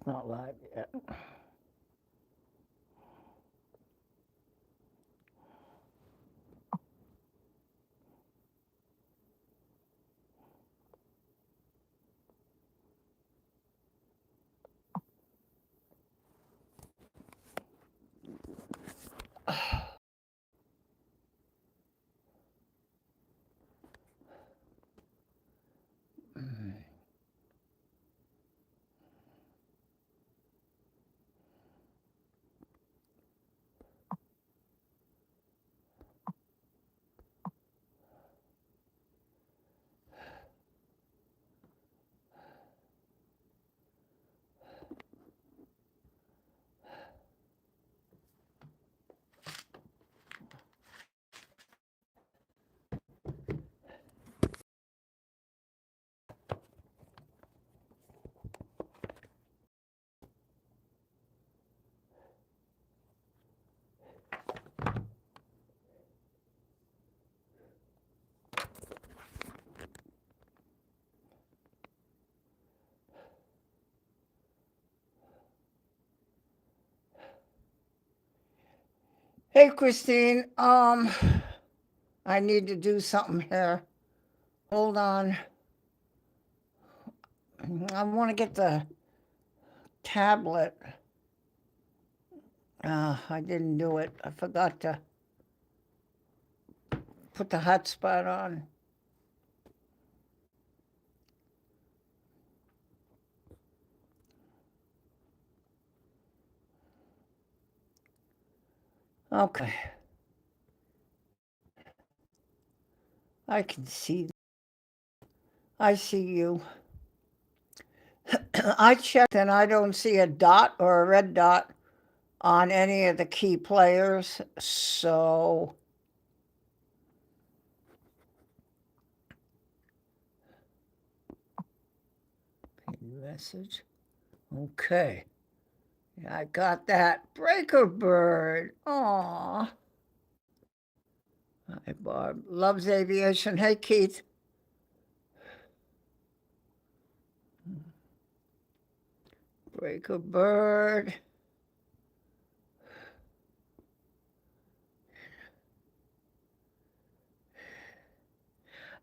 Not live yet. Hey, Christine. I need to do something here. Hold on. I want to get the tablet. I didn't do it. I forgot to put the hotspot on. Okay. I can see. I see you. I checked and I don't see a dot or a red dot on any of the key players. So message. Okay. Yeah, I got that. Breaker Bird. Aw. Hi, Barb. Loves aviation. Hey, Keith. Breaker Bird.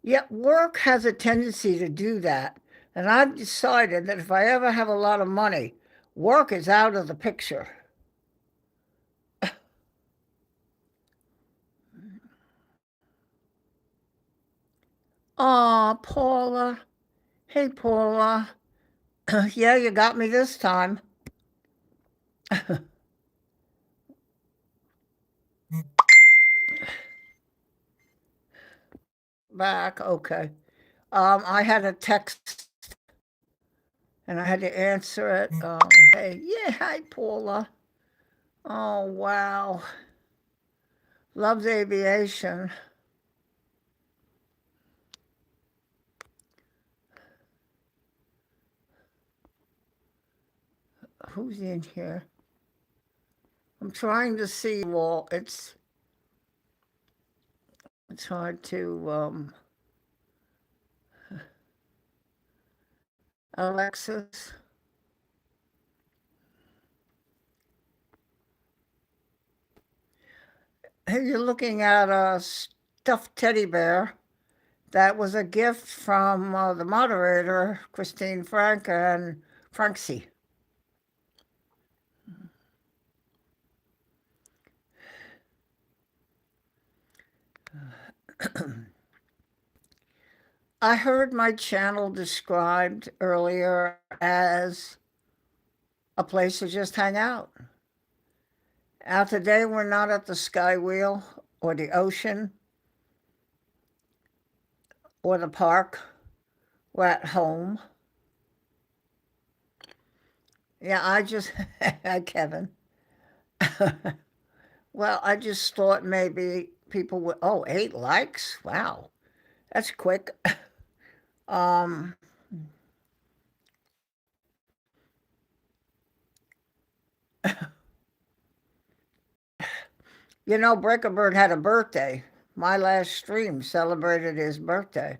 Yeah, work has a tendency to do that. And I've decided that if I ever have a lot of money, work is out of the picture. Aw, Paula. Hey, Paula. Yeah, you got me this time. Back. Okay. I had a text and I had to answer it. Hey, yeah, hi, Paula. Oh, wow. Loves aviation. Who's in here? I'm trying to see. Well, it's hard to Alexis. Hey, you're looking at a stuffed teddy bear. That was a gift from the moderator, Christine Frank and Francie. I heard my channel described earlier as a place to just hang out. Now, today we're not at the Sky Wheel or the ocean or the park. We're at home. Yeah, I just, Kevin. Well, I just thought maybe people would, oh, 8 likes? Wow, that's quick. Um, Breaker Bird had a birthday. My last stream celebrated his birthday.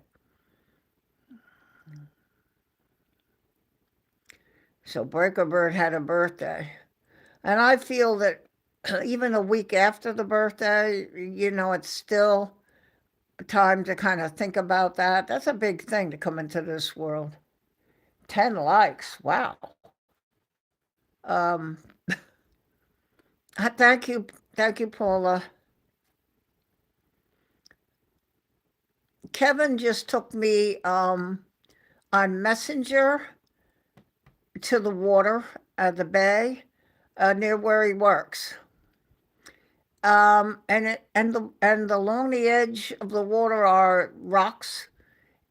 So Breaker Bird had a birthday. And I feel that even a week after the birthday, it's still time to kind of think about that. That's a big thing to come into this world. 10 likes. Wow. Um, thank you. Thank you, Paula. Kevin just took me on Messenger to the water at the bay near where he works. And along the edge of the water are rocks,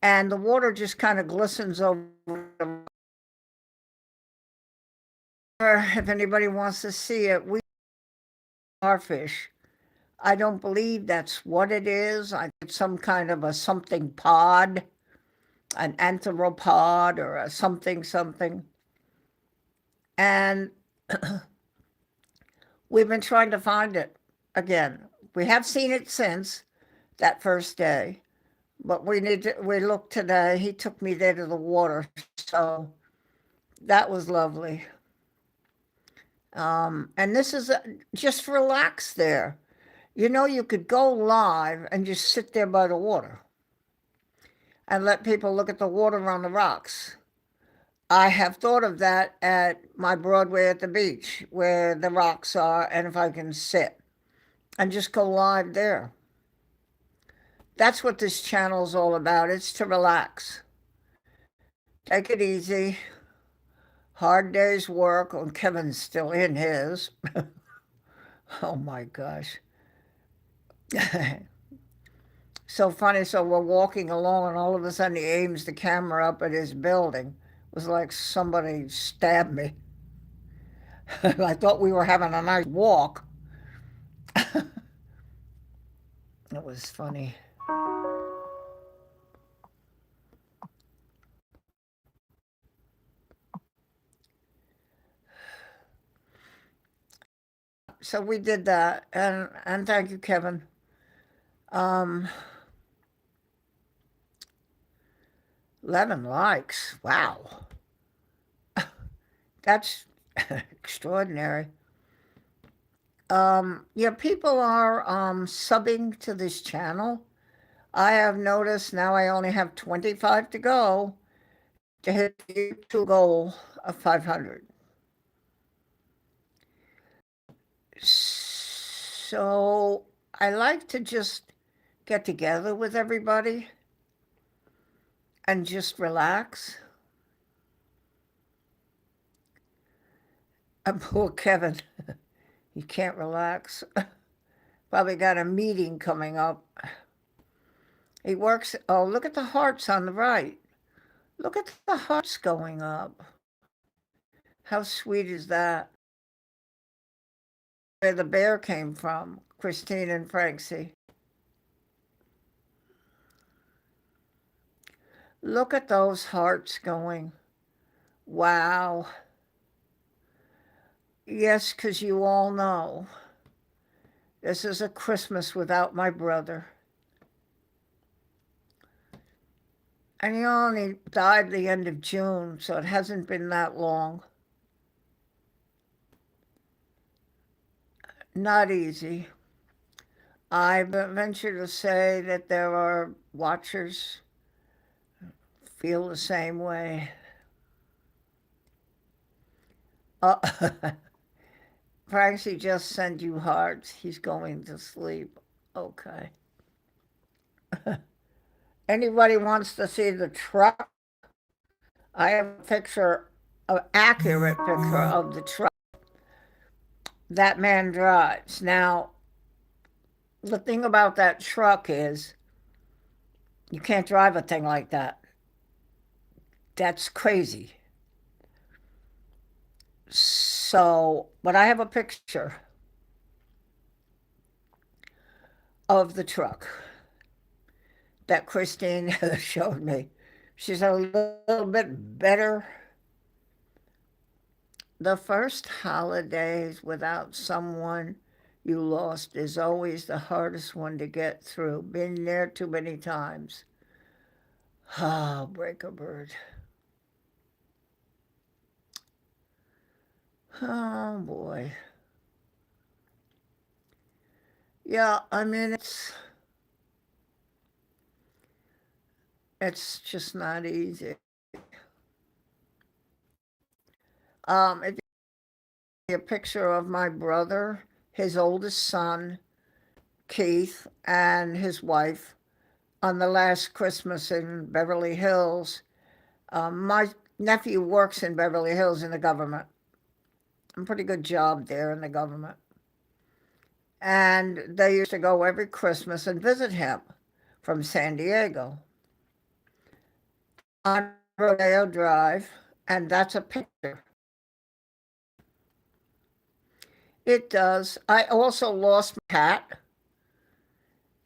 and the water just kind of glistens over. If anybody wants to see it, we starfish. I don't believe that's what it is. It's some kind of a something pod, an anthropod or a something something. And we've been trying to find it again. We have seen it since that first day, but we looked today. He took me there to the water, so that was lovely. And this is just relax there. You could go live and just sit there by the water and let people look at the water on the rocks. I have thought of that at my Broadway at the beach where the rocks are, and if I can sit and just go live there. That's what this channel is all about. It's to relax. Take it easy. Hard day's work. And Kevin's still in his. Oh my gosh. So funny. So we're walking along, and all of a sudden he aims the camera up at his building. It was like somebody stabbed me. I thought we were having a nice walk. It was funny. So we did that, and thank you, Kevin. Um, 11 likes. Wow, that's extraordinary. Yeah, people are subbing to this channel. I have noticed now I only have 25 to go to hit the YouTube goal of 500. So I like to just get together with everybody and just relax. And poor Kevin, he can't relax. Probably got a meeting coming up. He works. Oh, look at the hearts on the right. Look at the hearts going up. How sweet is that? Where the bear came from, Christine and Francie. Look at those hearts going. Wow. Yes, because you all know this is a Christmas without my brother. And he only died the end of June, so it hasn't been that long. Not easy. I venture to say that there are watchers feel the same way. Francie just sent you hearts. He's going to sleep. Okay. Anybody wants to see the truck? I have a picture, an accurate picture of the truck that man drives. Now, the thing about that truck is you can't drive a thing like that. That's crazy. So, but I have a picture of the truck that Christine showed me. She's a little bit better. The first holidays without someone you lost is always the hardest one to get through. Been there too many times. Ah, Breaker Bird. Oh boy. Yeah, I mean it's just not easy. If you see a picture of my brother, his oldest son, Keith, and his wife on the last Christmas in Beverly Hills. My nephew works in Beverly Hills in the government. A pretty good job there in the government. And they used to go every Christmas and visit him from San Diego on Rodeo Drive, and that's a picture. It does. I also lost my cat,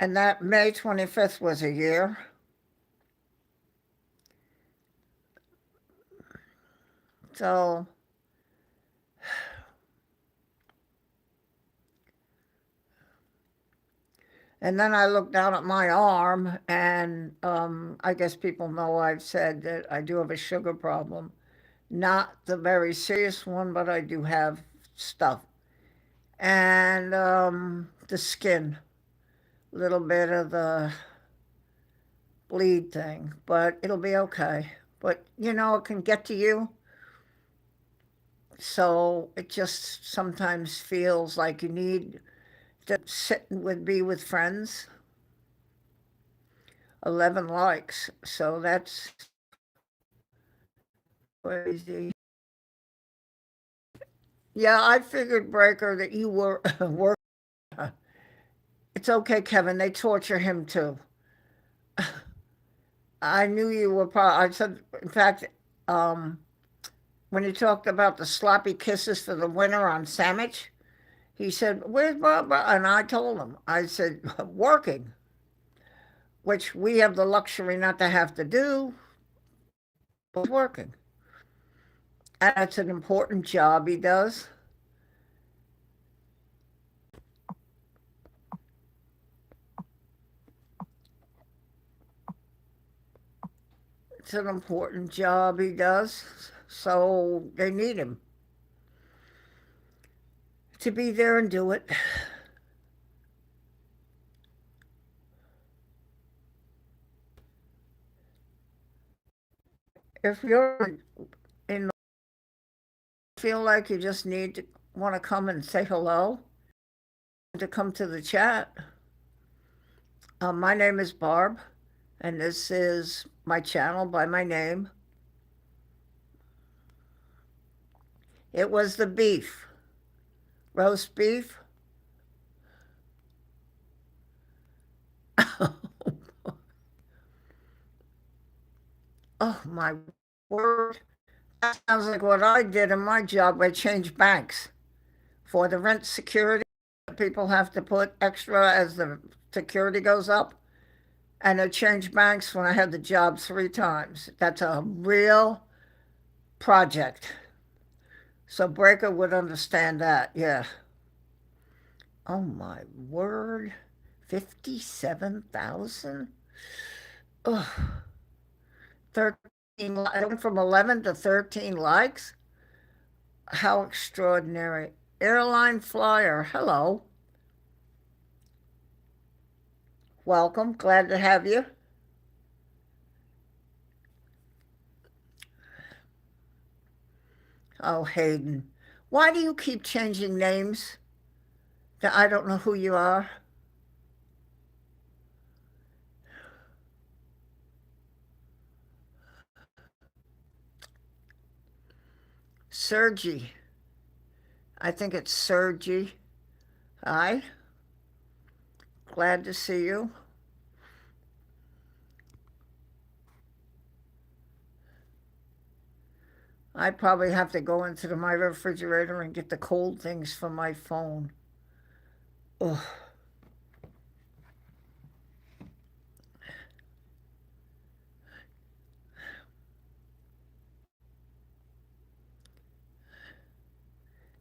and that May 25th was a year. So, and then I looked down at my arm, and I guess people know I've said that I do have a sugar problem. Not the very serious one, but I do have stuff. And the skin, a little bit of the bleed thing, but it'll be okay. But it can get to you. So it just sometimes feels like you need to sit and be with friends. 11 likes. So that's crazy. Yeah, I figured, Breaker, that you were working. It's okay, Kevin. They torture him too. I knew you were I said, in fact, um, when he talked about the sloppy kisses for the winter on sandwich, he said, "Where's Barbara?" And I told him, I said, "Working," which we have the luxury not to have to do, but working. And it's an important job he does. It's an important job he does. So they need him to be there and do it. If you're in feel like you just need to want to come and say hello, to come to the chat. My name is Barb, and this is my channel by my name. It was the beef, roast beef. Oh my word. That sounds like what I did in my job. I changed banks for the rent security. People have to put extra as the security goes up. And I changed banks when I had the job 3 times. That's a real project. So Breaker would understand that. Yeah. Oh my word. 57,000? Ugh. 13, I went from 11 to 13 likes. How extraordinary. Airline flyer. Hello. Welcome. Glad to have you. Oh, Hayden. Why do you keep changing names that I don't know who you are? Sergi. I think it's Sergi. Hi. Glad to see you. I probably have to go into my refrigerator and get the cold things from my phone. Ugh.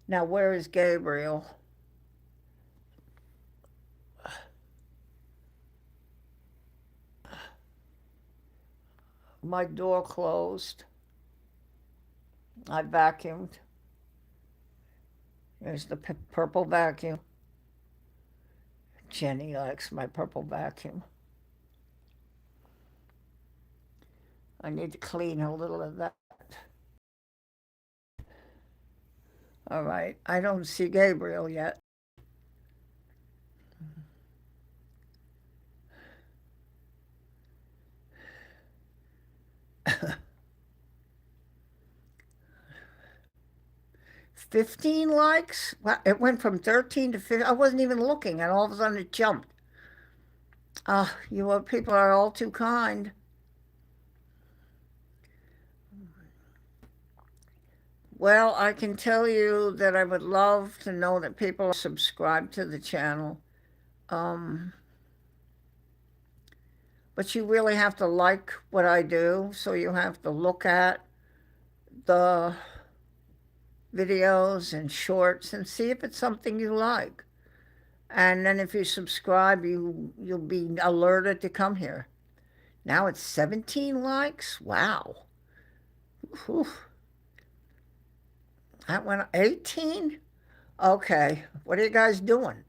Now, where is Gabriel? My door closed. I vacuumed. There's the purple vacuum. Jenny likes my purple vacuum. I need to clean a little of that. All right. I don't see Gabriel yet. 15 likes? Wow, it went from 13 to 15. I wasn't even looking, and all of a sudden it jumped. You people are all too kind. Well, I can tell you that I would love to know that people are subscribed to the channel. Um, but you really have to like what I do, so you have to look at the videos and shorts and see if it's something you like. And then if you subscribe, you'll be alerted to come here. Now it's 17 likes. Wow. Whew. That went 18? Okay. What are you guys doing?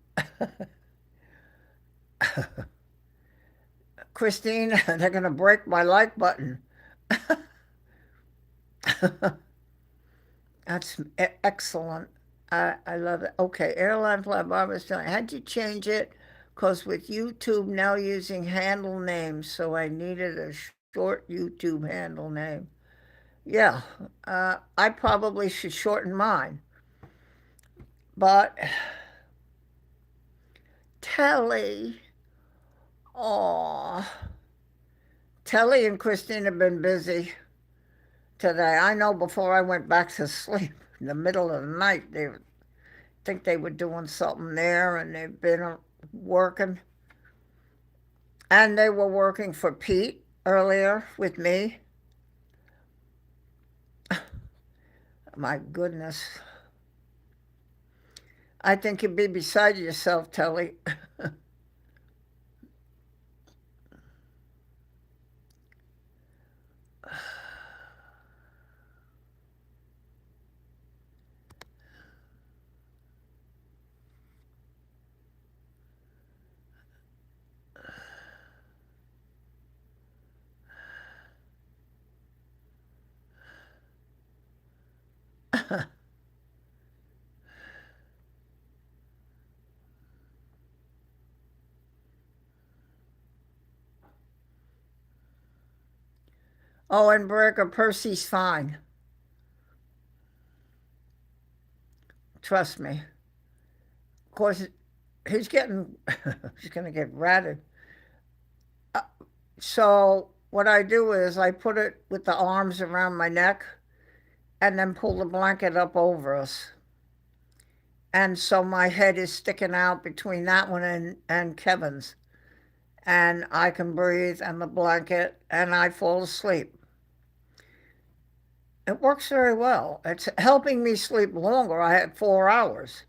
Christine, they're going to break my like button. That's excellent. I love it. Okay, Airline Fly Barbara was telling, I had to change it because with YouTube now using handle names, so I needed a short YouTube handle name. Yeah, I probably should shorten mine. But Telly, oh, Telly and Christine have been busy today. I know before I went back to sleep in the middle of the night, they think they were doing something there, and they've been working. And they were working for Pete earlier with me. My goodness. I think you'd be beside yourself, Telly. Oh, and Breaker, Percy's fine. Trust me. Of course, he's getting, he's going to get ratted. Uh, so, what I do is I put it with the arms around my neck and then pull the blanket up over us. And so my head is sticking out between that one and Kevin's. And I can breathe and the blanket, and I fall asleep. It works very well. It's helping me sleep longer. I had 4 hours.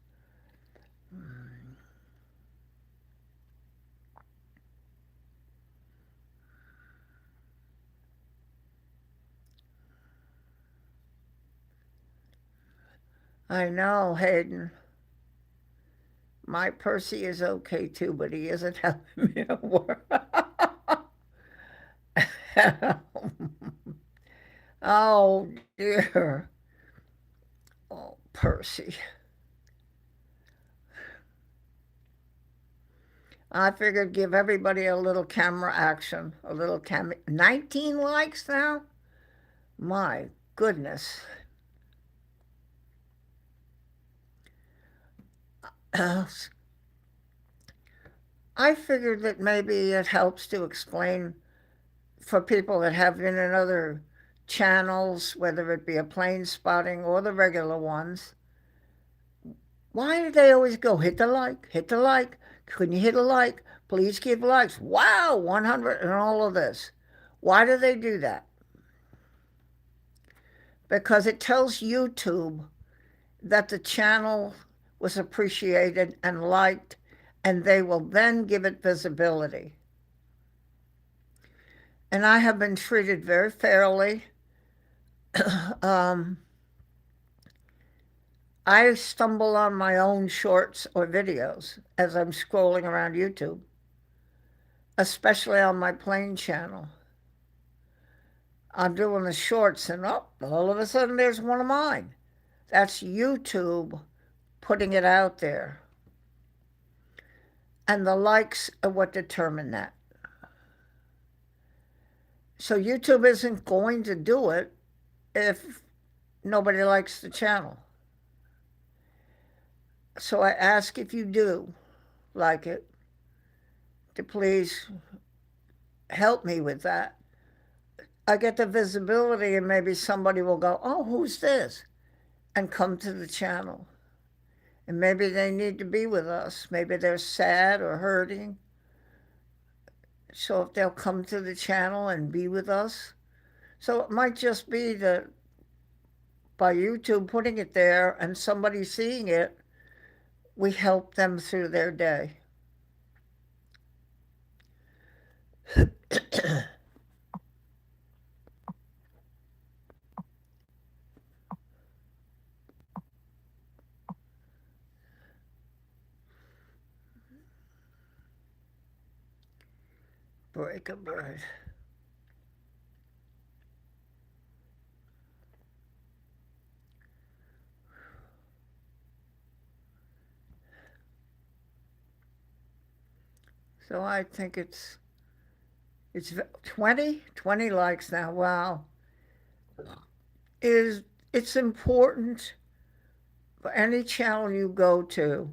I know, Hayden. My Percy is okay too, but he isn't helping me at work. Oh dear. Oh, Percy. I figured give everybody a little camera action, a little 19 likes now? My goodness. I figured that maybe it helps to explain for people that have been in other channels, whether it be a plane spotting or the regular ones. Why do they always go hit the like, hit the like? Couldn't you hit a like? Please give likes. Wow, 100 and all of this. Why do they do that? Because it tells YouTube that the channel was appreciated and liked, and they will then give it visibility. And I have been treated very fairly. um, I stumble on my own shorts or videos as I'm scrolling around YouTube, especially on my plane channel. I'm doing the shorts, and oh, all of a sudden there's one of mine. That's YouTube putting it out there. And the likes are what determine that. So YouTube isn't going to do it if nobody likes the channel. So I ask if you do like it to please help me with that. I get the visibility, and maybe somebody will go, oh, who's this? And come to the channel. And maybe they need to be with us. Maybe they're sad or hurting. So if they'll come to the channel and be with us. So it might just be that by YouTube putting it there and somebody seeing it, we help them through their day. Break a bird. So I think it's 20 likes now. Wow. It's important for any channel you go to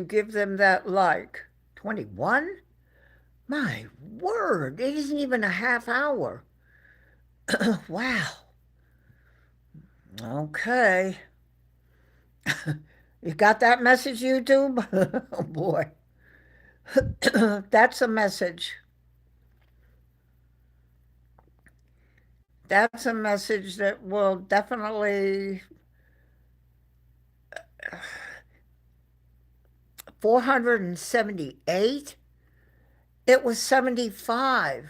give them that like. 21? My word, it isn't even a half hour. Wow. Okay. You got that message, YouTube? Oh boy. That's a message. That's a message that will definitely 478. It was 75.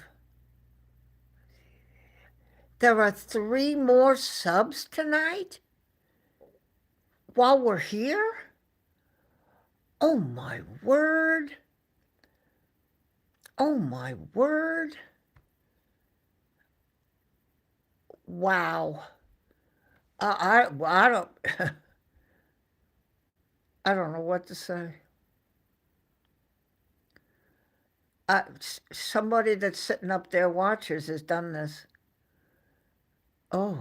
There are 3 more subs tonight while we're here? Oh my word. Oh my word. Wow. I don't I don't know what to say. Somebody that's sitting up there watchers has done this. Oh.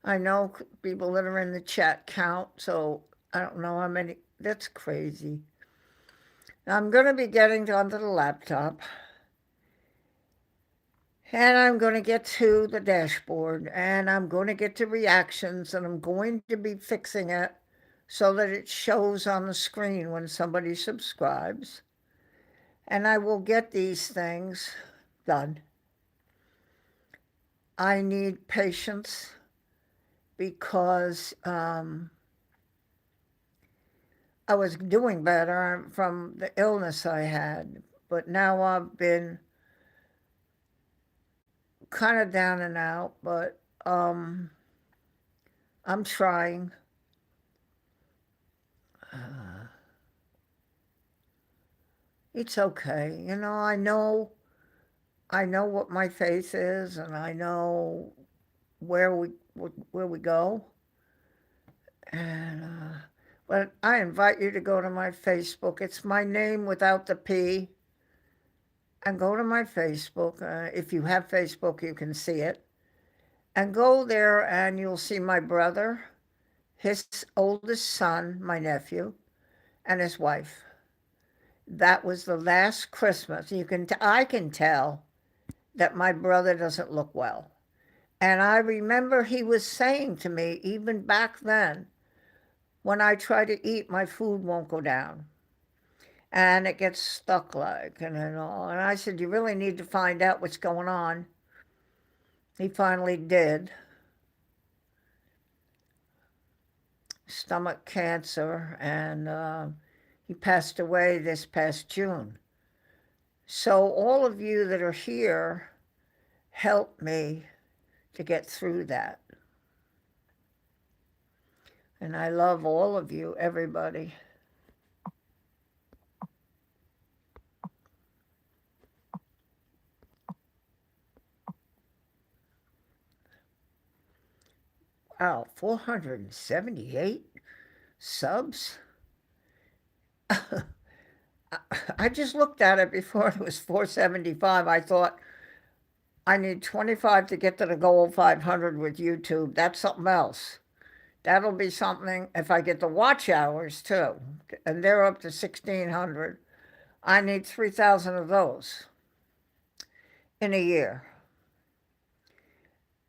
I know people that are in the chat count, so I don't know how many. That's crazy. Now I'm going to be getting onto the laptop, and I'm going to get to the dashboard, and I'm going to get to reactions, and I'm going to be fixing it so that it shows on the screen when somebody subscribes. And I will get these things done. I need patience because I was doing better from the illness I had, but now I've been kind of down and out, but I'm trying. It's okay. I know what my faith is, and I know where we go. And but I invite you to go to my Facebook. It's my name without the P. And go to my Facebook. If you have Facebook, you can see it. And go there, and you'll see my brother, his oldest son, my nephew, and his wife. That was the last Christmas. I can tell that my brother doesn't look well. And I remember he was saying to me, even back then, when I try to eat, my food won't go down. And it gets stuck and all. And I said, you really need to find out what's going on. He finally did. Stomach cancer, and he passed away this past June. So all of you that are here, help me to get through that. And I love all of you, everybody. Wow, 478 subs? I just looked at it before it was 475. I thought I need 25 to get to the goal 500 with YouTube. That's something else. That'll be something if I get the watch hours too. And they're up to 1,600. I need 3,000 of those in a year,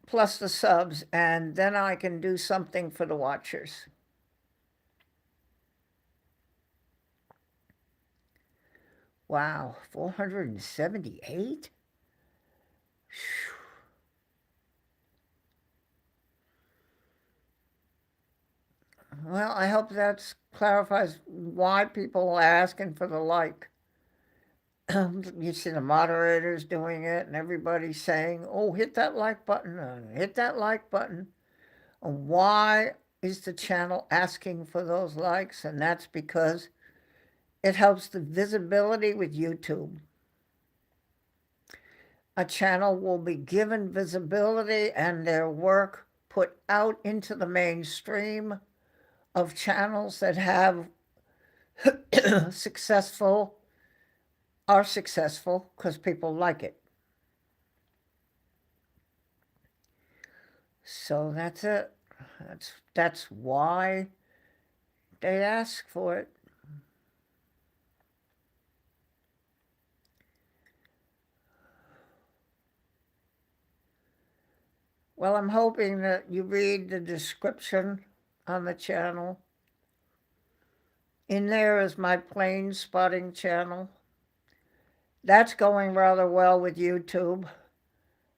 plus the subs, and then I can do something for the watchers. Wow, 478? Well, I hope that clarifies why people are asking for the like. You see the moderators doing it and everybody saying, oh, hit that like button, hit that like button. Why is the channel asking for those likes? And that's because it helps the visibility with YouTube. A channel will be given visibility and their work put out into the mainstream of channels that have successful, are successful because people like it. So that's it. That's why they ask for it. Well, I'm hoping that you read the description on the channel. In there is my plane spotting channel. That's going rather well with YouTube.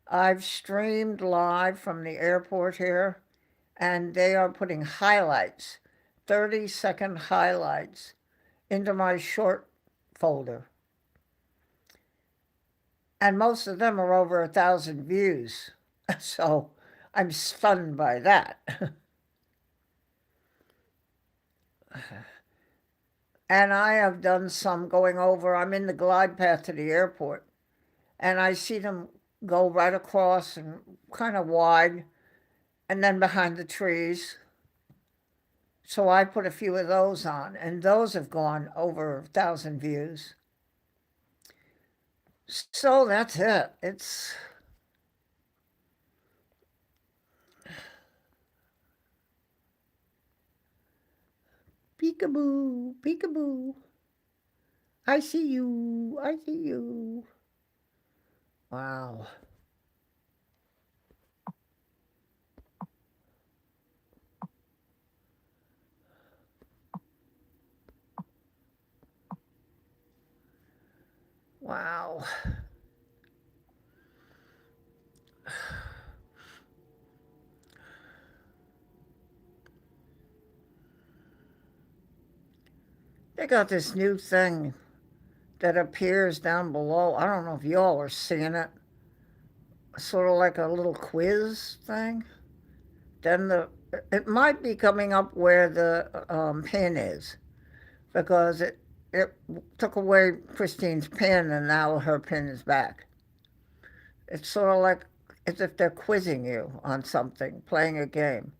I've streamed live from the airport here, and they are putting highlights, 30-second highlights, into my short folder. And most of them are over 1,000 views. So I'm stunned by that. And I have done some going over. I'm in the glide path to the airport, and I see them go right across and kind of wide, and then behind the trees. So I put a few of those on, and those have gone over 1,000 views. So that's it. It's peekaboo, peekaboo. I see you. I see you. Wow. Wow. They got this new thing that appears down below. I don't know if y'all are seeing it. Sort of like a little quiz thing. Then it might be coming up where the pin is, because it took away Christine's pin and now her pin is back. It's sort of like as if they're quizzing you on something, playing a game.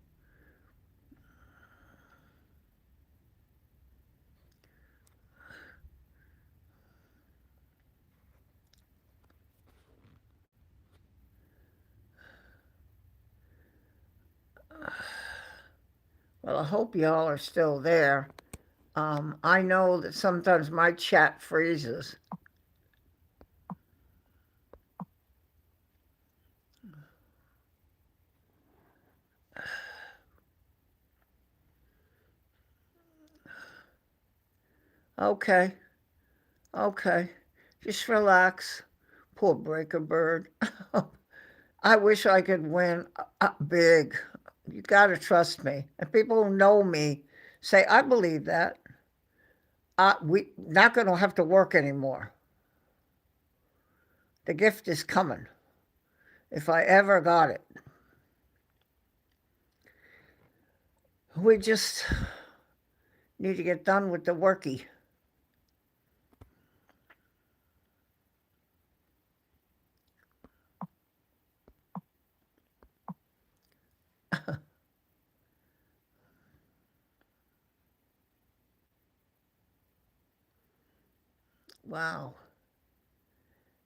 Well, I hope y'all are still there. I know that sometimes my chat freezes. Okay, okay. Just relax. Poor Breaker Bird. I wish I could win big. You got to trust me. And people who know me say, I believe that. We not going to have to work anymore. The gift is coming. If I ever got it. We just need to get done with the worky. Wow,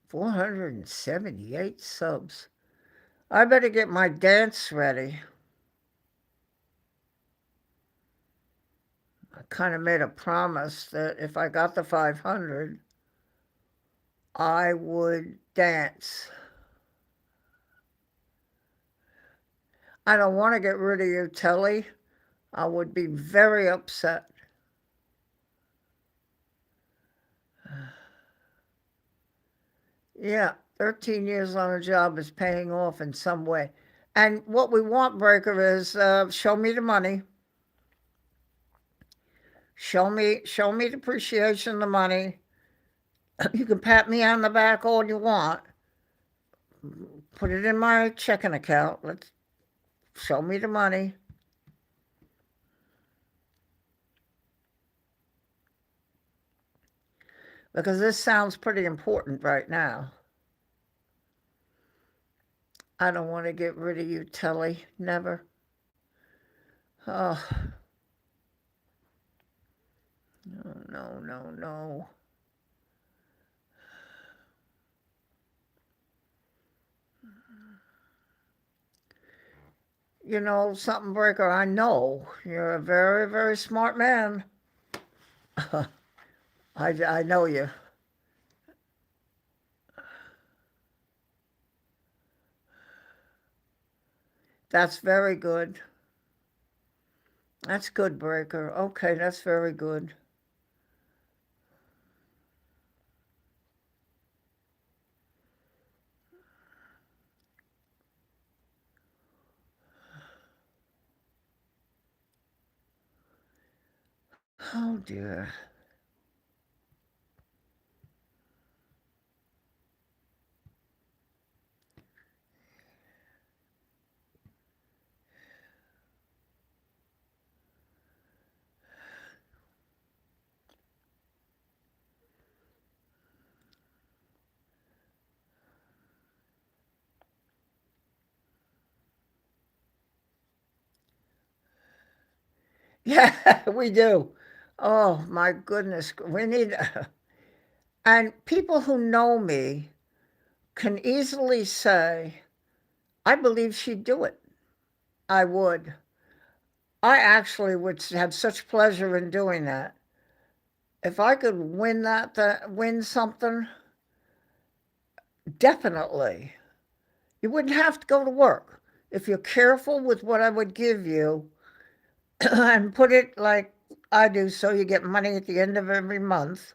478 subs. I better get my dance ready. I kind of made a promise that if I got the 500, I would dance. I don't want to get rid of you, Telly. I would be very upset. Yeah, 13 years on a job is paying off in some way. And what we want, Breaker, is show me the money. Show me the appreciation, the money. You can pat me on the back all you want. Put it in my checking account. Let's show me the money. Because this sounds pretty important right now. I don't want to get rid of you, Telly. Never. Oh, no, no, no, no. You know something, Breaker? I know you're a very, very smart man. I know you. That's very good. That's good, Breaker. Okay, that's very good. Oh dear. Yeah, we do. Oh my goodness. We need, and people who know me can easily say, I believe she'd do it. I would. I actually would have such pleasure in doing that. If I could win win something, definitely. You wouldn't have to go to work. If you're careful with what I would give you and put it like I do so you get money at the end of every month,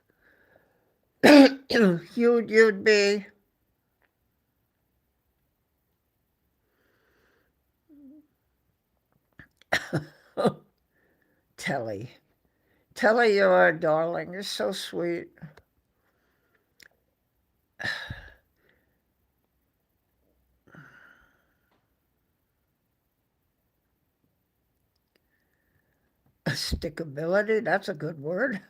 you'd be Telly. Telly, you're a darling. You're so sweet. Stickability, that's a good word.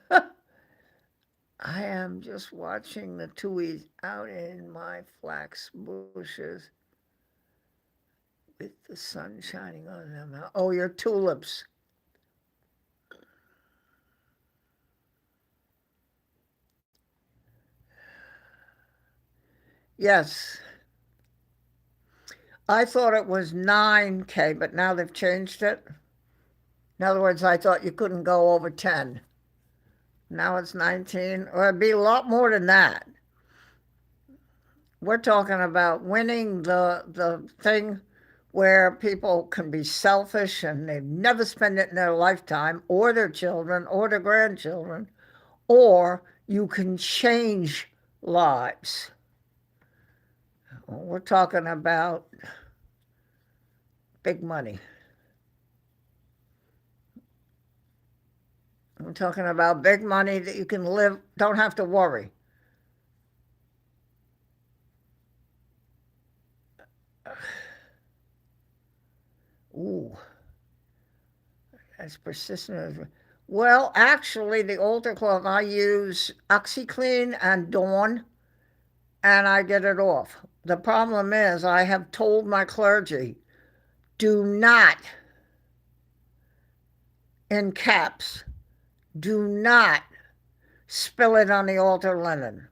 I am just watching the tuis out in my flax bushes with the sun shining on them. Oh, your tulips. Yes, I thought it was 9K, but now they've changed it. In other words, I thought you couldn't go over 10. Now it's 19, or it'd be a lot more than that. We're talking about winning the thing where people can be selfish and they never spend it in their lifetime or their children or their grandchildren, or you can change lives. We're talking about big money. We're talking about big money that you can live, don't have to worry. Ooh, As persistent as. Well, actually, the altar cloth, I use OxyClean and Dawn, and I get it off. The problem is, I have told my clergy, do not, in caps, do not spill it on the altar linen.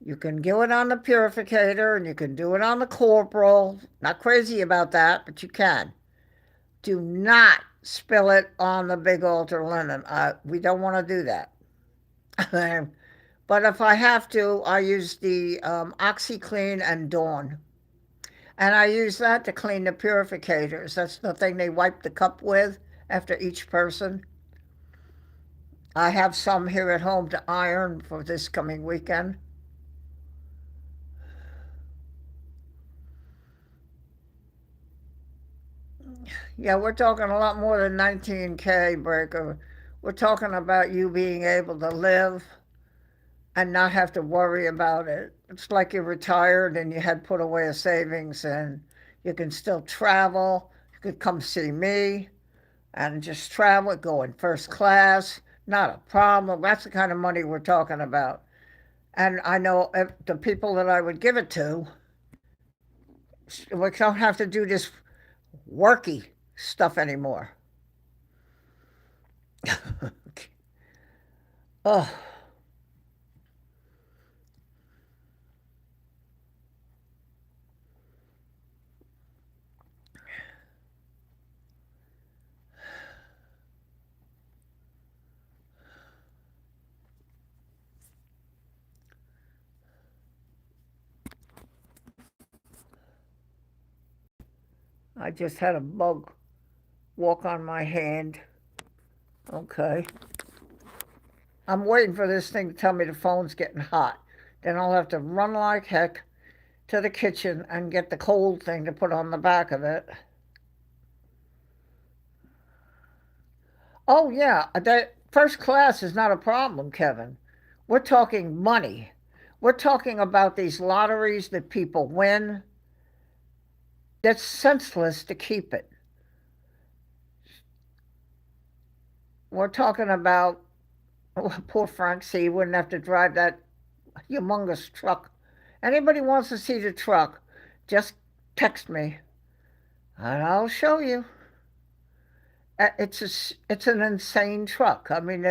You can do it on the purificator and you can do it on the corporal. Not crazy about that, but you can. Do not spill it on the big altar linen. We don't want to do that. But if I have to, I use the OxyClean and Dawn. And I use that to clean the purificators. That's the thing they wipe the cup with after each person. I have some here at home to iron for this coming weekend. Yeah, we're talking a lot more than 19K, Breaker. We're talking about you being able to live and not have to worry about it. It's like you're retired and you had put away a savings and you can still travel. You could come see me and just travel, go in first class. Not a problem. That's the kind of money we're talking about. And I know the people that I would give it to, we don't have to do this worky stuff anymore. Oh, I just had a bug walk on my hand. Okay. I'm waiting for this thing to tell me the phone's getting hot. Then I'll have to run like heck to the kitchen and get the cold thing to put on the back of it. Oh, yeah, that first class is not a problem, Kevin. We're talking money. We're talking about these lotteries that people win. That's senseless to keep it. We're talking about, oh, poor Frank C. Wouldn't have to drive that humongous truck. Anybody wants to see the truck, just text me and I'll show you. It's an insane truck. I mean,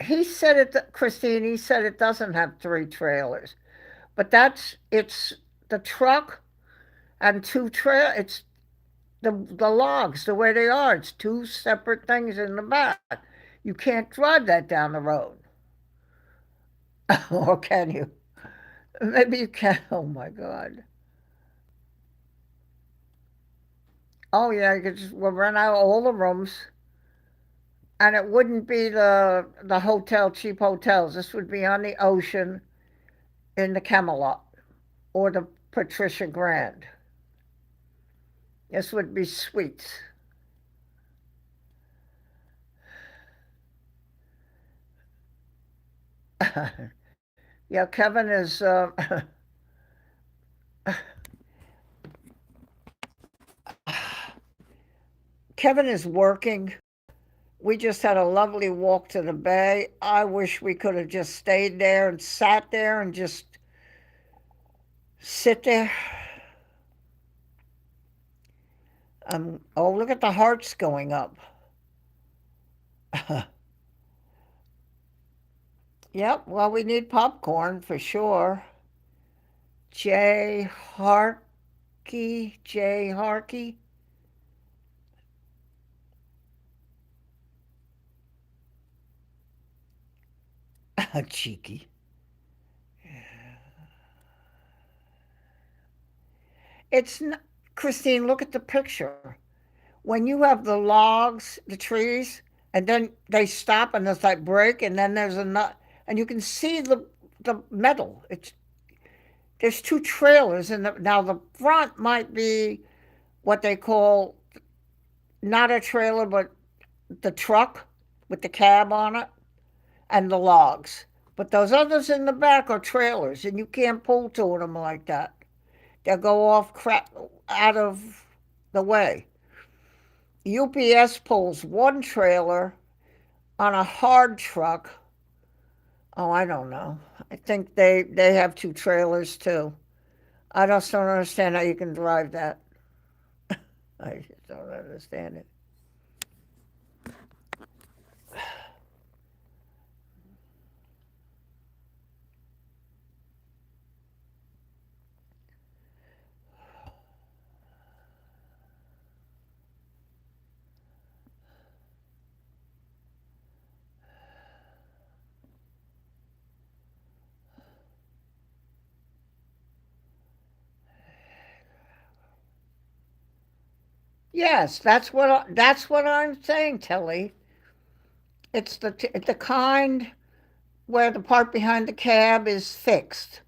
he said it, Christine. He said it doesn't have three trailers, but it's the truck and two trail. It's the logs the way they are. It's two separate things in the back. You can't drive that down the road, or can you? Maybe you can. Oh my God. Oh yeah, you could just we'll rent out all the rooms, and it wouldn't be the hotel cheap hotels. This would be on the ocean in the Camelot or the Patricia Grand. This would be suites. Yeah, Kevin is Kevin is working. We just had a lovely walk to the bay. I wish we could have just stayed there and sat there and just sit there. Oh, look at the hearts going up. Yep, well, we need popcorn for sure. Jay Harkey, Jay Harkey. Cheeky. It's not, Christine, look at the picture. When you have the logs, the trees, and then they stop and there's like break, and then there's a nut, and you can see the metal. It's there's two trailers, and now the front might be what they call not a trailer, but the truck with the cab on it and the logs. But those others in the back are trailers, and you can't pull to them like that. They'll go off crap out of the way. UPS pulls one trailer on a hard truck. Oh, I don't know. I think they have two trailers too. I just don't understand how you can drive that. I just don't understand it. Yes, that's what I'm saying, Tilly. It's the kind where the part behind the cab is fixed,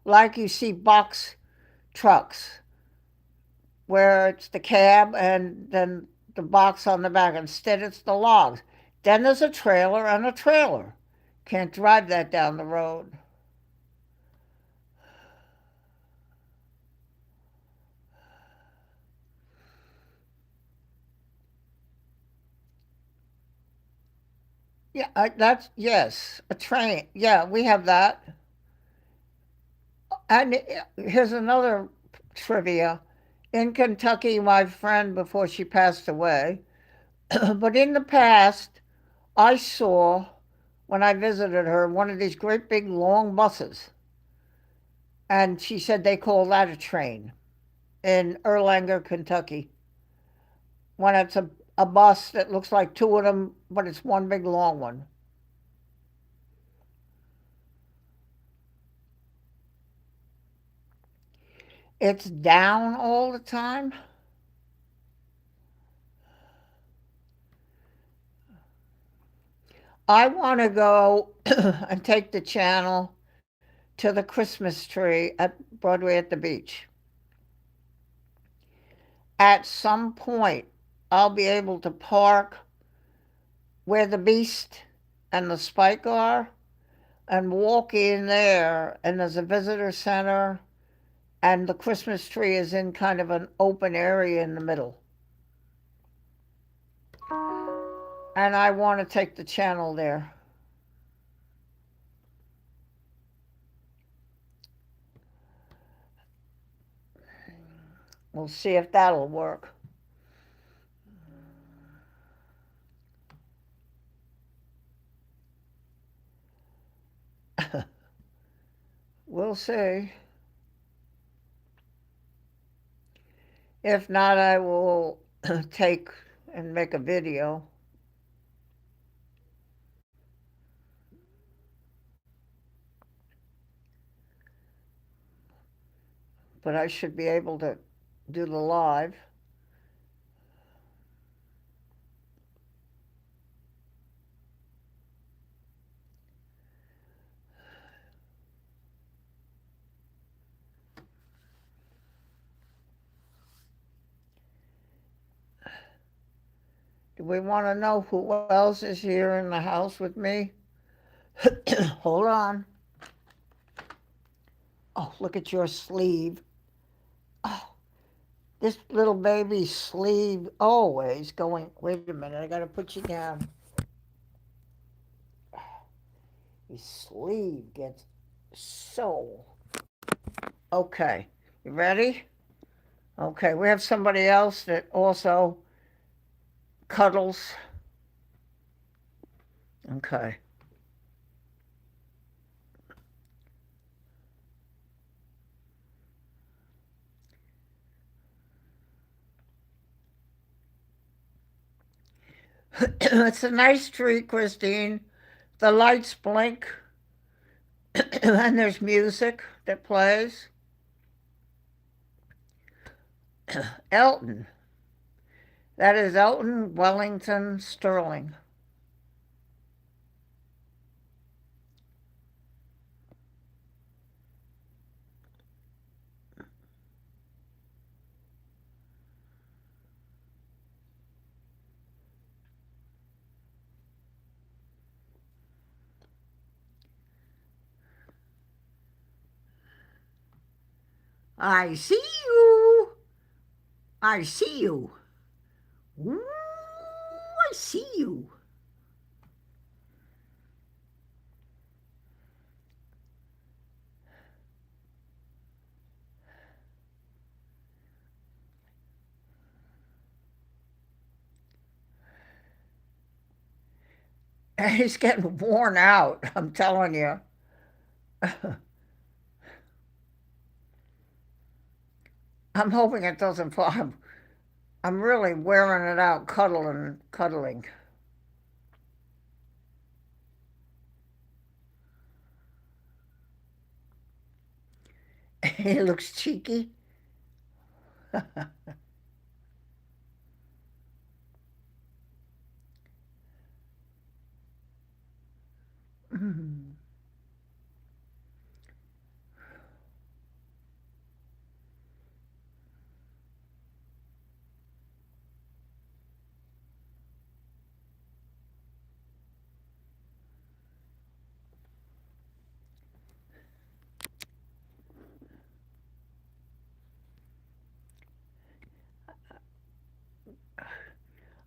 like you see box trucks, where it's the cab and then the box on the back. Instead, it's the logs. Then there's a trailer and a trailer. Can't drive that down the road. Yeah, that's yes, a train. Yeah, we have that. And here's another trivia. In Kentucky, my friend, before she passed away, but in the past, I saw, when I visited her, one of these great big long buses. And she said they call that a train in Erlanger, Kentucky. When it's a bus that looks like two of them, but it's one big long one. It's down all the time. I want to go and take the channel to the Christmas tree at Broadway at the beach. At some point, I'll be able to park where the Beast and the Spike are and walk in there, and there's a visitor center, and the Christmas tree is in kind of an open area in the middle. And I want to take the channel there. We'll see if that'll work. We'll see. If not, I will take and make a video. But I should be able to do the live. Do we want to know who else is here in the house with me? Hold on. Oh, look at your sleeve. Oh, this little baby's sleeve always going. Wait a minute, I gotta put you down. Your sleeve gets so. Okay, you ready? Okay, we have somebody else that also cuddles. Okay. It's a nice tree, Christine. The lights blink and there's music that plays. Elton. That is Elton Wellington Sterling. I see you. I see you. Woo! I see you. And he's getting worn out, I'm telling you. I'm hoping it doesn't fall. I'm really wearing it out, cuddling. He looks cheeky.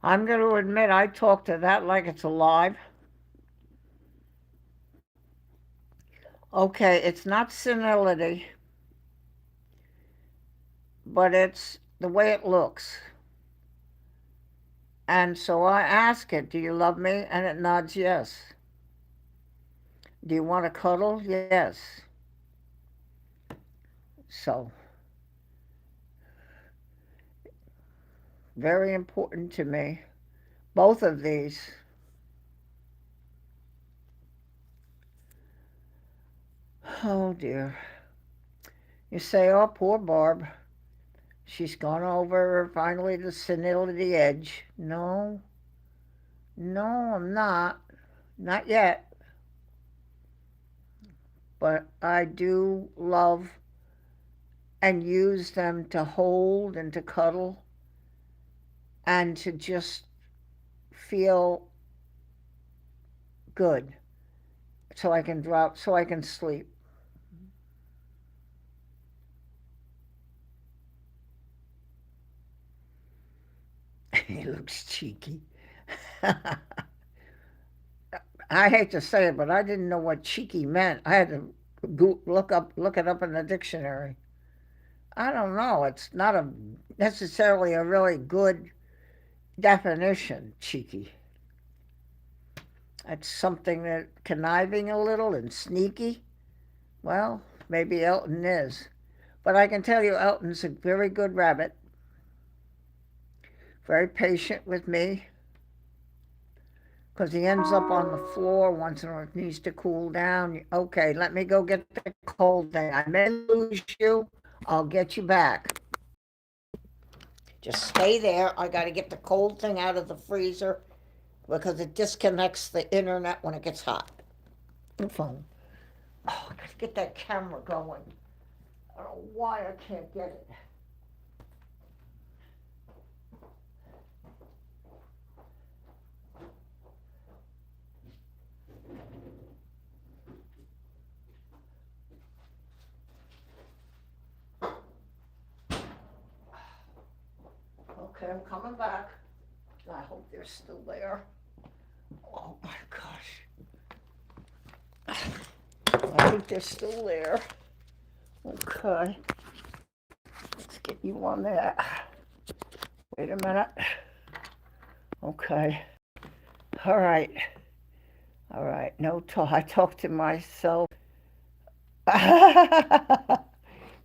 I'm going to admit I talk to that like it's alive. Okay, it's not senility, but it's the way it looks. And so I ask it, "Do you love me?" And it nods yes. "Do you want to cuddle?" Yes. So, very important to me. Both of these. Oh dear. You say, "Oh, poor Barb. She's gone over finally the senility edge." No, no, I'm not. Not yet. But I do love and use them to hold and to cuddle and to just feel good so I can drop, so I can sleep. He looks cheeky. I hate to say it, but I didn't know what cheeky meant. I had to look it up in the dictionary. I don't know. It's not a necessarily a really good definition, cheeky. It's something that conniving a little and sneaky. Well, maybe Elton is. But I can tell you Elton's a very good rabbit, very patient with me, because he ends up on the floor once in a while. It needs to cool down. Okay, let me go get the cold thing. I may lose you. I'll get you back. Just stay there. I got to get the cold thing out of the freezer because it disconnects the internet when it gets hot. The phone. Oh, I got to get that camera going. I don't know why I can't get it. Okay, I'm coming back. I hope they're still there. Oh my gosh. I think they're still there. Okay. Let's get you on there. Wait a minute. Okay. All right. All right. No talk. I talk to myself.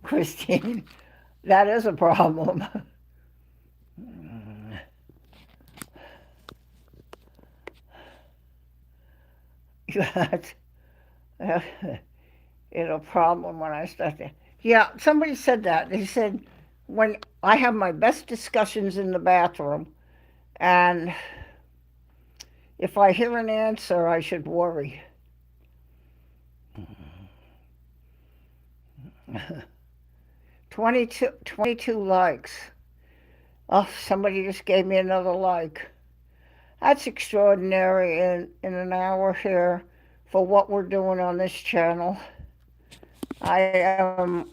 Christine, that is a problem. You had it's a problem when I start to. Yeah, somebody said that. They said when I have my best discussions in the bathroom, and if I hear an answer, I should worry. 22 likes. Oh, somebody just gave me another like. That's extraordinary in an hour here for what we're doing on this channel. I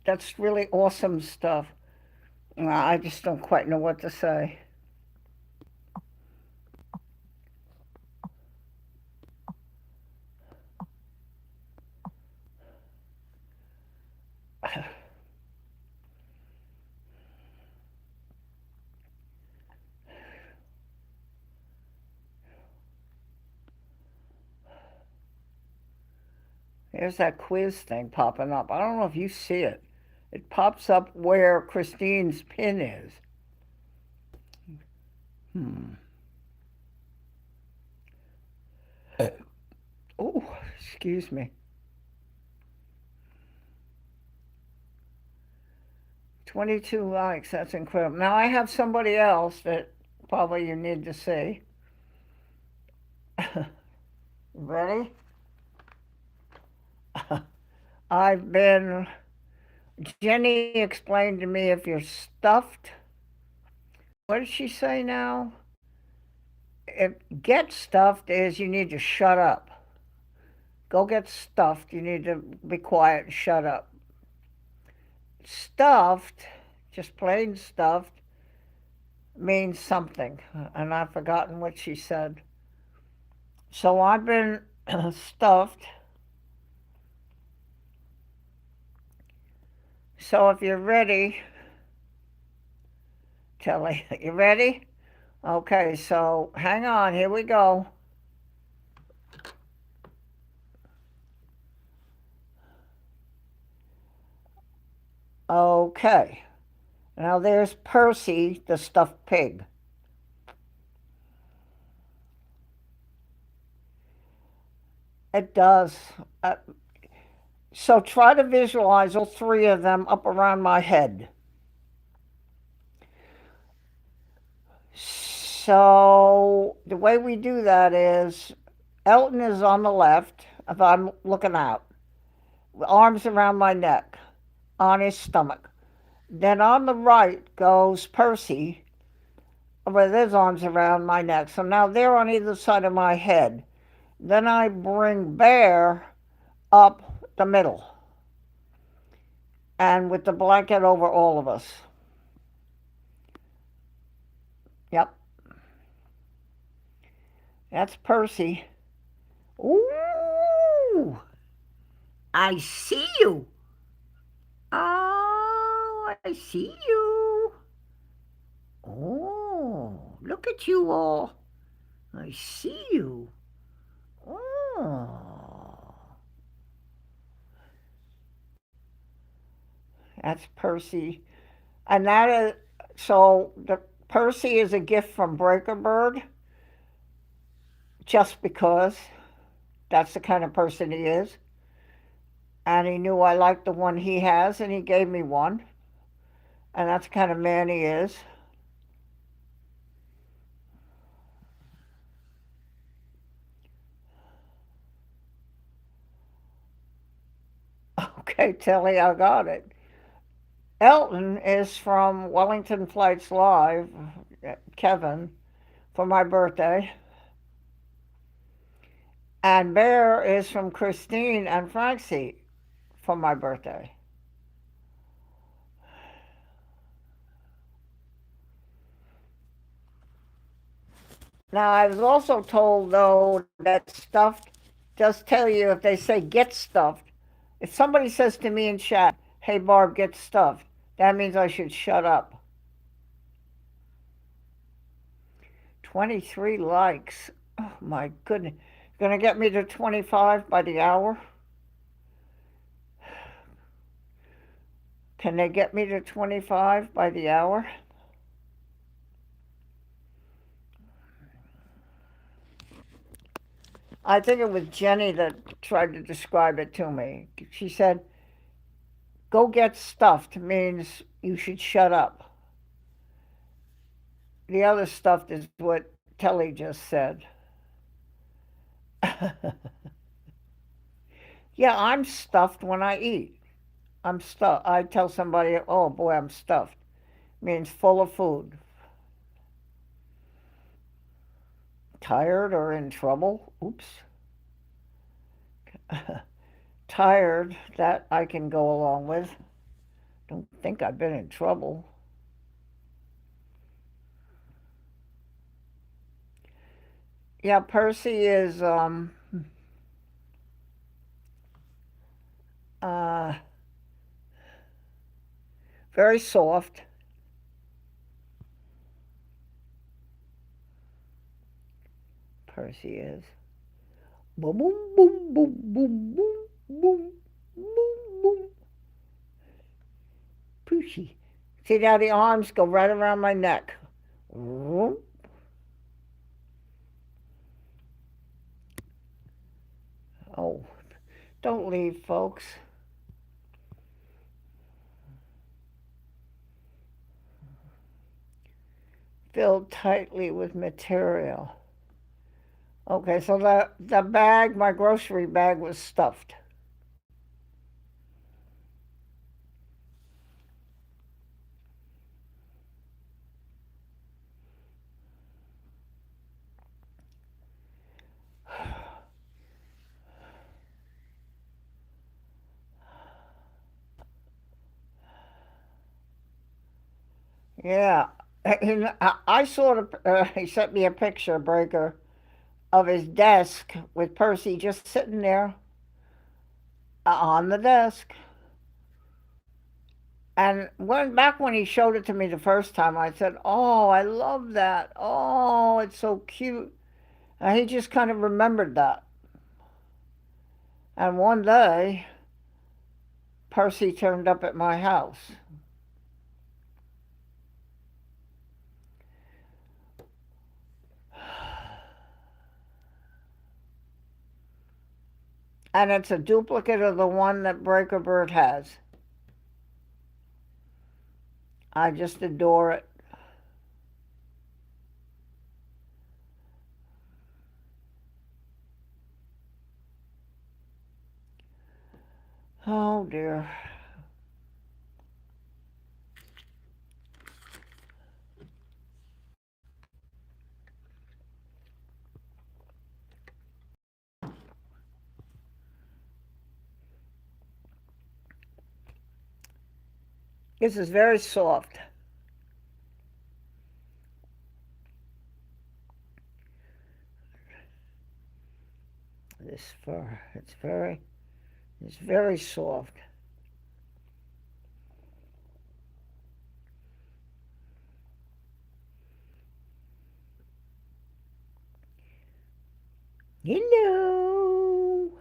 that's really awesome stuff. I just don't quite know what to say. There's that quiz thing popping up. I don't know if you see it. It pops up where Christine's pin is. Oh, excuse me. 22 likes. That's incredible. Now I have somebody else that probably you need to see. Ready? I've been. Jenny explained to me if you're stuffed. What did she say now? If get stuffed is you need to shut up. Go get stuffed. You need to be quiet and shut up. Stuffed, just plain stuffed, means something. And I've forgotten what she said. So I've been stuffed. So if you're ready, Kelly, you ready? Okay, so hang on. Here we go. Okay. Now there's Percy, the stuffed pig. It does. So try to visualize all three of them up around my head. So the way we do that is Elton is on the left, if I'm looking out, arms around my neck, on his stomach. Then on the right goes Percy, with his arms around my neck. So now they're on either side of my head. Then I bring Bear up the middle, and with the blanket over all of us. Yep. That's Percy. Ooh, I see you. Oh, I see you. Oh, look at you all. I see you. Oh, that's Percy. And that is, so the Percy is a gift from Breaker Bird, just because that's the kind of person he is. And he knew I liked the one he has, and he gave me one. And that's the kind of man he is. Okay, Telly, I got it. Elton is from Wellington Flights Live, Kevin, for my birthday. And Bear is from Christine and Francie for my birthday. Now, I was also told, though, that stuffed does tell you if they say get stuffed. If somebody says to me in chat, hey, Barb, get stuffed, that means I should shut up. 23 likes. Oh, my goodness. Gonna get me to 25 by the hour? Can they get me to 25 by the hour? I think it was Jenny that tried to describe it to me. She said, go get stuffed means you should shut up. The other stuff is what Telly just said. Yeah, I'm stuffed when I eat. I'm stuffed. I tell somebody, oh boy, I'm stuffed. Means full of food. Tired or in trouble? Oops. Tired, that I can go along with. Don't think I've been in trouble. Yeah, Percy is uh, very soft. Percy is. Boom, boom, boom, boom, boom, boom. Boom, boom, boom. Pushy. See how the arms go right around my neck. Whoop. Oh, don't leave, folks. Filled tightly with material. Okay, so the bag, my grocery bag, was stuffed. Yeah, I saw he sent me a picture, Breaker, of his desk with Percy just sitting there on the desk. And back when he showed it to me the first time, I said, "Oh, I love that. Oh, it's so cute." And he just kind of remembered that. And one day, Percy turned up at my house. And it's a duplicate of the one that Breaker Bird has. I just adore it. Oh dear. This is very soft. This fur, it's very soft. Hello.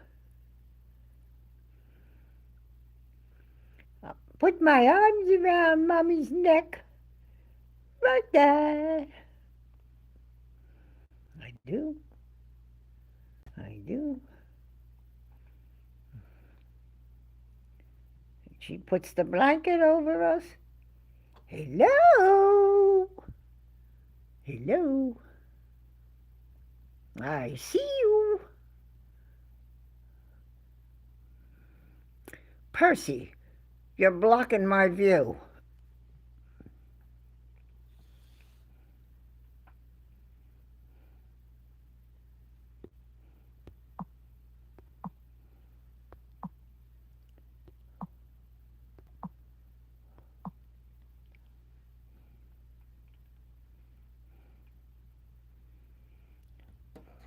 Put my arms around Mommy's neck. Like that. I do. I do. She puts the blanket over us. Hello. Hello. I see you. Percy, you're blocking my view.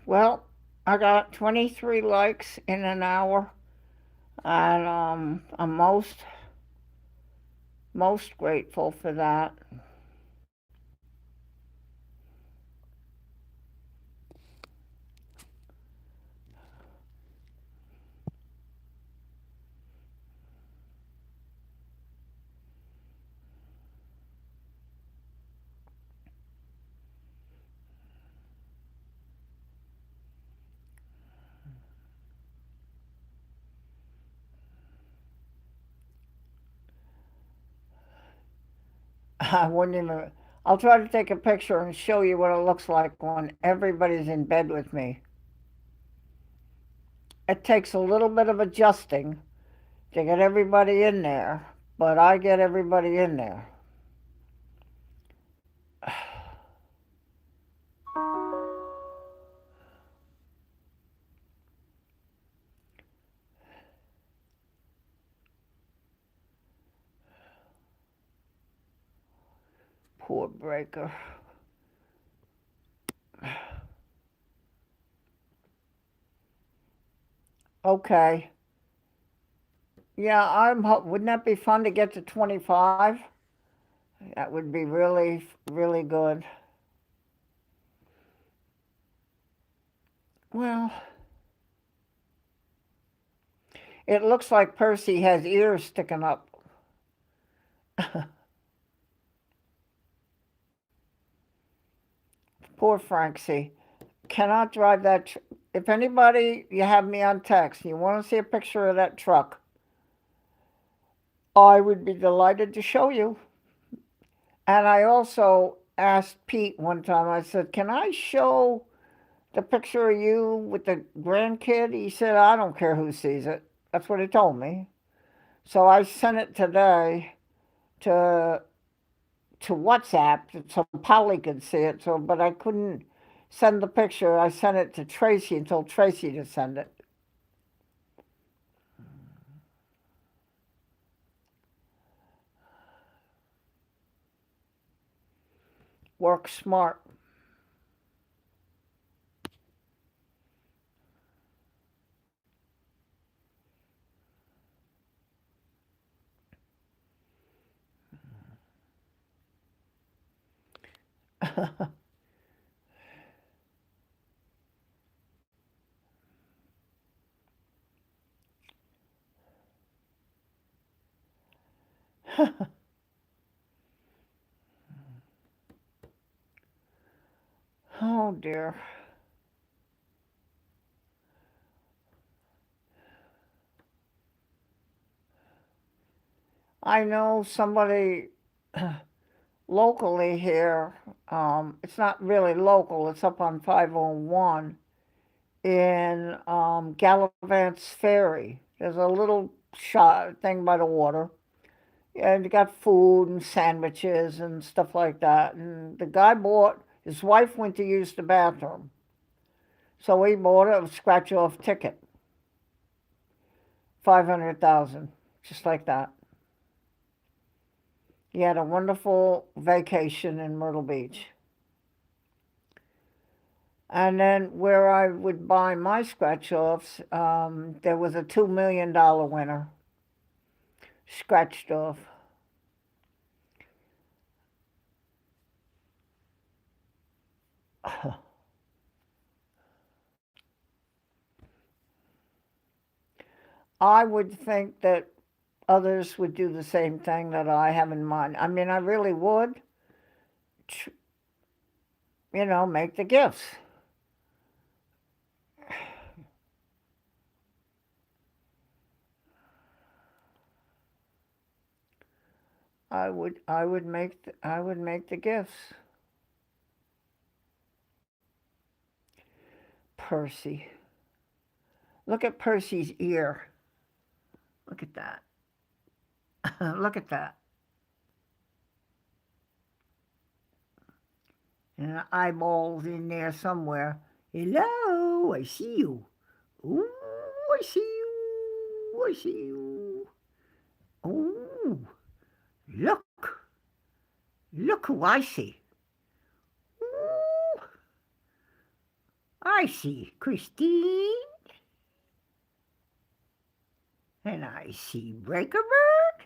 Well, I got 23 likes in an hour, and I'm most grateful for that. I wouldn't even. I'll try to take a picture and show you what it looks like when everybody's in bed with me. It takes a little bit of adjusting to get everybody in there, but I get everybody in there. Poor Breaker. Okay. Yeah, wouldn't that be fun to get to 25? That would be really, really good. Well, It looks like Percy has ears sticking up. Poor Francie. Cannot drive that. If anybody, you have me on text, you want to see a picture of that truck, I would be delighted to show you. And I also asked Pete one time, I said, can I show the picture of you with the grandkid? He said, I don't care who sees it. That's what he told me. So I sent it today to WhatsApp so Polly could see it. So, but I couldn't send the picture. I sent it to Tracy and told Tracy to send it. Work smart. Oh dear. I know somebody locally here. It's not really local, it's up on 501 in Gallivant's Ferry. There's a little shop thing by the water. And you got food and sandwiches and stuff like that. And the guy bought, his wife went to use the bathroom. So he bought a scratch off ticket, 500,000, just like that. He had a wonderful vacation in Myrtle Beach. And then where I would buy my scratch offs, there was a $2 million winner scratched off. I would think that others would do the same thing that I have in mind. I mean, I really would, make the gifts. I would make the gifts. Percy. Look at Percy's ear. Look at that. Look at that. And eyeballs in there somewhere. Hello, I see you. Ooh, I see you. I see you. Ooh, look. Look who I see. Ooh, I see Christine. And I see Breaker Bird.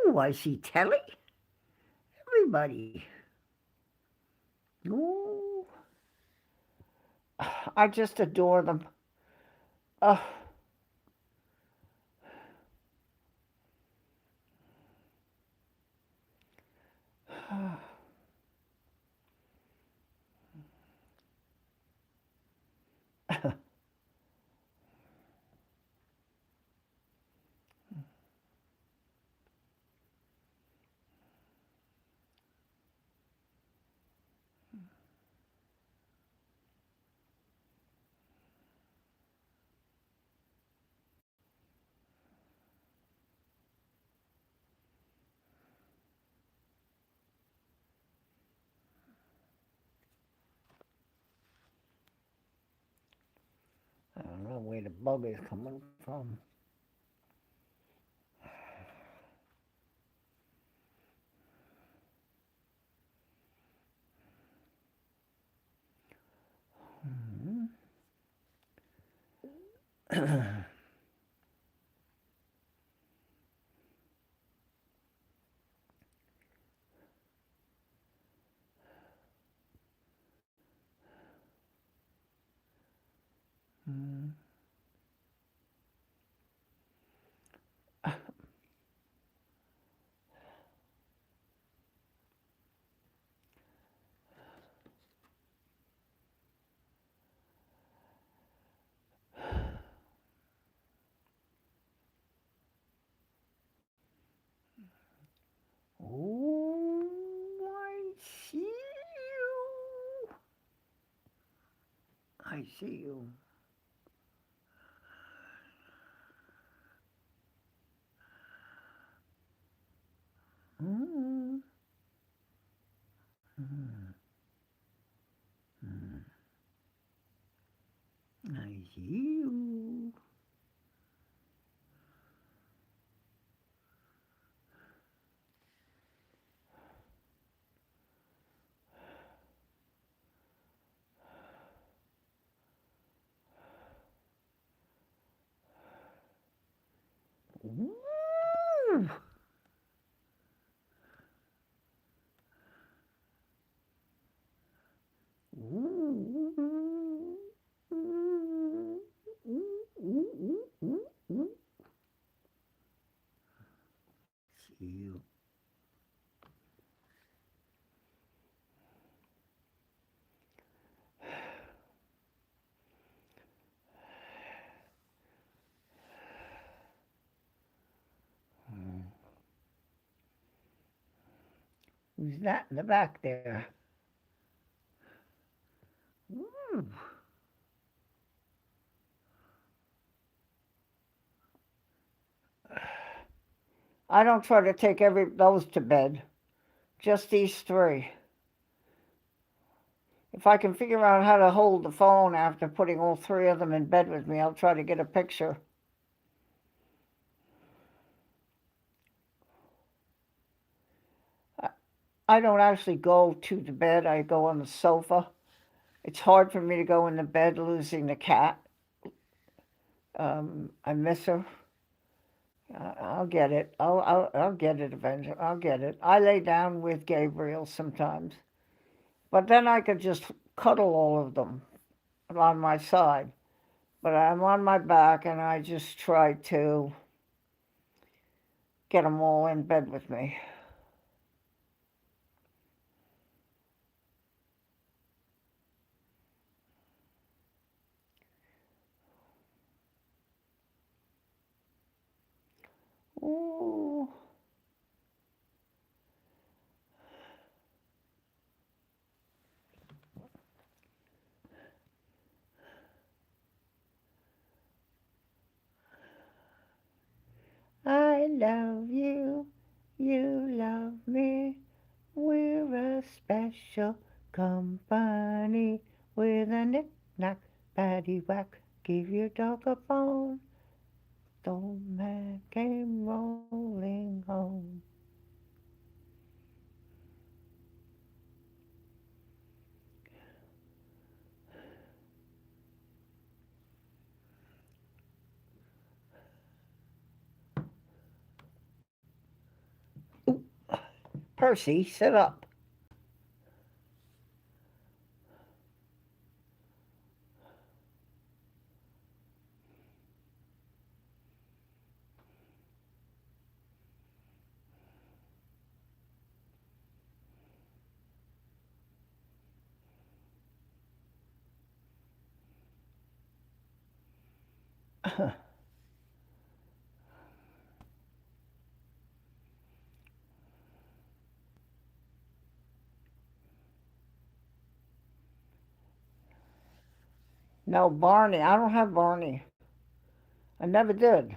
Ooh, I see Telly. Everybody. Ooh. I just adore them. Oh. I don't know where the bug is coming from. I see you. Mm, mm, mm. I see you. Ooh. Ooh. Ooh. Ooh. Ooh. Ooh. See you. Who's that in the back there? Ooh. I don't try to take those to bed. Just these three. If I can figure out how to hold the phone after putting all three of them in bed with me, I'll try to get a picture. I don't actually go to the bed, I go on the sofa. It's hard for me to go in the bed losing the cat. I miss her. I'll get it. I'll get it eventually. I'll get it. I lay down with Gabriel sometimes, but then I could just cuddle all of them on my side. But I'm on my back, and I just try to get them all in bed with me. Ooh. I love you, you love me. We're a special company with a knick-knack, paddywhack. Give your dog a bone. The old man came rolling home. Ooh, Percy, sit up. No, Barney. I don't have Barney. I never did.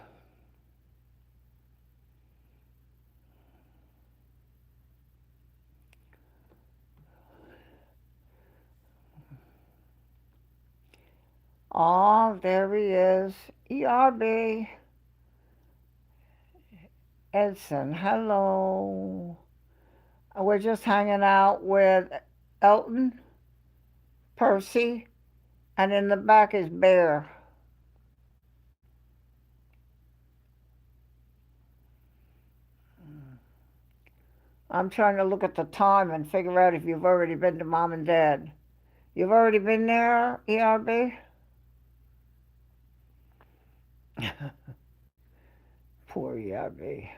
Oh, there he is. ERB. Edson, hello. We're just hanging out with Elton, Percy, and in the back is Bear. I'm trying to look at the time and figure out if you've already been to Mom and Dad. You've already been there, ERB? Poor ERB.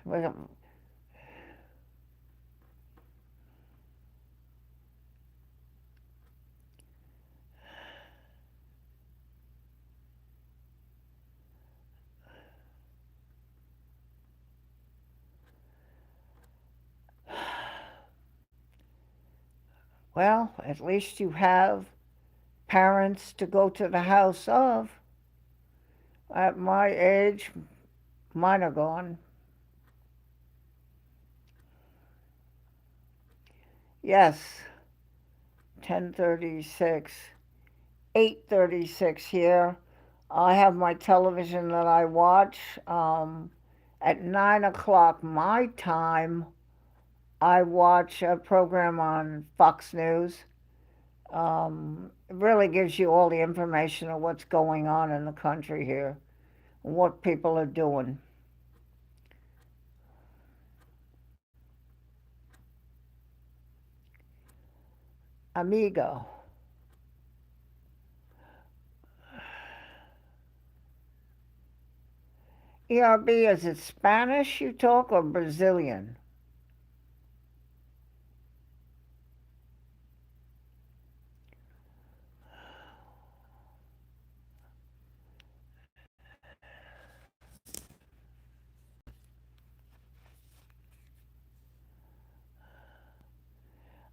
Well, at least you have parents to go to the house of. At my age, mine are gone. Yes, 10:36, 8:36 here. I have my television that I watch. At 9 o'clock my time, I watch a program on Fox News. It really gives you all the information of what's going on in the country here, what people are doing. Amigo. ERB, is it Spanish you talk or Brazilian?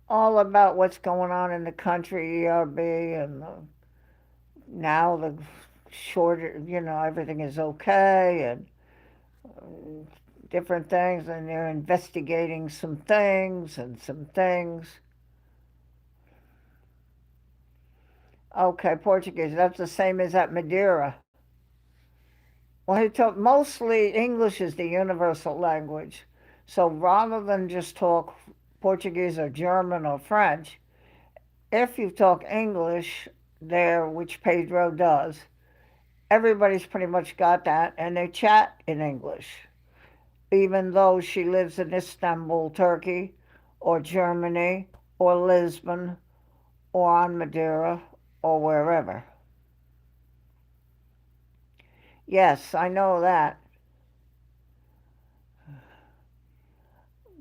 All about what's going on in the country, ERB, and now the shorter, everything is okay, and different things, and they're investigating some things and some things. Okay, Portuguese, that's the same as at Madeira. Well, he told mostly English is the universal language. So rather than just talk Portuguese or German or French, if you talk English there, which Pedro does, everybody's pretty much got that, and they chat in English. Even though she lives in Istanbul, Turkey, or Germany, or Lisbon, or on Madeira, or wherever. Yes, I know that.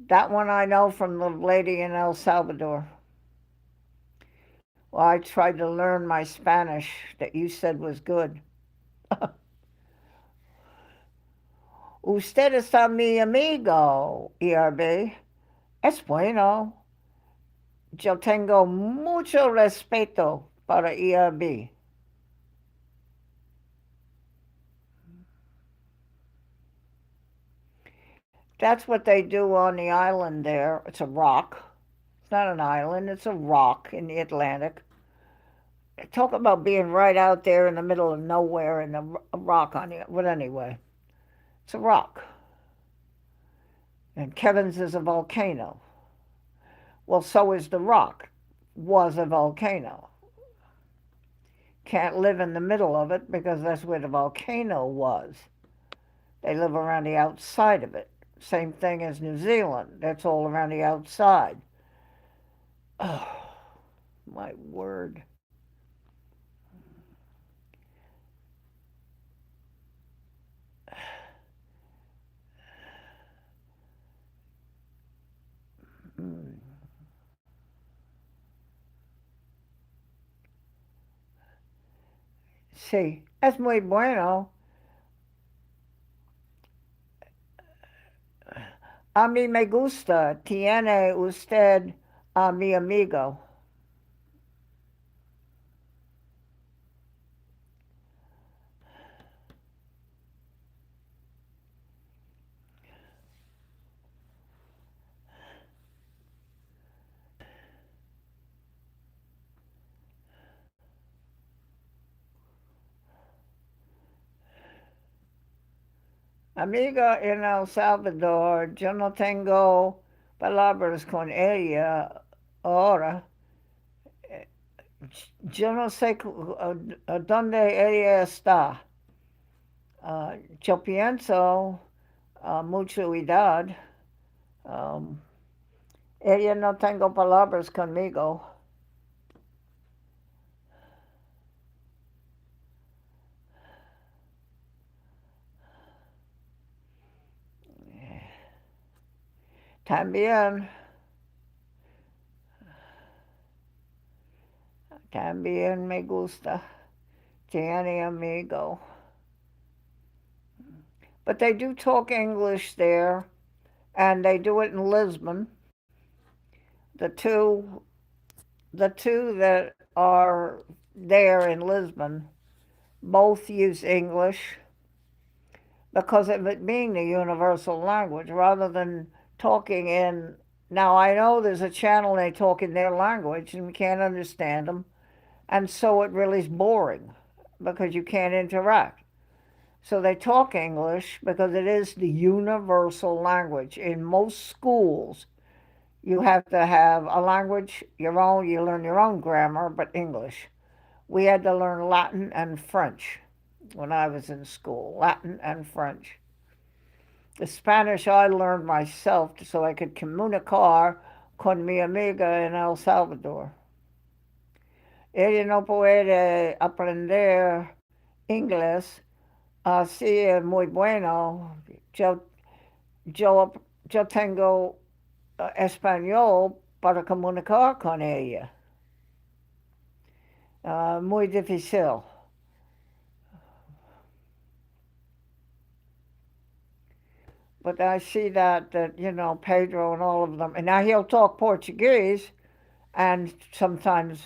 That one I know from the lady in El Salvador. Well, I tried to learn my Spanish that you said was good. Usted es mi amigo, ERB. Es bueno. Yo tengo mucho respeto para ERB. That's what they do on the island there. It's a rock. It's not an island, it's a rock in the Atlantic. Talk about being right out there in the middle of nowhere and a rock on it. But anyway, it's a rock. And Kevin's is a volcano. Well, so is the rock. Was a volcano. Can't live in the middle of it because that's where the volcano was. They live around the outside of it. Same thing as New Zealand. That's all around the outside. Oh, my word. Mm. Sí, es muy bueno. A mí me gusta. Tiene usted a mi amigo. Amiga en El Salvador, yo no tengo palabras con ella ahora. Yo no sé dónde ella está. Yo pienso mucho edad. Um, ella no tengo palabras conmigo. También, también me gusta. Tiene amigo. But they do talk English there, and they do it in Lisbon. The two, the two that are there in Lisbon both use English because of it being the universal language rather than talking in. Now, I know there's a channel they talk in their language and we can't understand them, and so it really is boring because you can't interact. So they talk English because it is the universal language. In most schools, you have to have a language, your own, you learn your own grammar, but English. We had to learn Latin and French when I was in school, Latin and French. The Spanish I learned myself so I could comunicar con mi amiga en El Salvador. Ella no puede aprender inglés así es muy bueno. Yo, yo, yo tengo español para comunicar con ella. Muy difícil. But I see that Pedro and all of them, and now he'll talk Portuguese and sometimes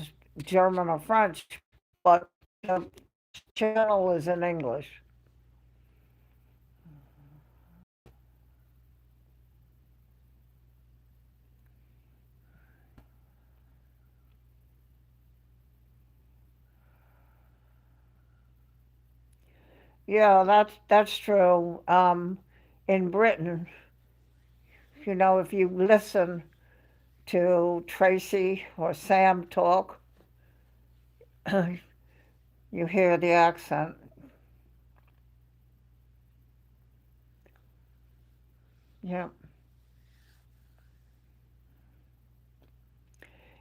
German or French, but the channel is in English. Yeah, that's true. In Britain, if you listen to Tracy or Sam talk, you hear the accent. Yeah.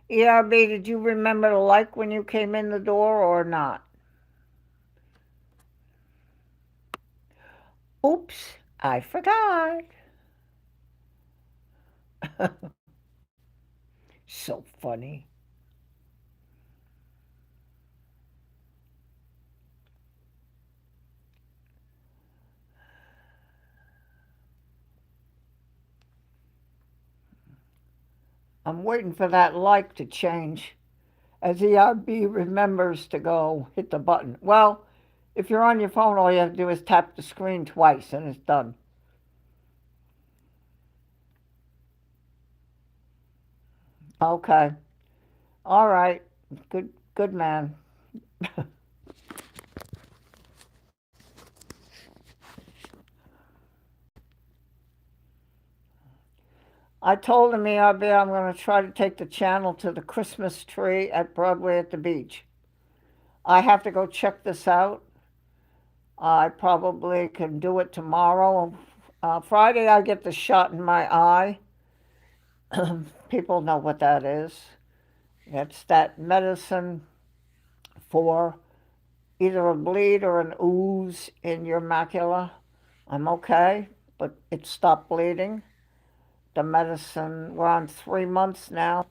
ERB, did you remember the like when you came in the door or not? Oops, I forgot. So funny. I'm waiting for that like to change as ERB remembers to go hit the button. Well, if you're on your phone, all you have to do is tap the screen twice and it's done. Okay. All right. Good man. I told him ERB I'm going to try to take the channel to the Christmas tree at Broadway at the beach. I have to go check this out. I probably can do it tomorrow. Friday, I get the shot in my eye. People know what that is. It's that medicine for either a bleed or an ooze in your macula. I'm okay, but it stopped bleeding. The medicine, we're on 3 months now.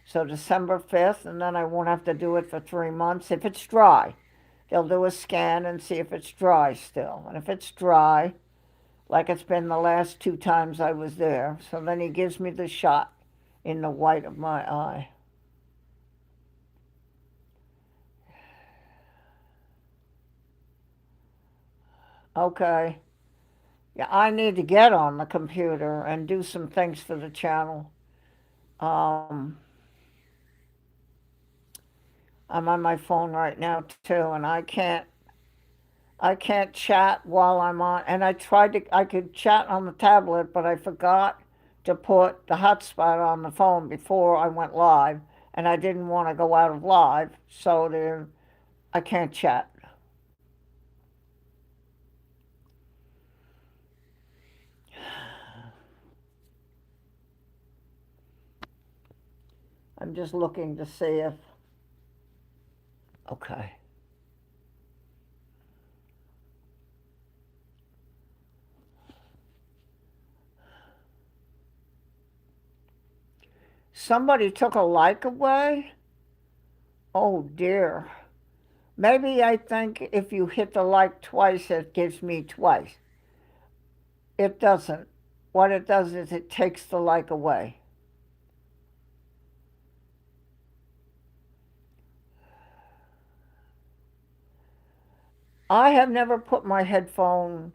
So December 5th, and then I won't have to do it for 3 months. If it's dry, they'll do a scan and see if it's dry still. And if it's dry, like it's been the last 2 times I was there, so then he gives me the shot in the white of my eye. Okay. Yeah, I need to get on the computer and do some things for the channel. Um, I'm on my phone right now too, and I can't chat while I'm on. And I could chat on the tablet, but I forgot to put the hotspot on the phone before I went live, and I didn't want to go out of live, so I can't chat. I'm just looking to see if. Okay. Somebody took a like away? Oh dear. Maybe I think if you hit the like twice, it gives me twice. It doesn't. What it does is it takes the like away. I have never put my headphone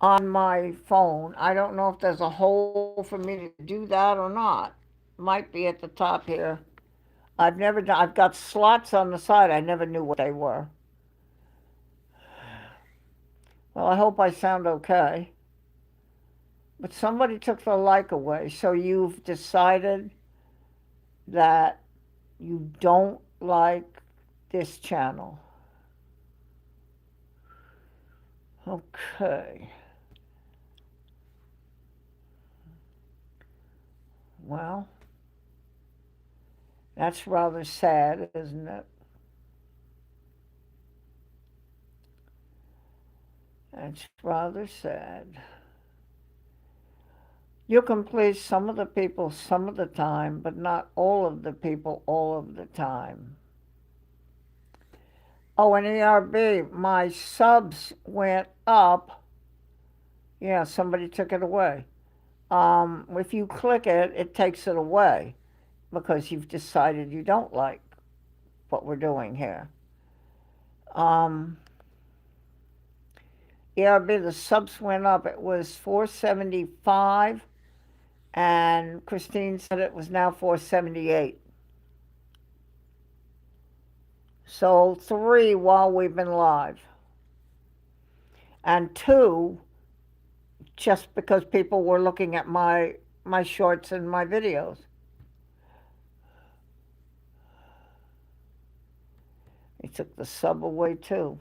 on my phone. I don't know if there's a hole for me to do that or not. Might be at the top here. I've never done. I've got slots on the side. I never knew what they were. Well, I hope I sound okay. But somebody took the like away, so you've decided that you don't like this channel. Okay. Well, that's rather sad, isn't it? That's rather sad. You can please some of the people some of the time, but not all of the people all of the time. Oh, and ERB, my subs went up. Yeah, somebody took it away. If you click it, it takes it away because you've decided you don't like what we're doing here. Um, ERB, the subs went up. It was 475, and Christine said it was now 478. So 3 while we've been live, and 2 just because people were looking at my shorts and my videos. He took the sub away too.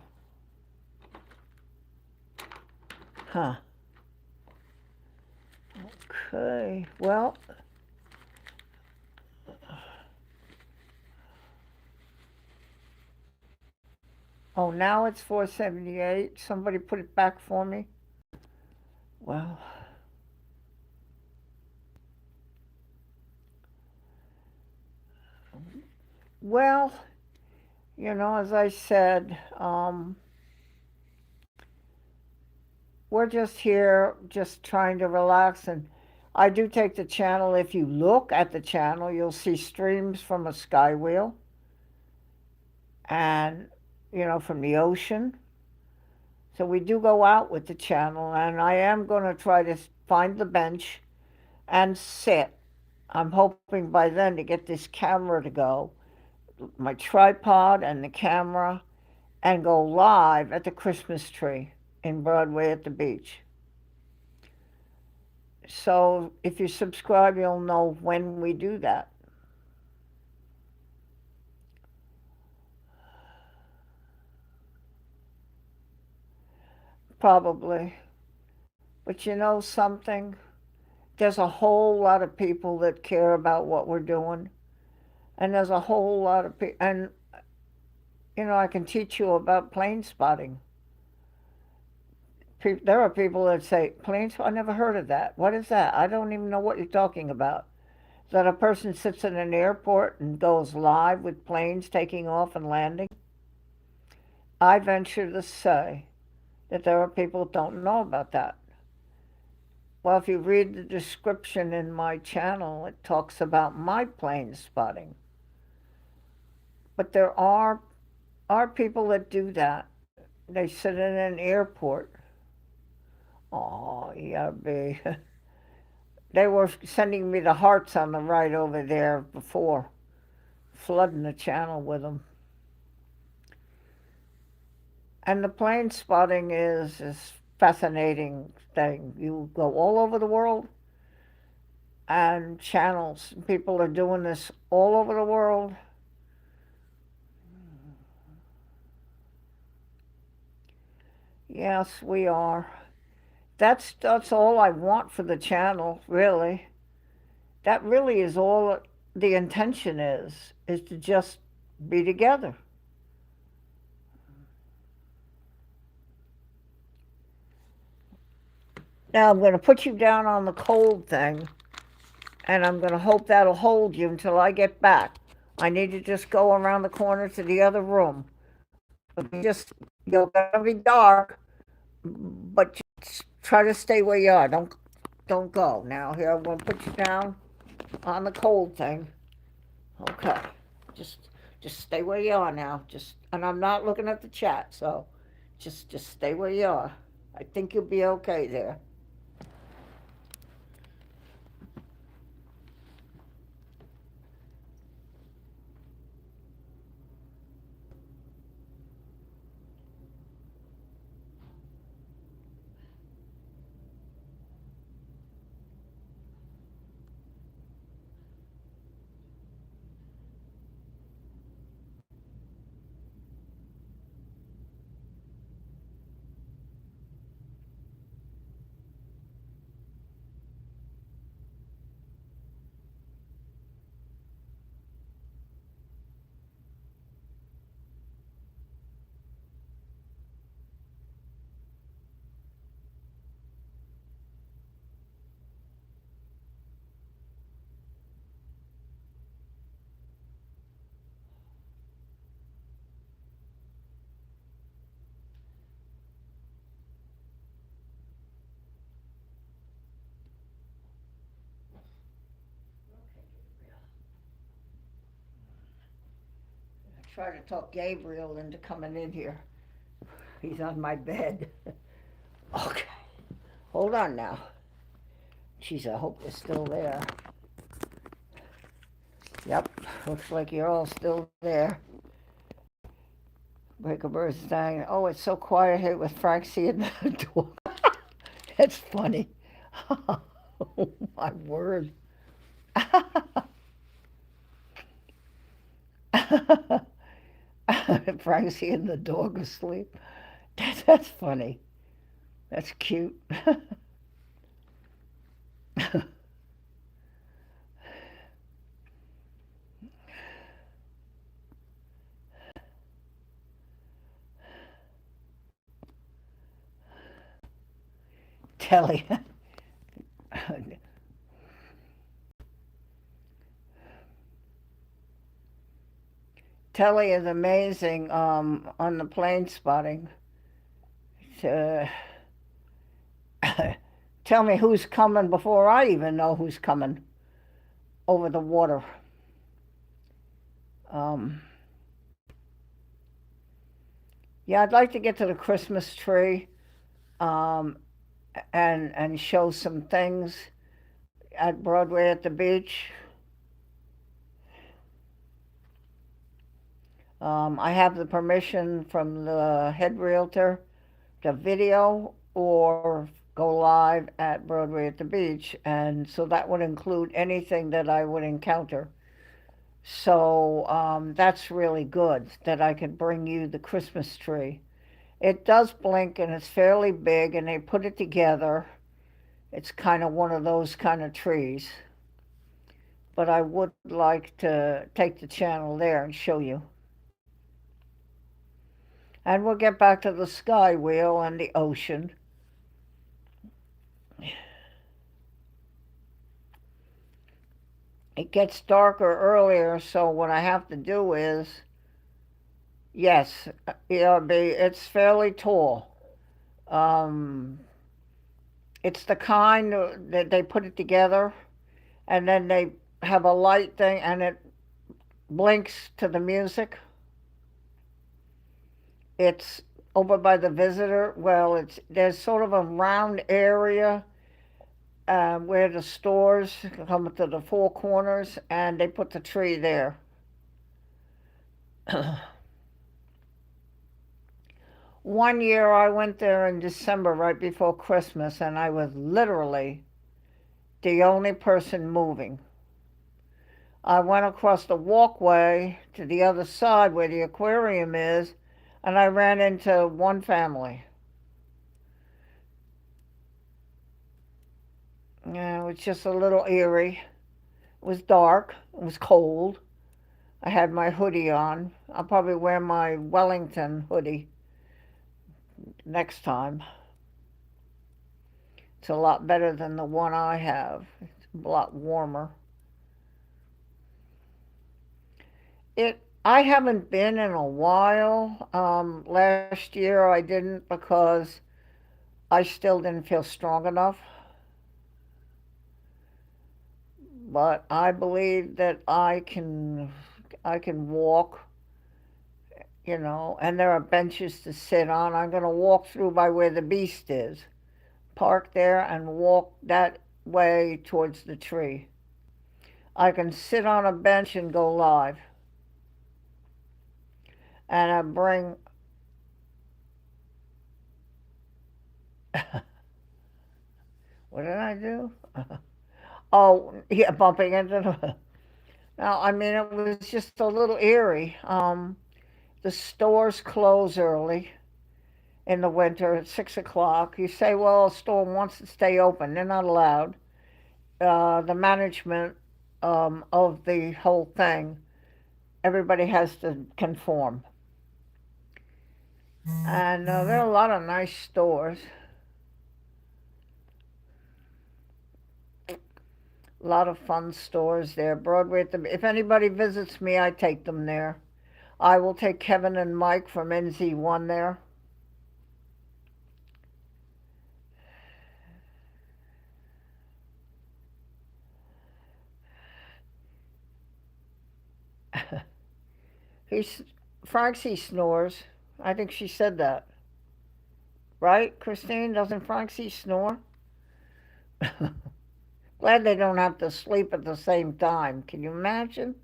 Huh. Okay, well, oh, now it's 478. Somebody put it back for me. Well, well, as I said, we're just here, just trying to relax. And I do take the channel. If you look at the channel, you'll see streams from a sky wheel and, from the ocean. So we do go out with the channel, and I am going to try to find the bench and sit. I'm hoping by then to get this camera to go, my tripod and the camera, and go live at the Christmas tree in Broadway at the beach. So if you subscribe, you'll know when we do that. Probably. But you know something? There's a whole lot of people that care about what we're doing. And there's a whole lot of people. And, I can teach you about plane spotting. There are people that say, plane spotting? I never heard of that. What is that? I don't even know what you're talking about. That a person sits in an airport and goes live with planes taking off and landing? I venture to say that there are people that don't know about that. Well, if you read the description in my channel, it talks about my plane spotting. But there are people that do that. They sit in an airport. Oh, yeah, they were sending me the hearts on the right over there before, flooding the channel with them. And the plane spotting is fascinating thing. You go all over the world, and channels. People are doing this all over the world. Yes, we are. That's all I want for the channel, really. That really is all the intention is to just be together. Now I'm going to put you down on the cold thing, and I'm going to hope that'll hold you until I get back. I need to just go around the corner to the other room. Just, you're going to be dark, but just try to stay where you are. Don't go. Now, here, I'm going to put you down on the cold thing. Okay. Just stay where you are now. And I'm not looking at the chat, so Just stay where you are. I think you'll be okay there. I try to talk Gabriel into coming in here. He's on my bed. Okay. Hold on now. Jeez, I hope you're still there. Yep, looks like you're all still there. Breaker Bird's dying. Oh, it's so quiet here with Francie in the door. That's funny. Oh, my word. Francie and the dog asleep. That's funny. That's cute. Telly. Telly is amazing on the plane spotting. To tell me who's coming before I even know who's coming over the water. Um, yeah, I'd like to get to the Christmas tree um, and show some things at Broadway at the beach. I have the permission from the head realtor to video or go live at Broadway at the beach, and so that would include anything that I would encounter. So that's really good that I could bring you the Christmas tree. It does blink and it's fairly big, and they put it together. It's kind of one of those kind of trees. But I would like to take the channel there and show you. And we'll get back to the sky wheel and the ocean. It gets darker earlier, so what I have to do is, yes, it's fairly tall. Um, it's the kind that they put it together and then they have a light thing and it blinks to the music. It's over by the visitor. Well, there's sort of a round area where the stores come to the four corners, and they put the tree there. One year I went there in December right before Christmas, and I was literally the only person moving. I went across the walkway to the other side where the aquarium is, and I ran into one family. Yeah, it was just a little eerie. It was dark. It was cold. I had my hoodie on. I'll probably wear my Wellington hoodie next time. It's a lot better than the one I have. It's a lot warmer. I haven't been in a while. Last year I didn't because I still didn't feel strong enough. But I believe that I can walk, you know, and there are benches to sit on. I'm going to walk through by where the beast is, park there, and walk that way towards the tree. I can sit on a bench and go live. And I bring. What did I do? Oh, yeah, bumping into the. No, I mean, it was just a little eerie. The stores close early in the winter at 6 o'clock. You say, well, a store wants to stay open. They're not allowed. The management of the whole thing, everybody has to conform. And there are a lot of nice stores, a lot of fun stores there. Broadway, if anybody visits me, I take them there. I will take Kevin and Mike from NZ1 there. He's Francie snores. I think she said that. Right, Christine? Doesn't Francie snore? Glad they don't have to sleep at the same time. Can you imagine?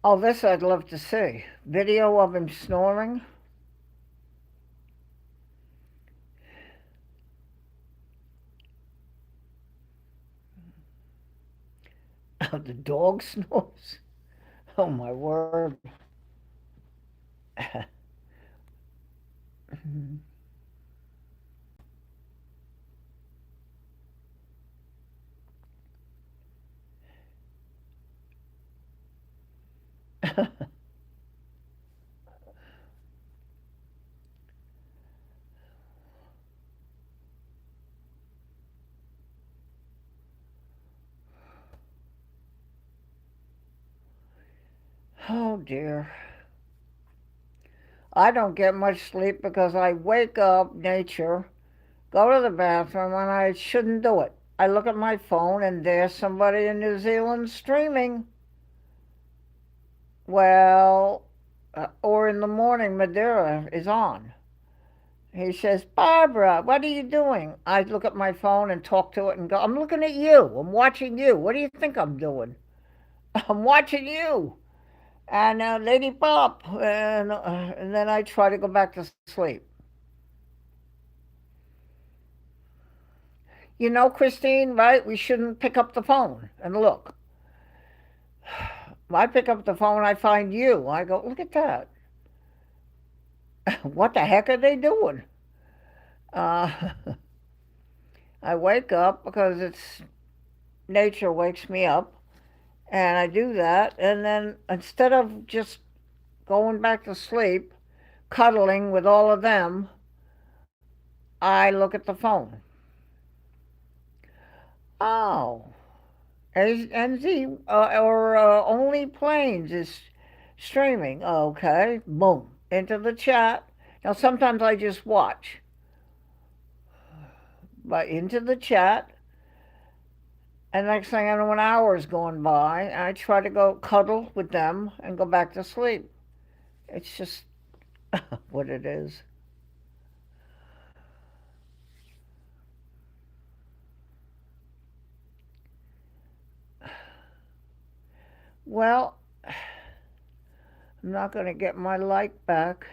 Oh, this I'd love to see. Video of him snoring. The dog snores. Oh my word. Oh dear. I don't get much sleep because I wake up, nature, go to the bathroom, and I shouldn't do it. I look at my phone and there's somebody in New Zealand streaming. Well, or in the morning, Madeira is on. He says, Barbara, what are you doing? I look at my phone and talk to it and go, I'm looking at you. I'm watching you. What do you think I'm doing? I'm watching you. And Lady Pop. And then I try to go back to sleep. You know, Christine, right? We shouldn't pick up the phone and look. I pick up the phone, I find you. I go, look at that. What the heck are they doing? Uh, I wake up because it's nature wakes me up, and I do that. And then instead of just going back to sleep, cuddling with all of them, I look at the phone. Oh, NZ or Only Planes is streaming. Okay, boom, into the chat. Now sometimes I just watch, but into the chat. And next thing I know, an hour's going by, and I try to go cuddle with them and go back to sleep. It's just what it is. Well, I'm not going to get my like back.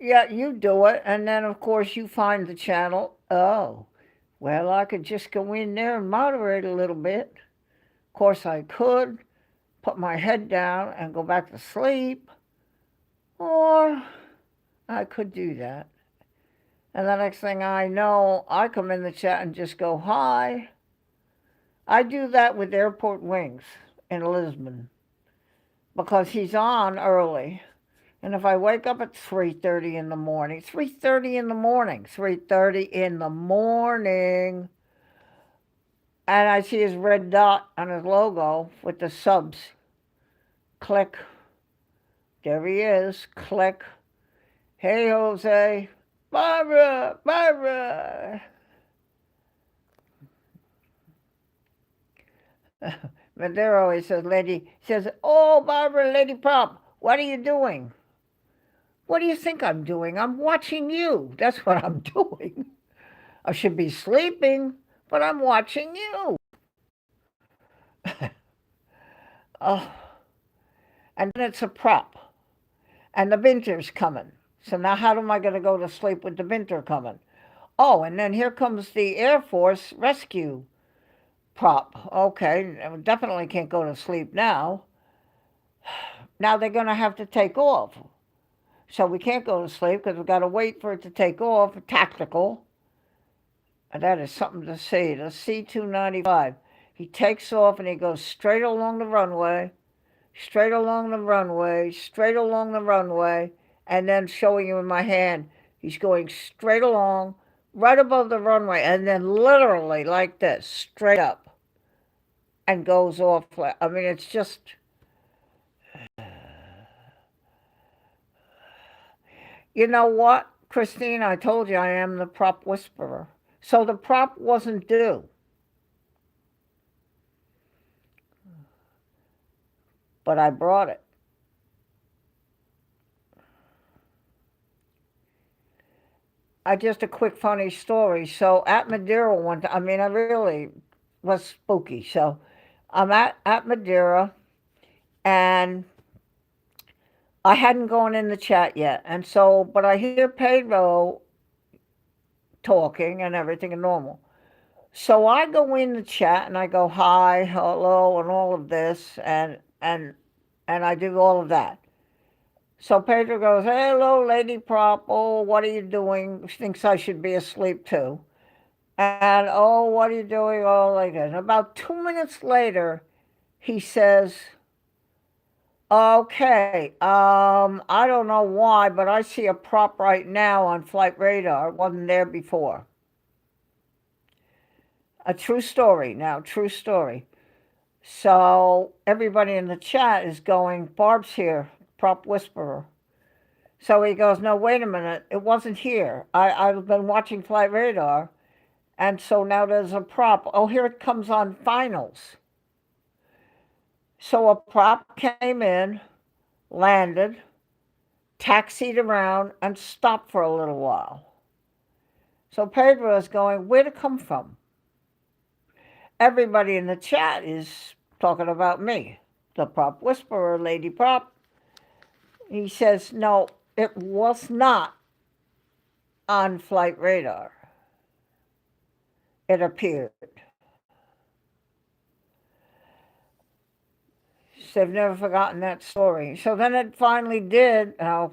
Yeah, you do it, and then of course you find the channel. Oh, Well, I could just go in there and moderate a little bit. Of course, I could put my head down and go back to sleep, or I could do that. And the next thing I know, I come in the chat and just go, hi. I do that with Airport Wings in Lisbon because he's on early. And if I wake up at 3:30 in the morning, 3:30 in the morning, 3:30 in the morning, and I see his red dot on his logo with the subs, click. There he is, click. Hey, Jose. Barbara, Barbara. Madero always says, oh, Barbara, Lady Prop, what are you doing? What do you think I'm doing? I'm watching you. That's what I'm doing. I should be sleeping, but I'm watching you. Oh, and then it's a prop. And the winter's coming. So now how am I going to go to sleep with the winter coming? Oh, and then here comes the Air Force rescue prop. Okay, definitely can't go to sleep now. Now they're going to have to take off. So we can't go to sleep because we've got to wait for it to take off, tactical. And that is something to see. The C-295. He takes off and he goes straight along the runway, straight along the runway, straight along the runway, and then showing you in my hand, he's going straight along, right above the runway, and then literally like this, straight up, and goes off. I mean, it's just... You know what, Christine? I told you I am the prop whisperer. So the prop wasn't due. But I brought it. Just a quick funny story. So at Madeira one time, I mean, I really was spooky. So I'm at Madeira, and I hadn't gone in the chat yet. And so, but I hear Pedro talking and everything and normal. So I go in the chat and I go, hi, hello, and all of this, and I do all of that. So Pedro goes, hello, Lady Prop. Oh, what are you doing? She thinks I should be asleep too. And, oh, what are you doing? Oh, like that. And about 2 minutes later, he says, okay, I don't know why, but I see a prop right now on flight radar. It wasn't there before. A true story now, true story. So everybody in the chat is going, Barb's here, prop whisperer. So he goes, no, wait a minute, it wasn't here. I've been watching flight radar, and so now there's a prop. Oh, here it comes on finals. So a prop came in, landed, taxied around, and stopped for a little while. So Pedro is going, where'd it come from? Everybody in the chat is talking about me, the prop whisperer, Lady Prop. He says, no, it was not on flight radar. It appeared. So they've never forgotten that story. So then it finally did. How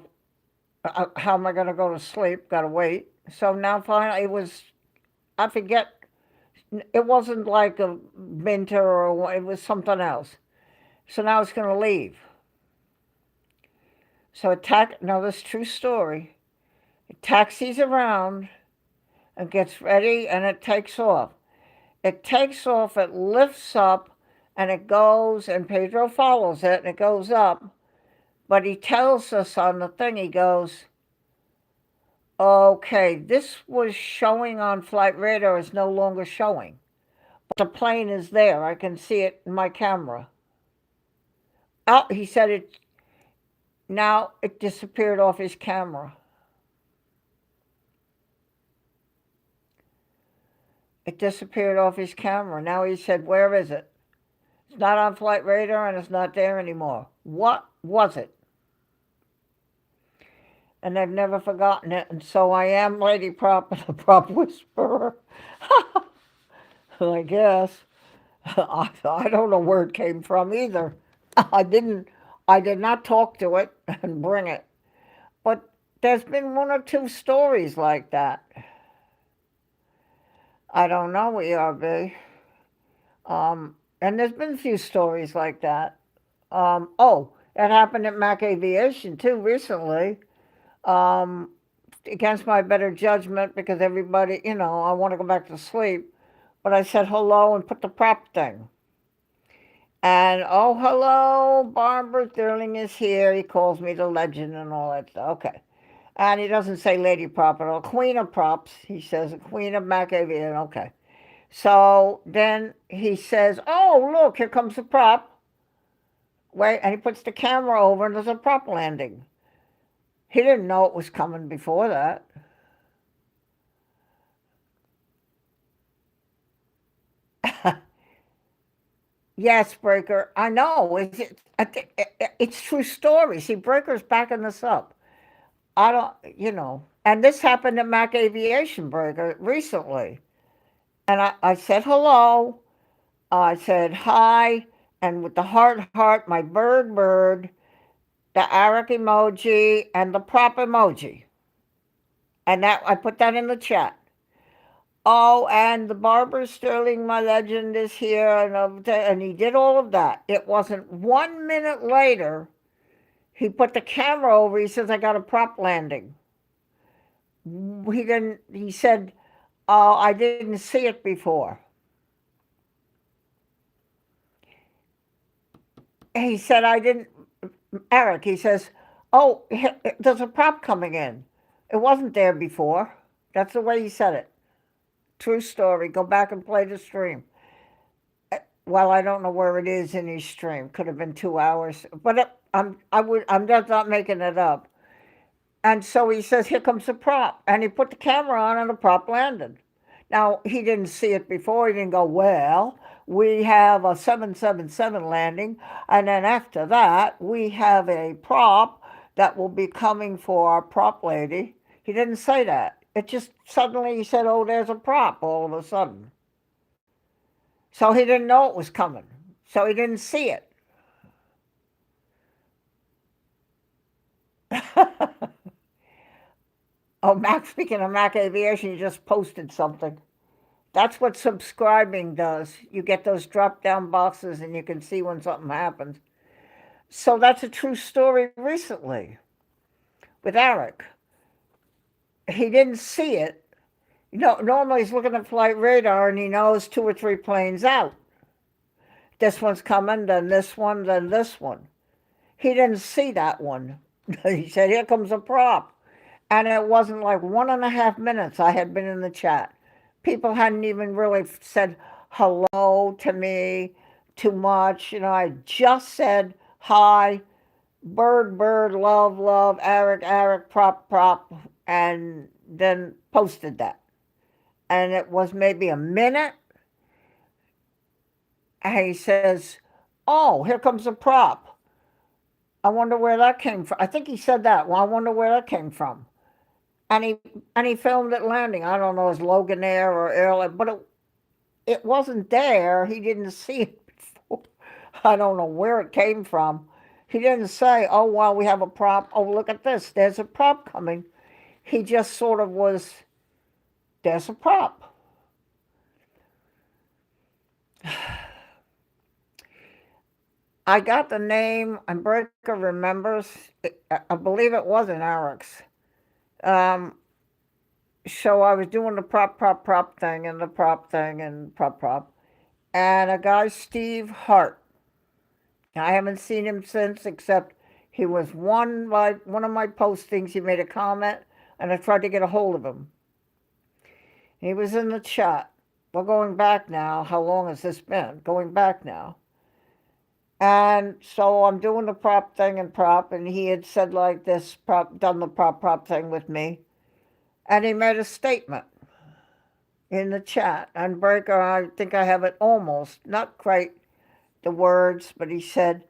am I going to go to sleep? Got to wait. So now finally it was, I forget, it wasn't like a winter or it was something else. So now it's going to leave. So now this true story. It taxis around and gets ready and it takes off. It takes off, it lifts up, and it goes, and Pedro follows it, and it goes up. But he tells us on the thing, he goes, okay, this was showing on flight radar, is no longer showing. But the plane is there. I can see it in my camera. Oh, he said now it disappeared off his camera. It disappeared off his camera. Now he said, where is it? It's not on flight radar and it's not there anymore. What was it? And I've never forgotten it. And so I am Lady Prop, the prop whisperer. I guess. I don't know where it came from either. I didn't, I did not talk to it and bring it. But there's been one or two stories like that. I don't know, ERB. And there's been a few stories like that. Oh, it happened at Mac Aviation too recently. Um, Against my better judgment, because everybody, I want to go back to sleep. But I said hello and put the prop thing. And oh, hello, Barbara Sterling is here. He calls me the legend and all that stuff. Okay. And he doesn't say lady prop at all. Queen of props. He says queen of Mac Aviation. Okay. So then he says, oh, look, here comes the prop. Wait, and he puts the camera over and there's a prop landing. He didn't know it was coming before that. Yes, Breaker. I know. It's true story. See, Breaker's backing this up. I don't, and this happened at Mac Aviation, Breaker, recently. And I said hello. I said hi. And with the heart, my bird, the Arik emoji, and the prop emoji. And that I put that in the chat. Oh, and the Barbara Sterling, my legend, is here, and he did all of that. It wasn't 1 minute later, he put the camera over. He says, I got a prop landing. He didn't, he said, oh, I didn't see it before. He said, I didn't, Eric, he says, oh, there's a prop coming in. It wasn't there before. That's the way he said it. True story. Go back and play the stream. Well, I don't know where it is in his stream. Could have been 2 hours, but I'm just not making it up. And so he says, "Here comes the prop," and he put the camera on, and the prop landed. Now he didn't see it before. He didn't go, "Well, we have a 777 landing, and then after that, we have a prop that will be coming for our prop lady." He didn't say that. It just suddenly he said, "Oh, there's a prop," all of a sudden. So he didn't know it was coming. So he didn't see it. Oh, Mac, speaking of Mac Aviation, you just posted something. That's what subscribing does. You get those drop down boxes and you can see when something happens. So that's a true story recently with Eric. He didn't see it. Normally he's looking at flight radar and he knows two or three planes out. This one's coming, then this one, then this one. He didn't see that one. He said, here comes a prop. And it wasn't like 1.5 minutes I had been in the chat. People hadn't even really said hello to me too much. I just said hi, bird, love, Eric, prop, and then posted that. And it was maybe a minute. And he says, oh, here comes a prop. I wonder where that came from. I think he said that. Well, I wonder where that came from. And he filmed it landing. I don't know, it was Loganair or Airline, but it wasn't there. He didn't see it before. I don't know where it came from. He didn't say, oh, well, we have a prop. Oh, look at this. There's a prop coming. He just sort of was, there's a prop. I got the name, and Breaker remembers. I believe it wasn't Eric's. So I was doing the prop thing and the prop thing and prop. And a guy, Steve Hart. I haven't seen him since, except he was one of my postings. He made a comment, and I tried to get a hold of him. He was in the chat. We're going back now. How long has this been? Going back now. And so I'm doing the prop thing and he had said like this, done the prop thing with me. And he made a statement in the chat. And Breaker, I think I have it almost, not quite the words, but he said,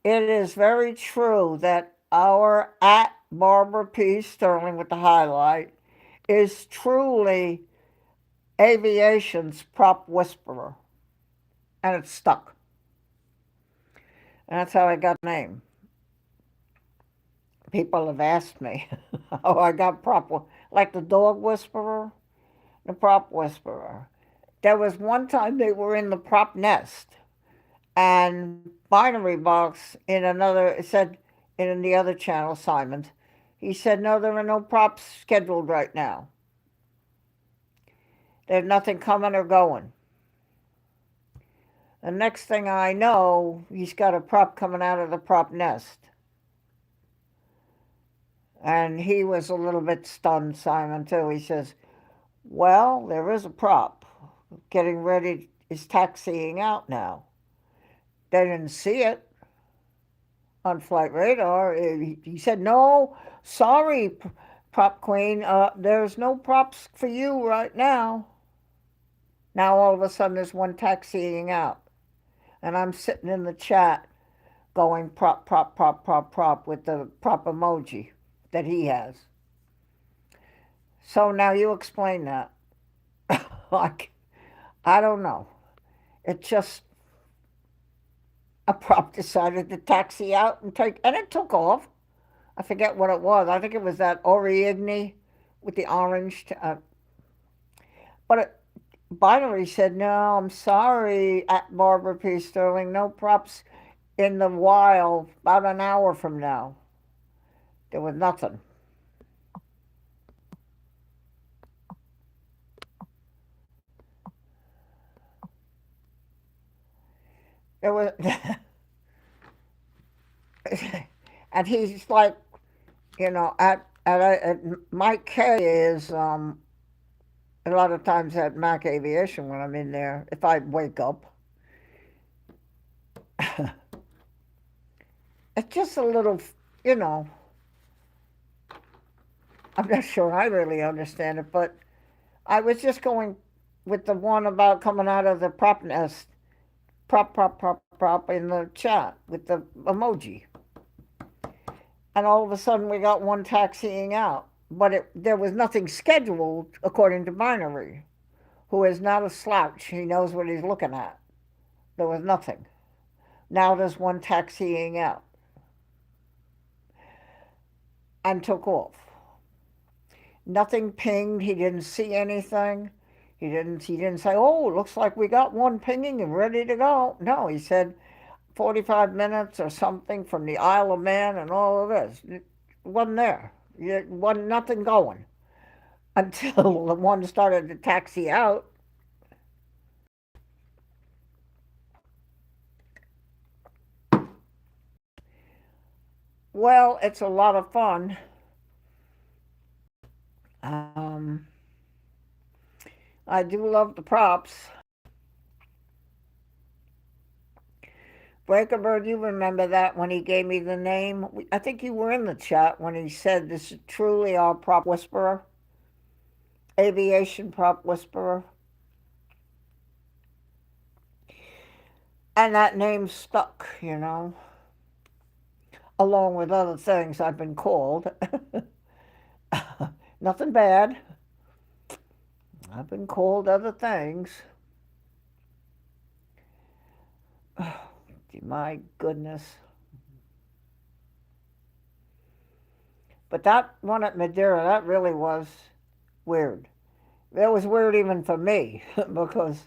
it is very true that our @ Barbara P. Sterling with the highlight is truly Aviation's prop whisperer, and it stuck. And that's how I got the name. People have asked me how I got prop, like the dog whisperer, the prop whisperer. There was one time they were in the prop nest, and Binary Box in another, it said in the other channel, Simon, he said, no, there are no props scheduled right now. There's nothing coming or going. The next thing I know, he's got a prop coming out of the prop nest. And he was a little bit stunned, Simon, too. He says, well, there is a prop getting ready, is taxiing out now. They didn't see it on flight radar. He said, no, sorry, prop queen, there's no props for you right now. Now all of a sudden there's one taxiing out. And I'm sitting in the chat going prop, prop, prop, prop, prop with the prop emoji that he has. So now you explain that. Like, I don't know. It just, a prop decided to taxi out and it took off. I forget what it was. I think it was that Oriigny with the orange. But Binary said, no, I'm sorry, at Barbara P. Sterling, no props in the wild about an hour from now. There was nothing. There was, and he's like, at Mike K is a lot of times at Mac Aviation when I'm in there, if I wake up. It's just a little, you know, I'm not sure I really understand it, but I was just going with the one about coming out of the prop nest, prop, prop, prop, prop in the chat with the emoji. And all of a sudden we got one taxiing out. But there was nothing scheduled, according to Binary, who is not a slouch. He knows what he's looking at. There was nothing. Now there's one taxiing out. And took off. Nothing pinged. He didn't see anything. He didn't say, oh, looks like we got one pinging and ready to go. No, he said 45 minutes or something from the Isle of Man and all of this. It wasn't there. It wasn't nothing going until the one started to taxi out. Well, it's a lot of fun. I do love the props. Breaker Bird, you remember that when he gave me the name? I think you were in the chat when he said this is truly our prop whisperer, aviation prop whisperer. And that name stuck, along with other things I've been called. Nothing bad. I've been called other things. My goodness. But that one at Madeira, that really was weird. That was weird even for me because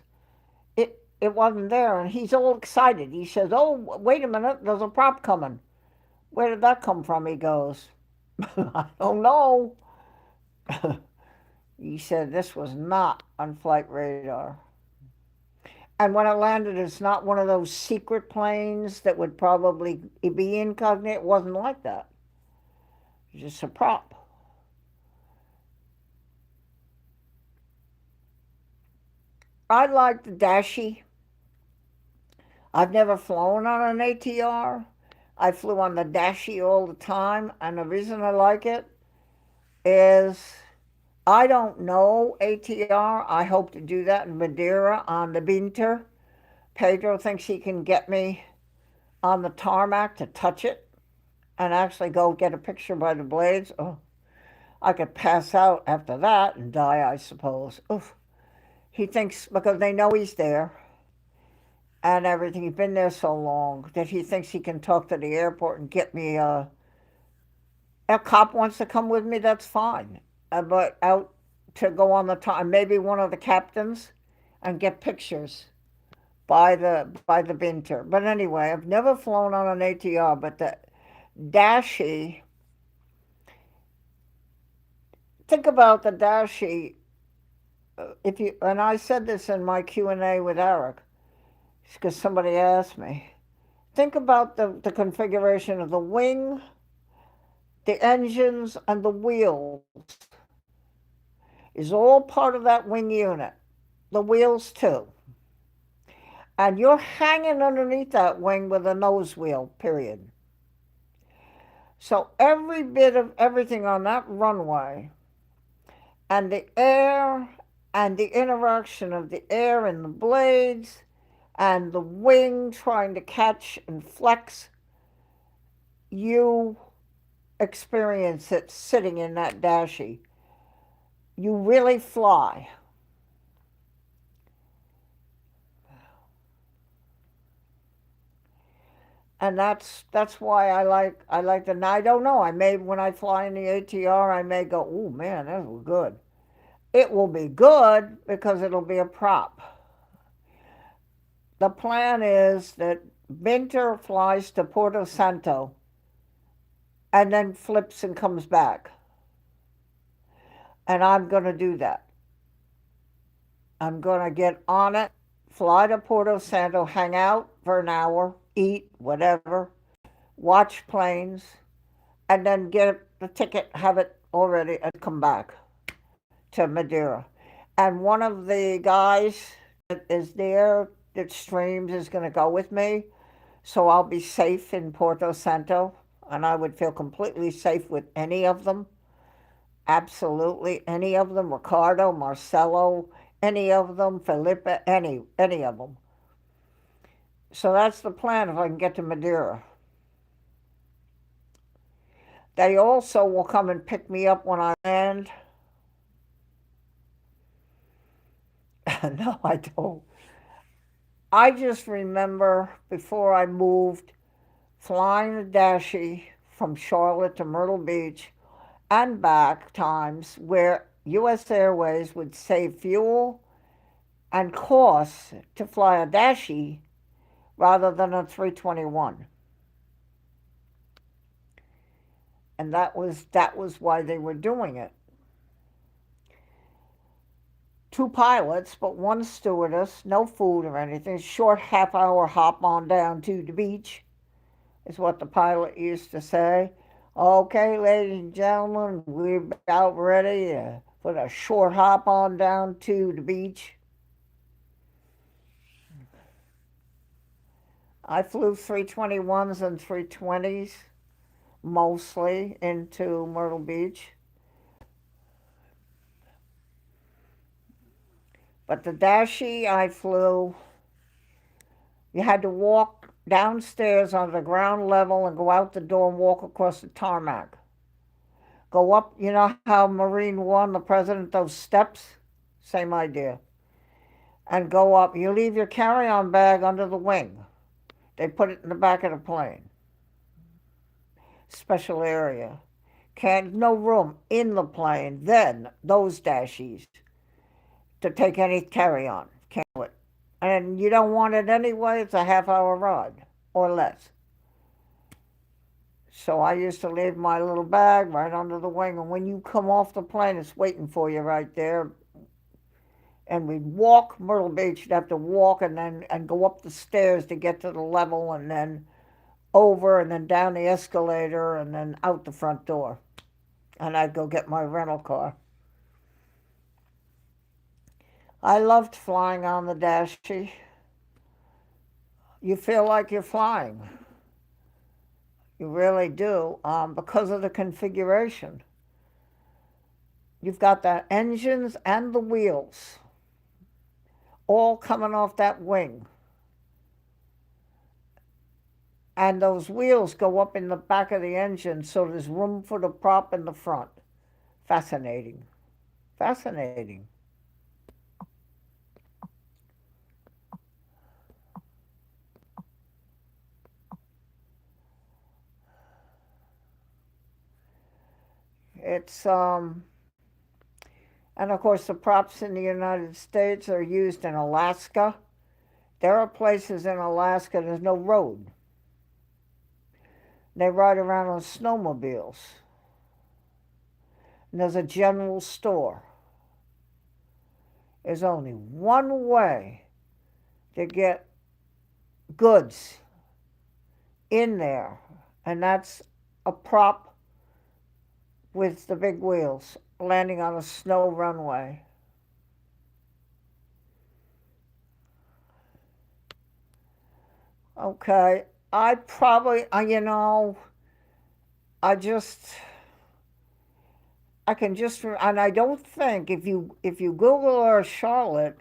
it wasn't there, and he's all excited. He says, oh, wait a minute, there's a prop coming. Where did that come from, he goes. I don't know. He said this was not on flight radar. And when it landed, it's not one of those secret planes that would probably be incognito. It wasn't like that. It was just a prop. I like the Dashi. I've never flown on an ATR. I flew on the Dashi all the time, and the reason I like it is I don't know ATR. I hope to do that in Madeira on the Binter. Pedro thinks he can get me on the tarmac to touch it and actually go get a picture by the blades. Oh, I could pass out after that and die, I suppose. Oof. He thinks because they know he's there and everything, he's been there so long that he thinks he can talk to the airport and get me a cop wants to come with me, that's fine. But out to go on the time, maybe one of the captains, and get pictures by the Binter. But anyway, I've never flown on an ATR, but the Dashi. Think about the Dashi. If you and I said this in my Q&A with Eric, because somebody asked me. Think about the configuration of the wing, the engines, and the wheels is all part of that wing unit. The wheels too. And you're hanging underneath that wing with a nose wheel, period. So every bit of everything on that runway and the air and the interaction of the air and the blades and the wing trying to catch and flex, you experience it sitting in that Dashi. You really fly. And that's why I like the. Now I don't know. I may when I fly in the ATR, I may go, oh man, that was good. It will be good because it'll be a prop. The plan is that Binter flies to Porto Santo and then flips and comes back. And I'm going to do that. I'm going to get on it, fly to Porto Santo, hang out for an hour, eat, whatever, watch planes, and then get the ticket, have it already, and come back to Madeira. And one of the guys that is there that streams is going to go with me. So I'll be safe in Porto Santo. And I would feel completely safe with any of them. Absolutely any of them. Ricardo, Marcelo, any of them. Felipe, any of them. So that's the plan if I can get to Madeira. They also will come and pick me up when I land. No, I don't. I just remember before I moved flying the Dashi from Charlotte to Myrtle Beach and back times where US Airways would save fuel and costs to fly a Dashi rather than a 321. And that was why they were doing it. Two pilots, but one stewardess, no food or anything, short half-hour hop on down to the beach, is what the pilot used to say. Okay, ladies and gentlemen, we're about ready for the short hop on down to the beach. I flew 321s and 320s mostly into Myrtle Beach. But the Dashi I flew, you had to walk downstairs on the ground level and go out the door and walk across the tarmac. Go up, you know how Marine One, the president, those steps? Same idea. And go up. You leave your carry-on bag under the wing. They put it in the back of the plane. Special area. Can't, no room in the plane, then, those Dashies, to take any carry-on. Can't do it. And you don't want it anyway, it's a half-hour ride or less. So I used to leave my little bag right under the wing, and when you come off the plane, it's waiting for you right there. And we'd walk Myrtle Beach. You'd have to walk and go up the stairs to get to the level, and then over and then down the escalator and then out the front door. And I'd go get my rental car. I loved flying on the Dashi. You feel like you're flying. You really do, because of the configuration. You've got the engines and the wheels all coming off that wing. And those wheels go up in the back of the engine, so there's room for the prop in the front. Fascinating. Fascinating. It's and of course the props in the United States are used in Alaska. There are places in Alaska there's no road. They ride around on snowmobiles. And there's a general store. There's only one way to get goods in there, and that's a prop with the big wheels landing on a snow runway. Okay, I probably, I just, I can just, and I don't think if you Google Earth Charlotte,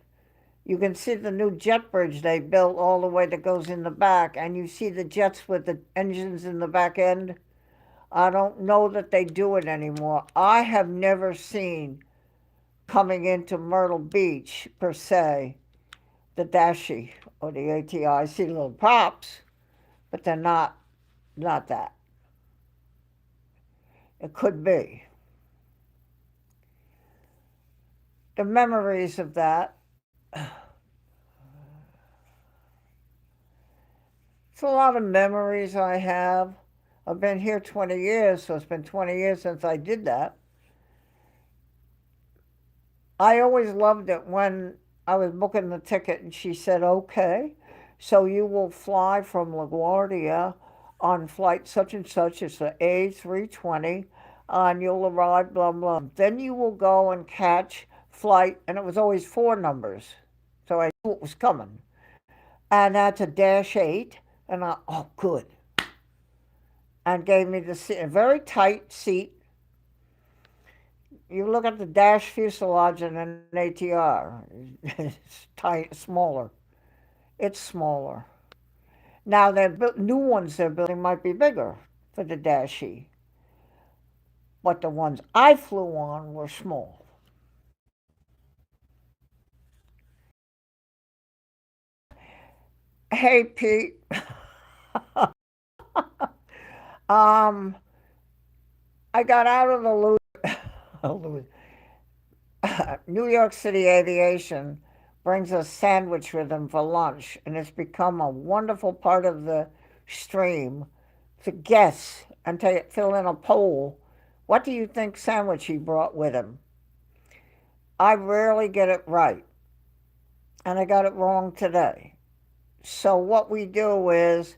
you can see the new jet bridge they built all the way that goes in the back, and you see the jets with the engines in the back end. I don't know that they do it anymore. I have never seen coming into Myrtle Beach per se the Dashi or the ATI. I see little props, but they're not that. It could be the memories of that. It's a lot of memories I have. I've been here 20 years, so it's been 20 years since I did that. I always loved it when I was booking the ticket and she said, okay, so you will fly from LaGuardia on flight such and such, it's the A320, and you'll arrive, blah, blah. Then you will go and catch flight, and it was always four numbers, so I knew it was coming. And that's a dash 8, and oh, good. And gave me the seat, a very tight seat. You look at the dash fuselage in an ATR, it's tight, smaller. It's smaller. Now, the new ones they're building might be bigger for the Dash E, but the ones I flew on were small. Hey, Pete. um, I got out of the New York City Aviation brings a sandwich with them for lunch, and it's become a wonderful part of the stream to guess and to fill in a poll. What do you think sandwich he brought with him? I rarely get it right, and I got it wrong today. So, what we do is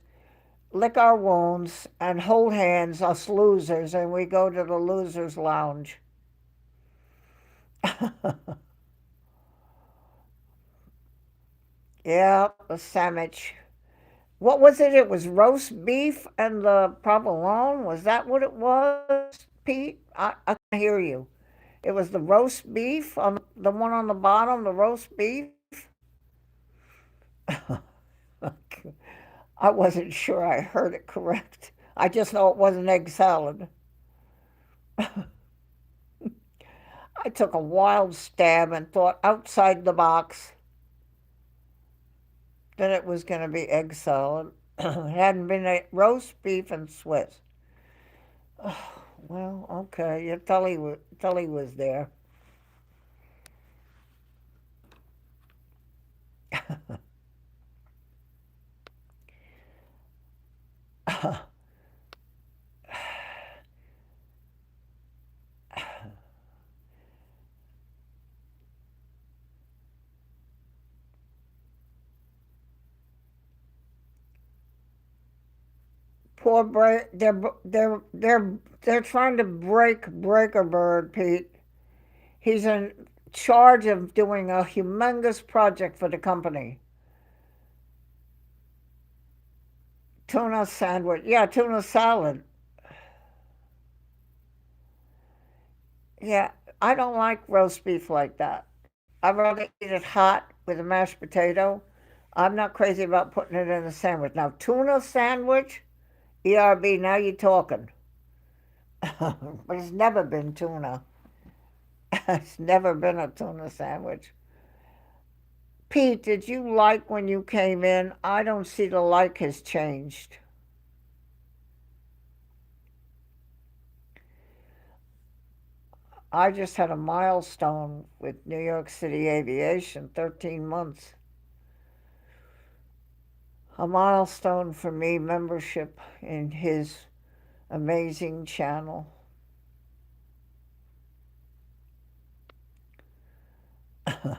lick our wounds and hold hands, us losers, and we go to the losers' lounge. Yeah, a sandwich. What was it? It was roast beef and the provolone. Was that what it was, Pete? I can hear you. It was the roast beef on the one on the bottom, the roast beef. I wasn't sure I heard it correct. I just know it wasn't egg salad. I took a wild stab and thought outside the box that it was going to be egg salad. It hadn't been a roast beef and Swiss. Oh, well, okay. Your Tully was there. Poor break. They're trying to break Breaker Bird, Pete. He's in charge of doing a humongous project for the company. Tuna sandwich. Yeah, tuna salad. Yeah, I don't like roast beef like that. I'd rather eat it hot with a mashed potato. I'm not crazy about putting it in a sandwich. Now, tuna sandwich, ERB, now you're talking. But it's never been tuna. It's never been a tuna sandwich. Pete, did you like when you came in? I don't see the like has changed. I just had a milestone with New York City Aviation, 13 months. A milestone for me, membership in his amazing channel.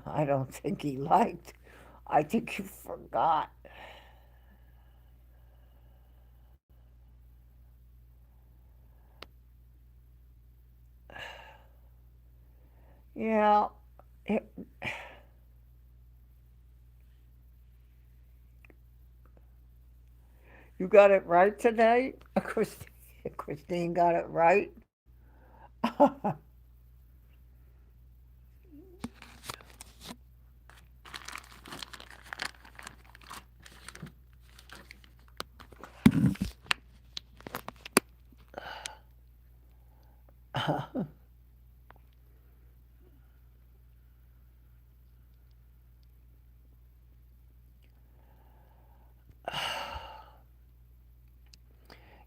I don't think he liked. I think you forgot. Yeah, it, you got it right today. Christine got it right.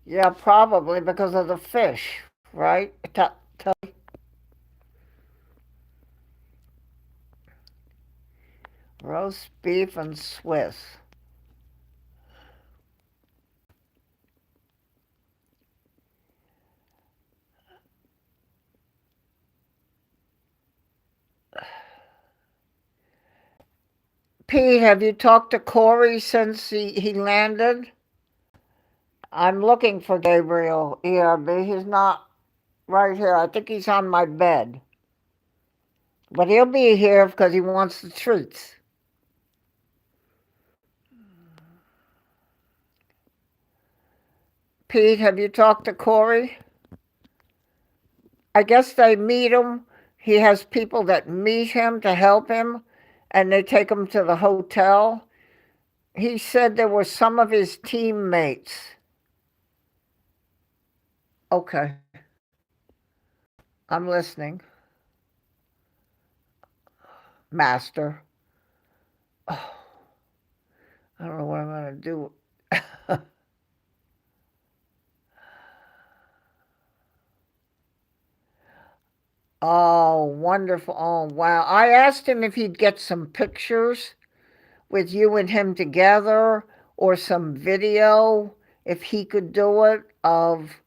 Yeah, probably because of the fish, right? Roast beef and Swiss. Pete, have you talked to Corey since he landed? I'm looking for Gabriel ERB. He's not right here. I think he's on my bed. But he'll be here because he wants the treats. Pete, have you talked to Corey? I guess they meet him. He has people that meet him to help him, and they take him to the hotel. He said there were some of his teammates. Okay, I'm listening. Master. Oh, I don't know what I'm going to do. Oh, wonderful. Oh, wow. I asked him if he'd get some pictures with you and him together or some video, if he could do it, of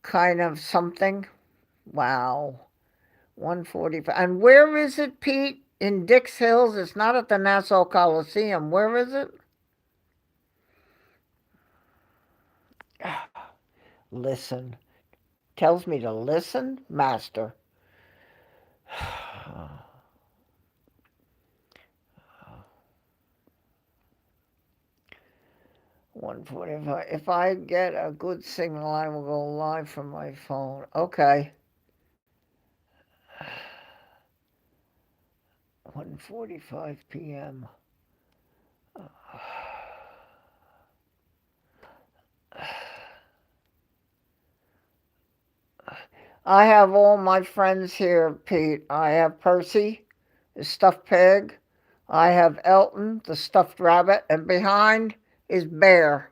kind of something. Wow. 145. And where is it, Pete? In Dix Hills? It's not at the Nassau Coliseum. Where is it? Listen. Tells me to listen? Master. 145. If I get a good signal, I will go live from my phone. Okay. 1:45 p.m. I have all my friends here, Pete. I have Percy, the stuffed pig. I have Elton, the stuffed rabbit, and behind is Bear.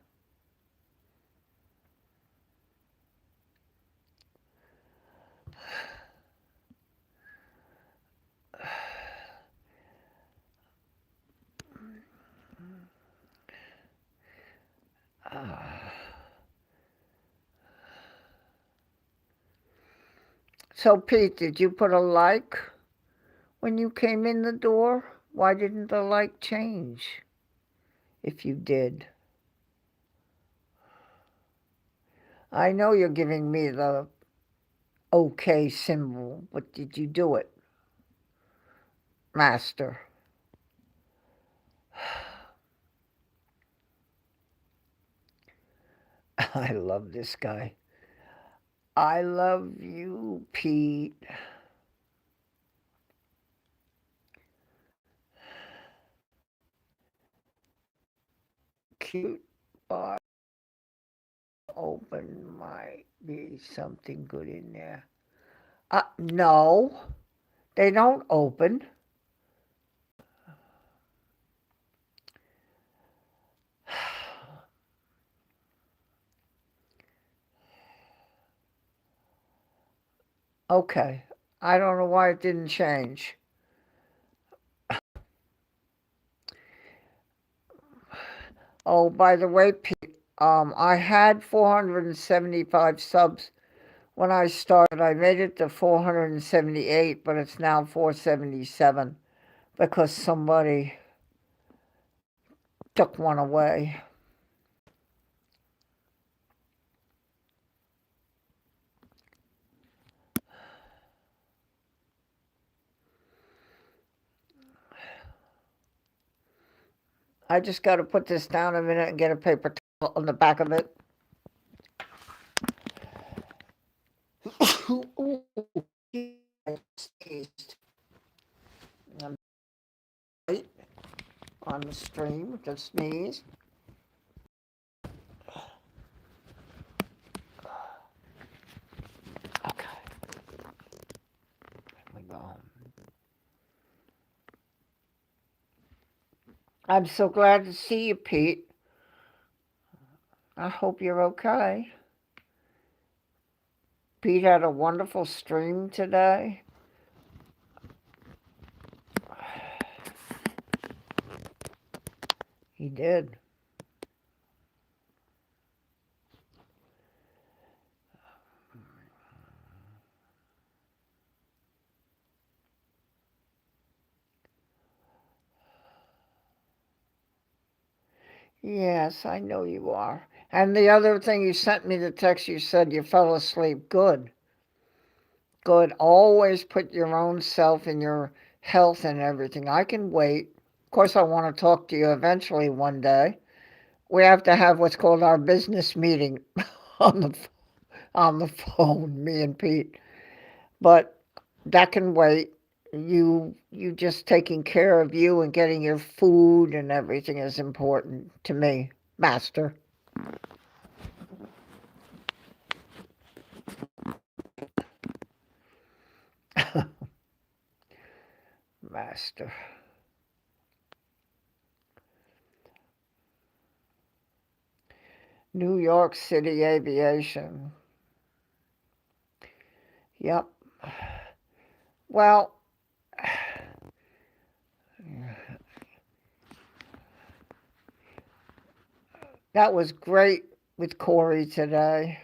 So, Pete, did you put a like when you came in the door? Why didn't the like change if you did? I know you're giving me the okay symbol, but did you do it, Master? I love this guy. I love you, Pete. Cute, but open might be something good in there. No, they don't open. Okay, I don't know why it didn't change. Oh, by the way, Pete, I had 475 subs when I started. I made it to 478, but it's now 477 because somebody took one away. I just got to put this down a minute and get a paper towel on the back of it. Ooh, I sneezed. I'm right on the stream to sneeze. Okay, here we go. I'm so glad to see you, Pete. I hope you're okay. Pete had a wonderful stream today. He did. Yes, I know you are. And the other thing you sent me the text, you said you fell asleep. Good. Good. Always put your own self and your health and everything. I can wait. Of course, I want to talk to you eventually one day. We have to have what's called our business meeting on the on the phone, me and Pete. But that can wait. You just taking care of you and getting your food and everything is important to me, Master. Master. New York City Aviation. Yep. Well, that was great with Corey today.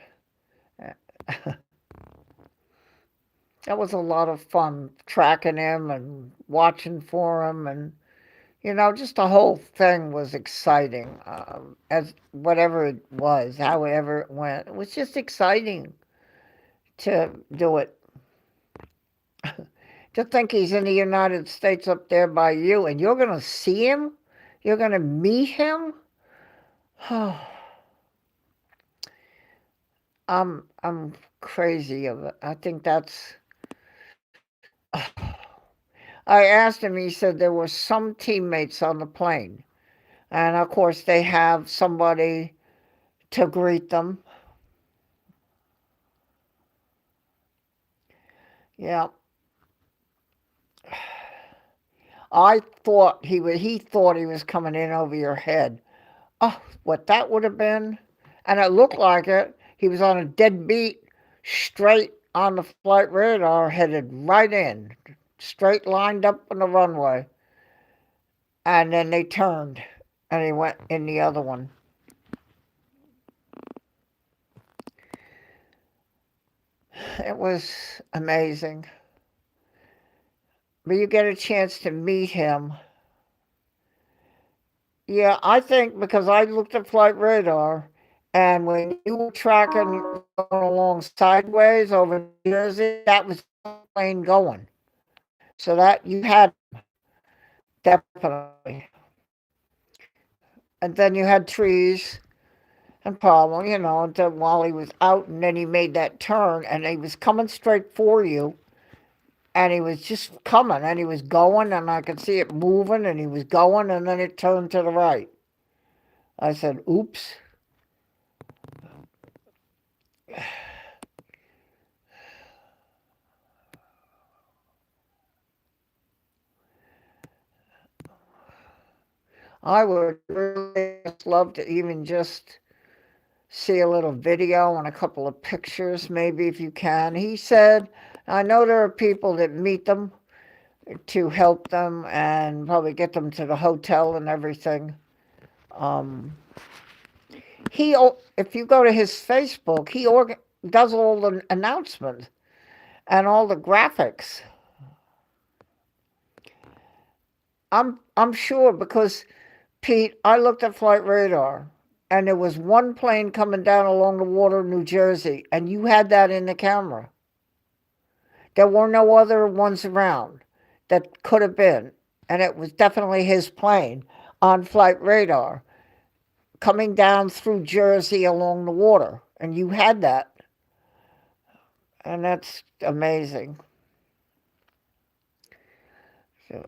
That was a lot of fun tracking him and watching for him, and just the whole thing was exciting. As whatever it was, however it went, it was just exciting to do it. To think he's in the United States up there by you, and you're gonna see him, you're gonna meet him. I'm crazy of it. I think that's. I asked him. He said there were some teammates on the plane, and of course they have somebody to greet them. Yeah, I thought he would. He thought he was coming in over your head. Oh, what that would have been, and it looked like it. He was on a dead beat, straight on the flight radar, headed right in, straight lined up on the runway. And then they turned and he went in the other one. It was amazing. But you get a chance to meet him. Yeah, I think because I looked at flight radar, and when you were tracking going along sideways over New Jersey, that was the plane going. So that you had definitely. And then you had trees and problem, until while he was out, and then he made that turn, and he was coming straight for you, and he was just coming, and he was going, and I could see it moving, and he was going, and then it turned to the right. I said, "Oops." I would really love to even just see a little video and a couple of pictures, maybe if you can. He said I know there are people that meet them to help them and probably get them to the hotel and everything. Um, if you go to his Facebook, does all the announcements and all the graphics. I'm sure because Pete, I looked at flight radar and there was one plane coming down along the water in New Jersey, and you had that in the camera. There were no other ones around that could have been, and it was definitely his plane on flight radar coming down through Jersey along the water, and you had that, and that's amazing. So,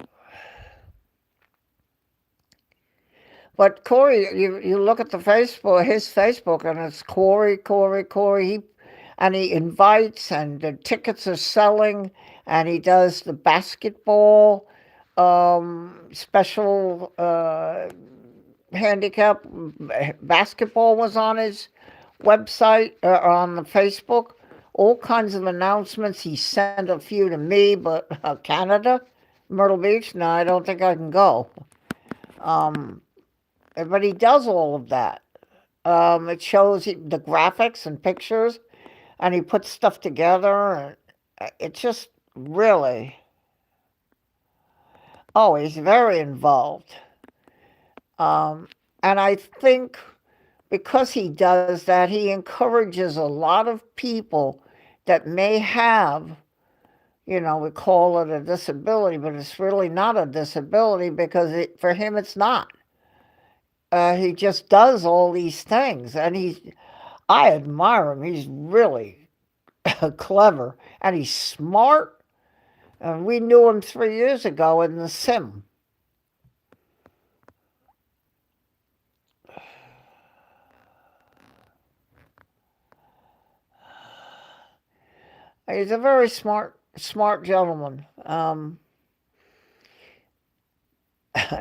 but Corey, you look at the Facebook, his Facebook, and it's Corey, Corey, Corey. He invites, and the tickets are selling, and he does the basketball special handicap basketball was on his website on the Facebook. All kinds of announcements. He sent a few to me, but Canada, Myrtle Beach. No, I don't think I can go. Um, but he does all of that. It shows the graphics and pictures, and he puts stuff together, and it's just really. Oh, he's very involved. Um, and I think because he does that, he encourages a lot of people that may have, we call it a disability, but it's really not a disability because for him it's not. He just does all these things, and I admire him. He's really clever, and he's smart. And we knew him 3 years ago in the sim. He's a very smart gentleman.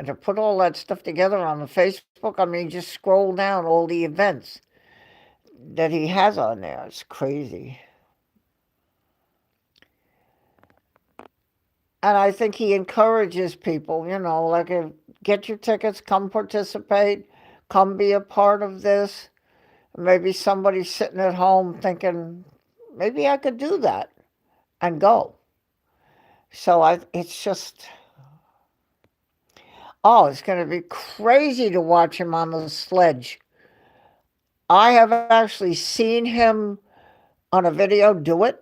To put all that stuff together on the Facebook, I mean, just scroll down all the events that he has on there. It's crazy. And I think he encourages people, like get your tickets, come participate, come be a part of this. Maybe somebody's sitting at home thinking, maybe I could do that and go. So it's just, oh, it's going to be crazy to watch him on the sledge. I have actually seen him on a video do it.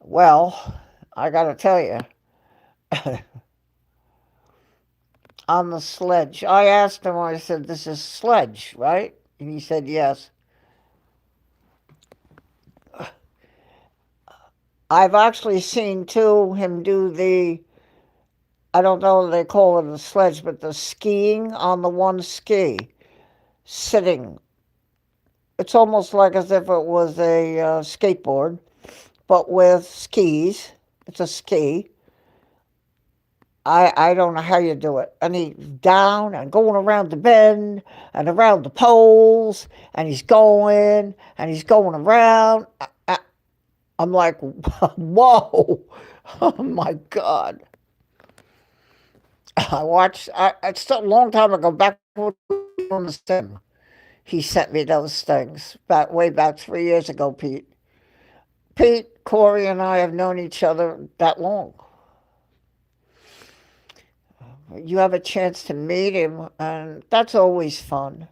Well, I got to tell you, on the sledge, I asked him, I said, this is sledge, right? And he said, yes. I've actually seen, too, him do I don't know what they call it a sledge, but the skiing on the one ski, sitting. It's almost like as if it was a skateboard, but with skis. It's a ski. I don't know how you do it. And he's down and going around the bend and around the poles, and he's going around. I'm like, whoa, oh my God. It's a long time ago, back on the sim. He sent me those things way back 3 years ago, Pete. Pete, Corey, and I have known each other that long. You have a chance to meet him, and that's always fun.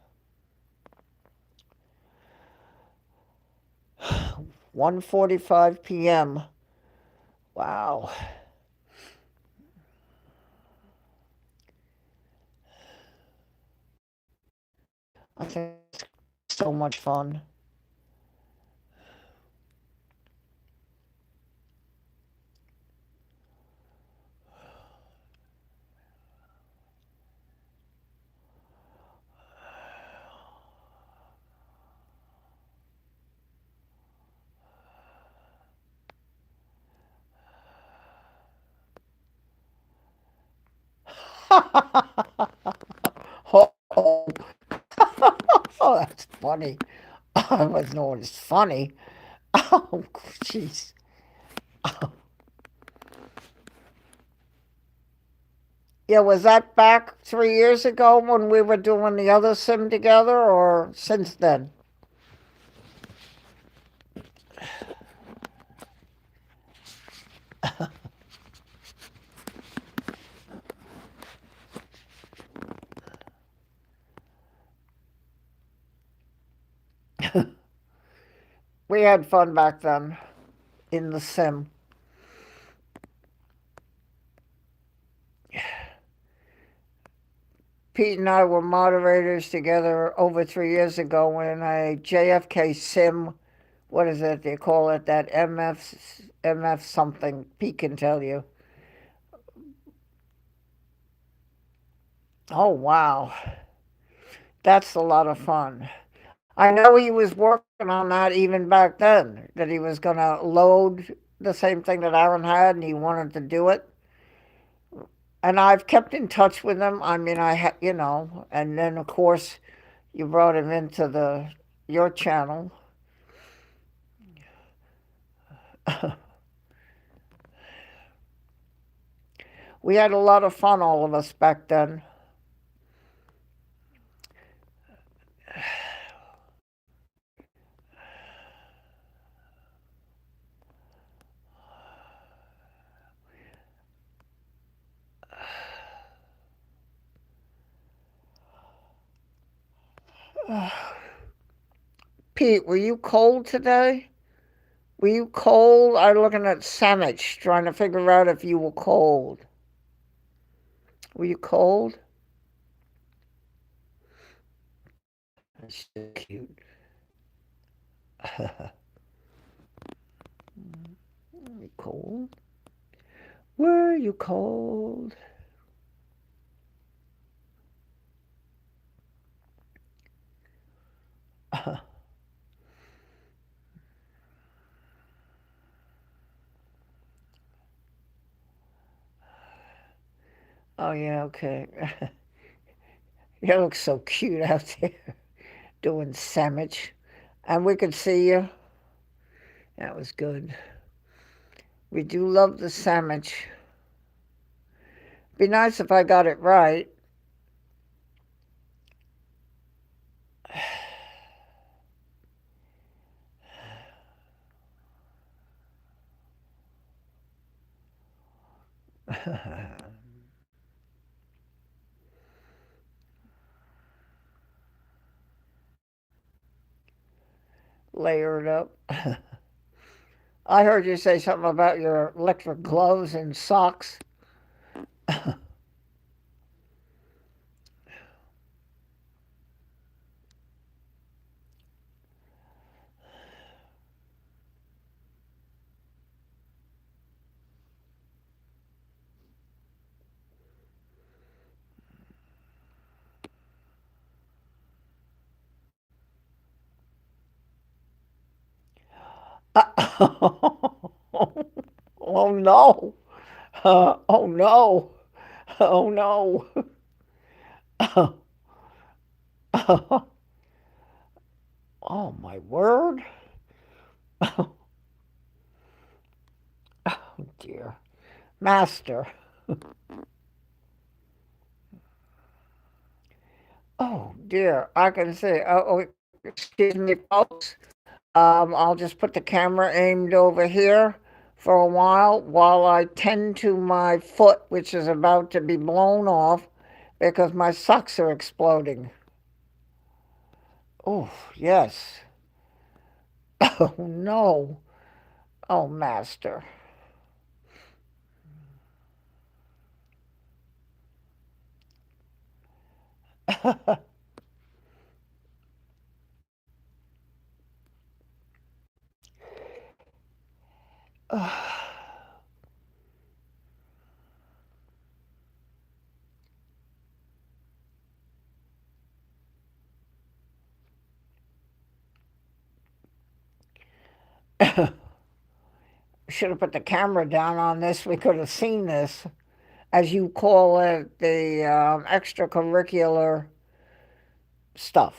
1:45 p.m. Wow. I think it's so much fun. Oh, oh, oh, that's funny. I was know it's funny. Oh, jeez. Yeah, was that back 3 years ago when we were doing the other sim together, or since then? We had fun back then in the sim. Pete and I were moderators together over 3 years ago in a JFK sim. What is it? They call it that MF something. Pete can tell you. Oh, wow. That's a lot of fun. I know he was working on that even back then, that he was going to load the same thing that Aaron had and he wanted to do it. And I've kept in touch with him. I mean, and then of course you brought him into your channel. We had a lot of fun, all of us back then. Pete, were you cold today? Were you cold? I'm looking at sandwich, trying to figure out if you were cold. Were you cold? That's so cute. Were you cold? Were you cold? Oh, yeah, okay. You look so cute out there doing sandwich. And we could see you. That was good. We do love the sandwich. Be nice if I got it right. Layered up. I heard you say something about your electric gloves and socks. Oh no. Oh no. Oh no. Oh my word. Oh dear. Master. Oh dear. I can see. Excuse me, folks. I'll just put the camera aimed over here for a while I tend to my foot, which is about to be blown off because my socks are exploding. Oh, yes. Oh, no. Oh, master. Should have put the camera down on this. We could have seen this, as you call it, the extracurricular stuff.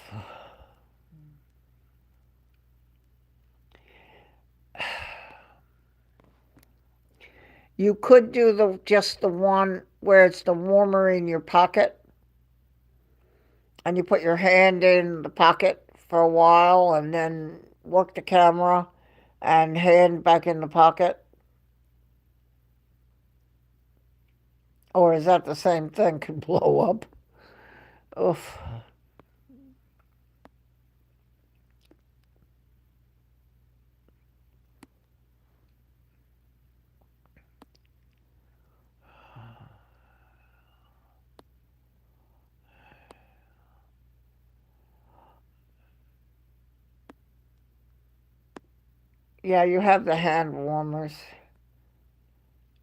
You could do just the one where it's the warmer in your pocket and you put your hand in the pocket for a while and then work the camera and hand back in the pocket. Or is that the same thing? Could blow up. Oof. Yeah, you have the hand warmers.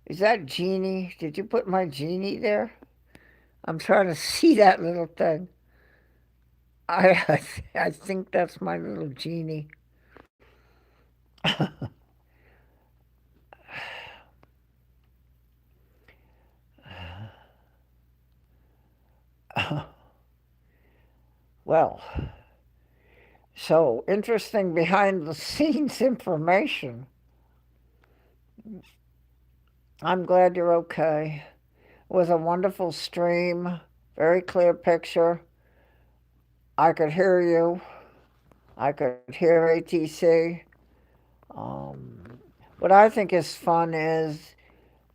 Is that Genie? Did you put my Genie there? I'm trying to see that little thing. I think that's my little Genie. Well, so interesting behind the scenes information. I'm glad you're okay. It was a wonderful stream, very clear picture. I could hear you. I could hear ATC. Um, what I think is fun is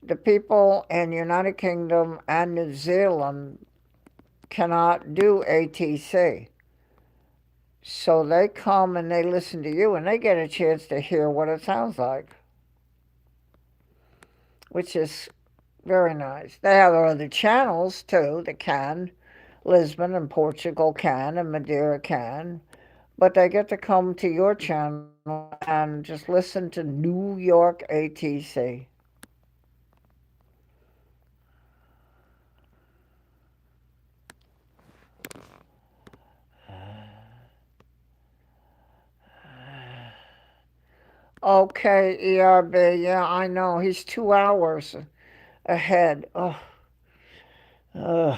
the people in United Kingdom and New Zealand cannot do ATC. So they come and they listen to you and they get a chance to hear what it sounds like, which is very nice. They have other channels too that can. Lisbon and Portugal can, and Madeira can, but they get to come to your channel and just listen to New York ATC. Okay, ERB, yeah, I know. He's 2 hours ahead. Oh, ugh.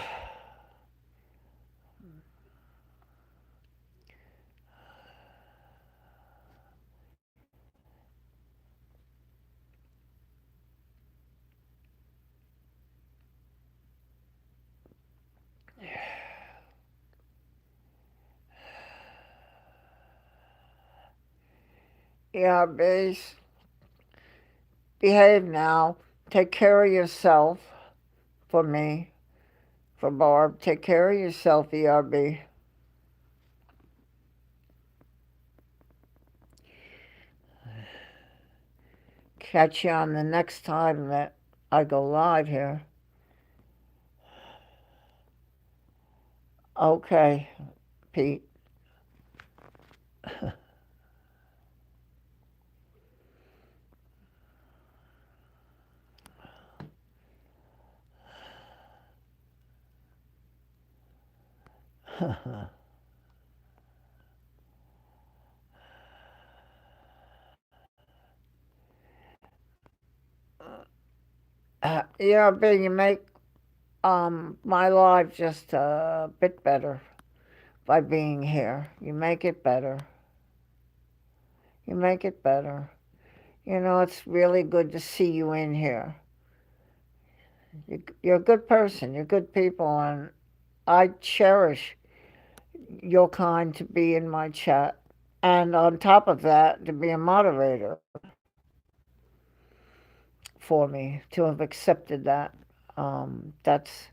ERBs, behave now. Take care of yourself for me, for Barb. Take care of yourself, ERB. Catch you on the next time that I go live here. Okay, Pete. ERB, you make my life just a bit better by being here. You make it better. You make it better. You know, it's really good to see you in here. You're a good person. You're good people, and I cherish your kind to be in my chat. And on top of that, to be a moderator for me, to have accepted that. That's,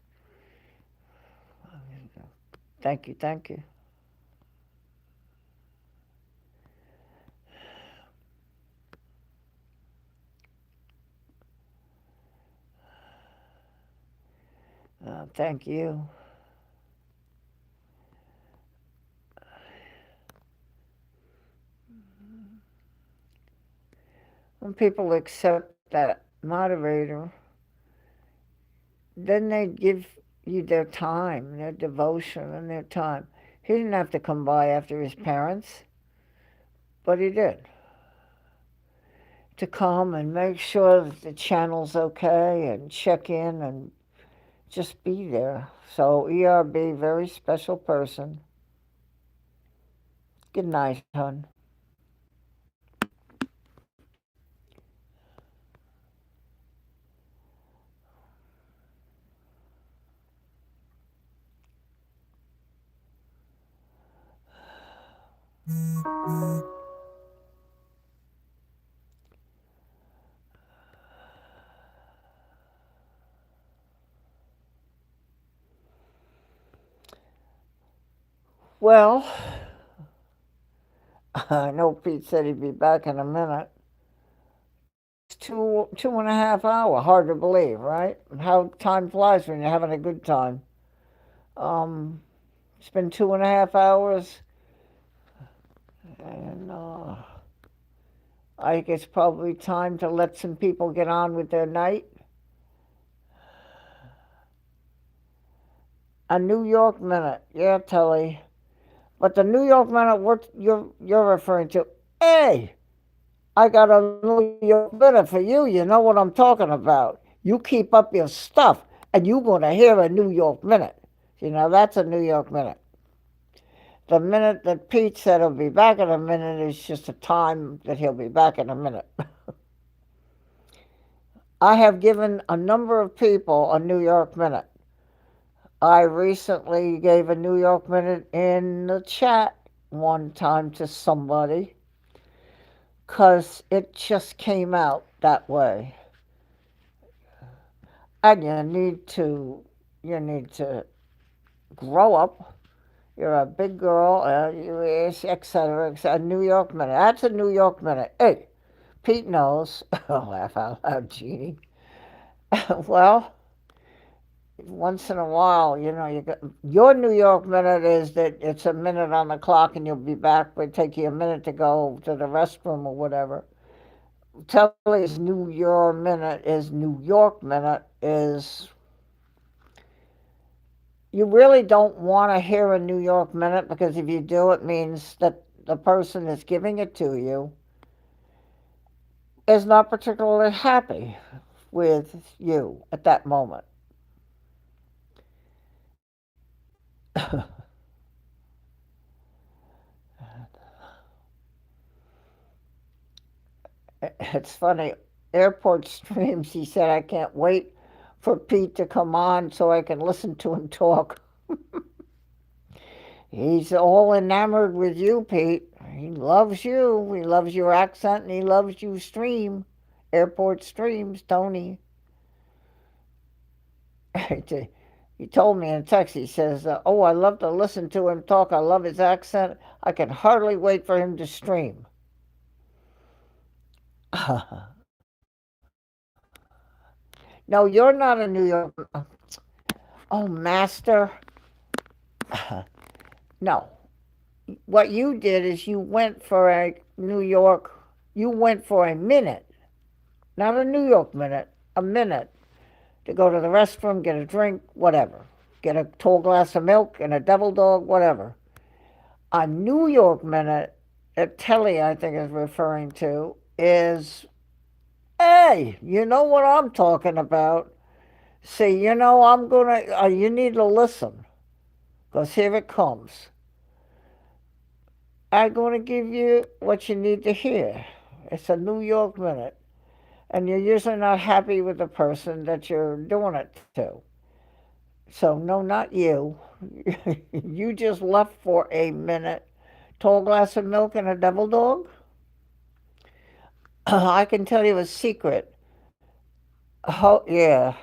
thank you, thank you. Thank you. When people accept that moderator, then they give you their time, their devotion, and their time. He didn't have to come by after his parents, but he did. To come and make sure that the channel's okay and check in and just be there. So, ERB, very special person. Good night, hon. Well, I know Pete said he'd be back in a minute. It's 2.5 hours. Hard to believe, right? How time flies when you're having a good time. Um, it's been 2.5 hours, and I think it's probably time to let some people get on with their night. A New York minute, yeah, Telly. But the New York minute what you're referring to, hey, I got a New York minute for you. You know what I'm talking about. You keep up your stuff, and you're gonna hear a New York minute. You know that's a New York minute. The minute that Pete said he'll be back in a minute is just a time that he'll be back in a minute. I have given a number of people a New York minute. I recently gave a New York minute in the chat one time to somebody because it just came out that way. And you need to grow up. You're a big girl, etc. A New York minute. That's a New York minute. Hey, Pete knows. Laugh out loud, Jeannie. Well, once in a while, you got your New York minute is that it's a minute on the clock and you'll be back, but it take you a minute to go to the restroom or whatever. Telly's New York minute is you really don't want to hear a New York minute because if you do, it means that the person that's giving it to you is not particularly happy with you at that moment. It's funny. Airport Streams, he said, I can't wait for Pete to come on so I can listen to him talk. He's all enamored with you, Pete. He loves you. He loves your accent and he loves you, Stream. Airport Streams, Tony. He told me in text, he says, oh, I love to listen to him talk. I love his accent. I can hardly wait for him to stream. No, you're not a New York. Oh, Master. No. What you did is you went for a New York, you went for a minute, not a New York minute, a minute to go to the restroom, get a drink, whatever. Get a tall glass of milk and a devil dog, whatever. A New York minute that Telly, I think, is referring to is, hey, you know what I'm talking about. See, you need to listen, because here it comes. I'm going to give you what you need to hear. It's a New York minute. And you're usually not happy with the person that you're doing it to. So, no, not you. You just left for a minute. Tall glass of milk and a devil dog? I can tell you a secret. Yeah.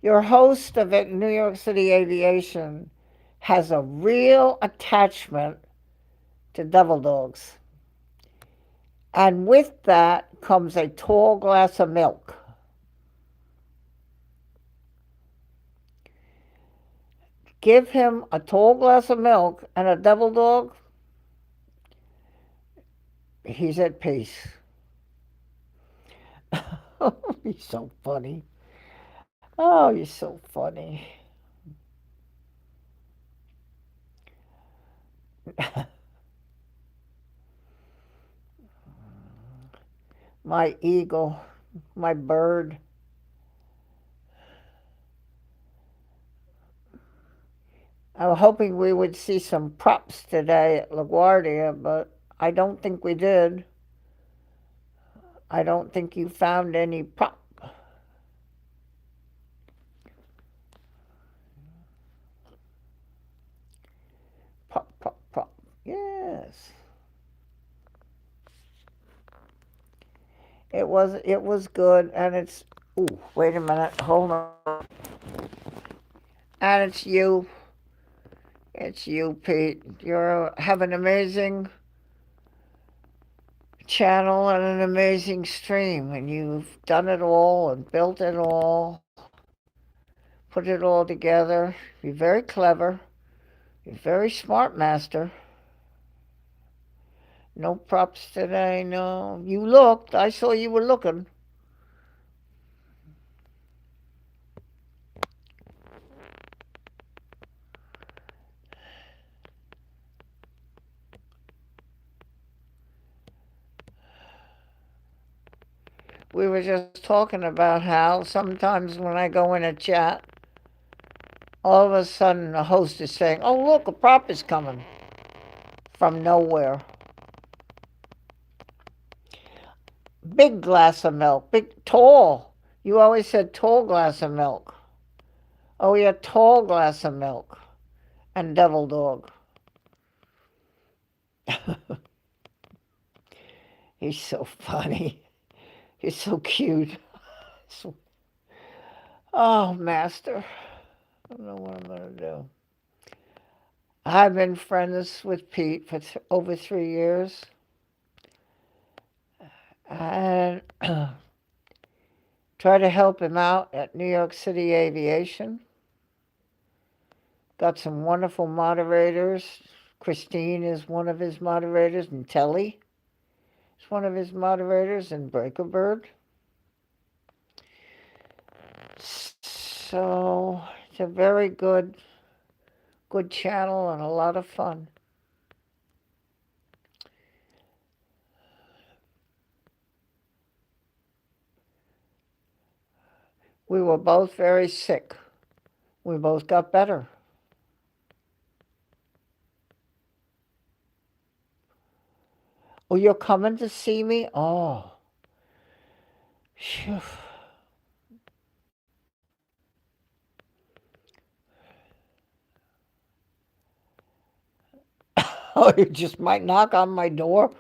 Your host of New York City Aviation has a real attachment to devil dogs. And with that comes a tall glass of milk. Give him a tall glass of milk and a devil dog, he's at peace. He's so funny. Oh, you're so funny. My eagle, my bird. I was hoping we would see some props today at LaGuardia, but I don't think we did. I don't think you found any prop. Prop, prop, prop. Yes. It was good, and it's. Ooh, wait a minute, hold on. And it's you, Pete. You have an amazing channel and an amazing stream, and you've done it all and built it all, put it all together. You're very clever. You're very smart, Master. No props today, no. You looked. I saw you were looking. We were just talking about how sometimes when I go in a chat, all of a sudden the host is saying, "Oh, look, a prop is coming," from nowhere. Big glass of milk, big, tall. You always said tall glass of milk. Oh, yeah, tall glass of milk. And devil dog. He's so funny. He's so cute. Oh, Master. I don't know what I'm going to do. I've been friends with Pete for over 3 years. And try to help him out at New York City Aviation. Got some wonderful moderators. Christine is one of his moderators, and Telly is one of his moderators, and Breaker Bird. So it's a very good channel and a lot of fun. We were both very sick. We both got better. Oh, you're coming to see me? Oh, phew. Oh, you just might knock on my door.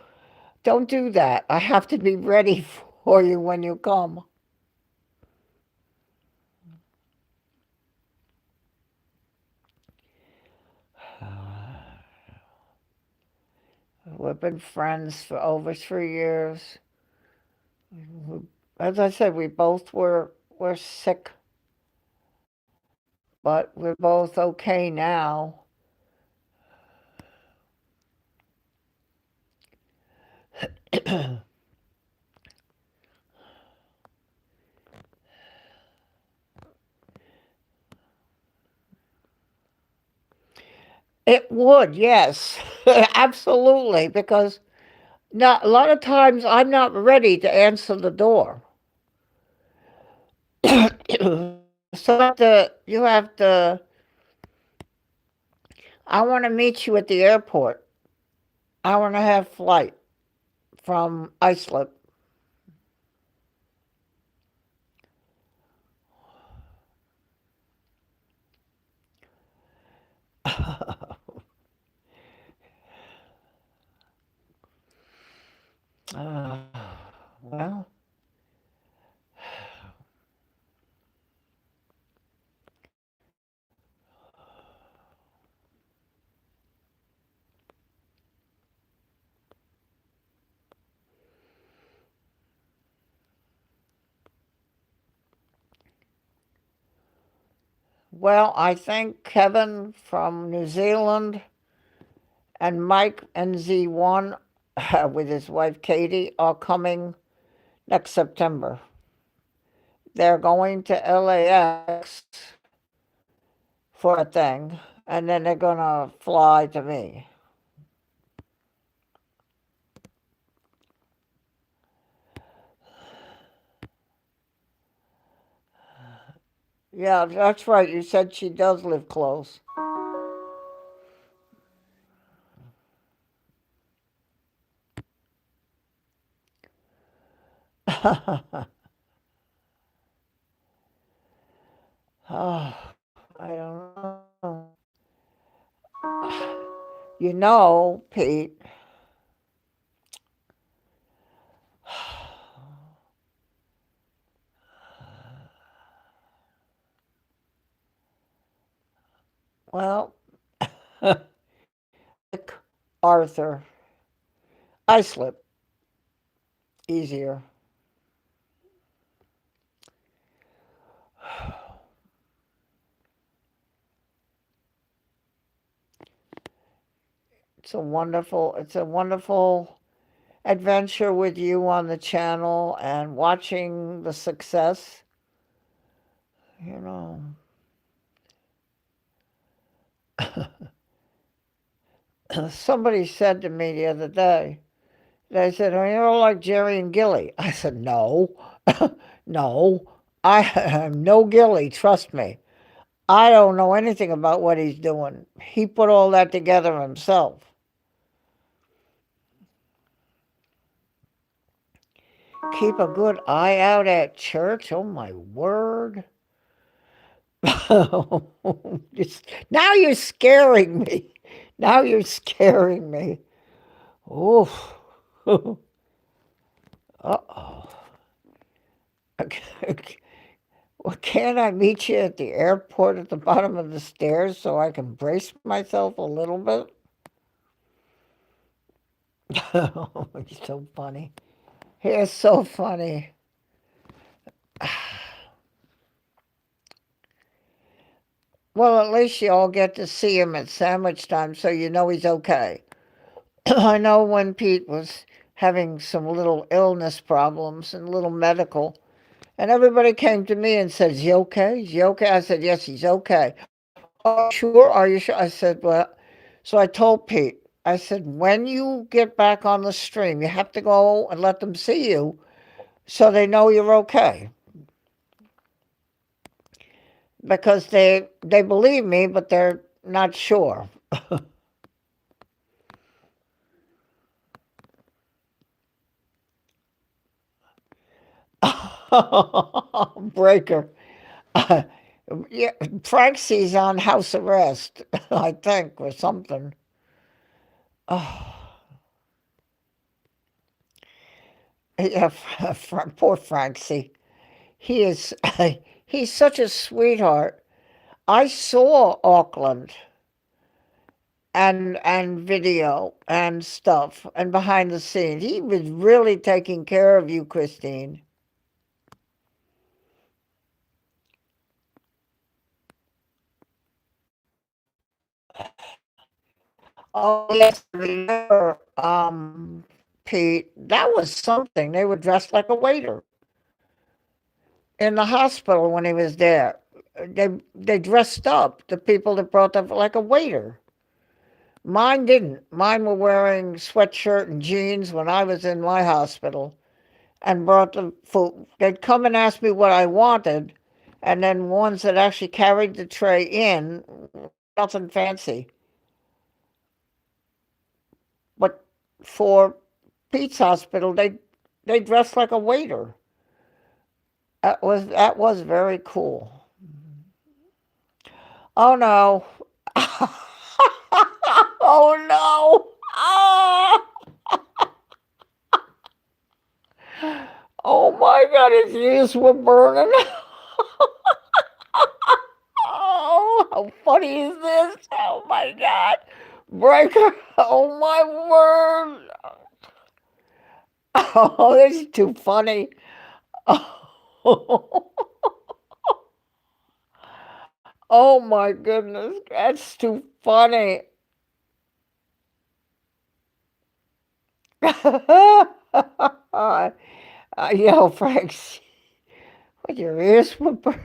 Don't do that. I have to be ready for you when you come. We've been friends for over 3 years. As I said, we both were sick, but we're both okay now. It would, yes, absolutely, because not a lot of times I'm not ready to answer the door. So you have to. I want to meet you at the airport. Hour and a half flight from Islip. uh, well, well, I think Kevin from New Zealand and Mike NZ1 with his wife Katie are coming next September. They're going to LAX for a thing, and then they're going to fly to me. Yeah, that's right. You said she does live close. Oh, I don't know. You know, Pete, Well, like Arthur, I slip easier. It's a wonderful adventure with you on the channel and watching the success. You know, somebody said to me the other day, they said, "Oh, you're like Jerry and Gilly." I said, "No, no, I am no Gilly, trust me. I don't know anything about what he's doing. He put all that together himself." Keep a good eye out at church. Oh my word. Now you're scaring me. Now you're scaring me. Oof. Uh-oh. Well, can't I meet you at the airport at the bottom of the stairs so I can brace myself a little bit? Oh, he's so funny. He is so funny. Well, at least you all get to see him at sandwich time so you know he's okay. I know when Pete was having some little illness problems and little medical, and everybody came to me and said, "Is he okay? Is he okay?" I said, "Yes, he's okay." "Are you sure? Are you sure?" I said, "Well," so I told Pete, I said, "When you get back on the stream, you have to go and let them see you so they know you're okay." Because they believe me, but they're not sure. Breaker. Yeah, Frankie's on house arrest, I think, or something. Oh, yeah, poor Francie. He is, he's such a sweetheart. I saw Auckland and video and stuff and behind the scenes. He was really taking care of you, Christine. Oh yes, I remember, Pete. That was something. They were dressed like a waiter in the hospital when he was there. They dressed up the people that brought them like a waiter. Mine didn't. Mine were wearing sweatshirt and jeans when I was in my hospital and brought the food. They'd come and ask me what I wanted, and then ones that actually carried the tray in, nothing fancy. But for Pete's hospital, they dressed like a waiter. That was very cool. Oh no. Oh no. Ah! Oh my God, his ears were burning. Oh, how funny is this? Oh my God. Breaker. Oh my word. Oh, this is too funny. Oh, oh my goodness. That's too funny. Yo, Frank, what your ears were burning.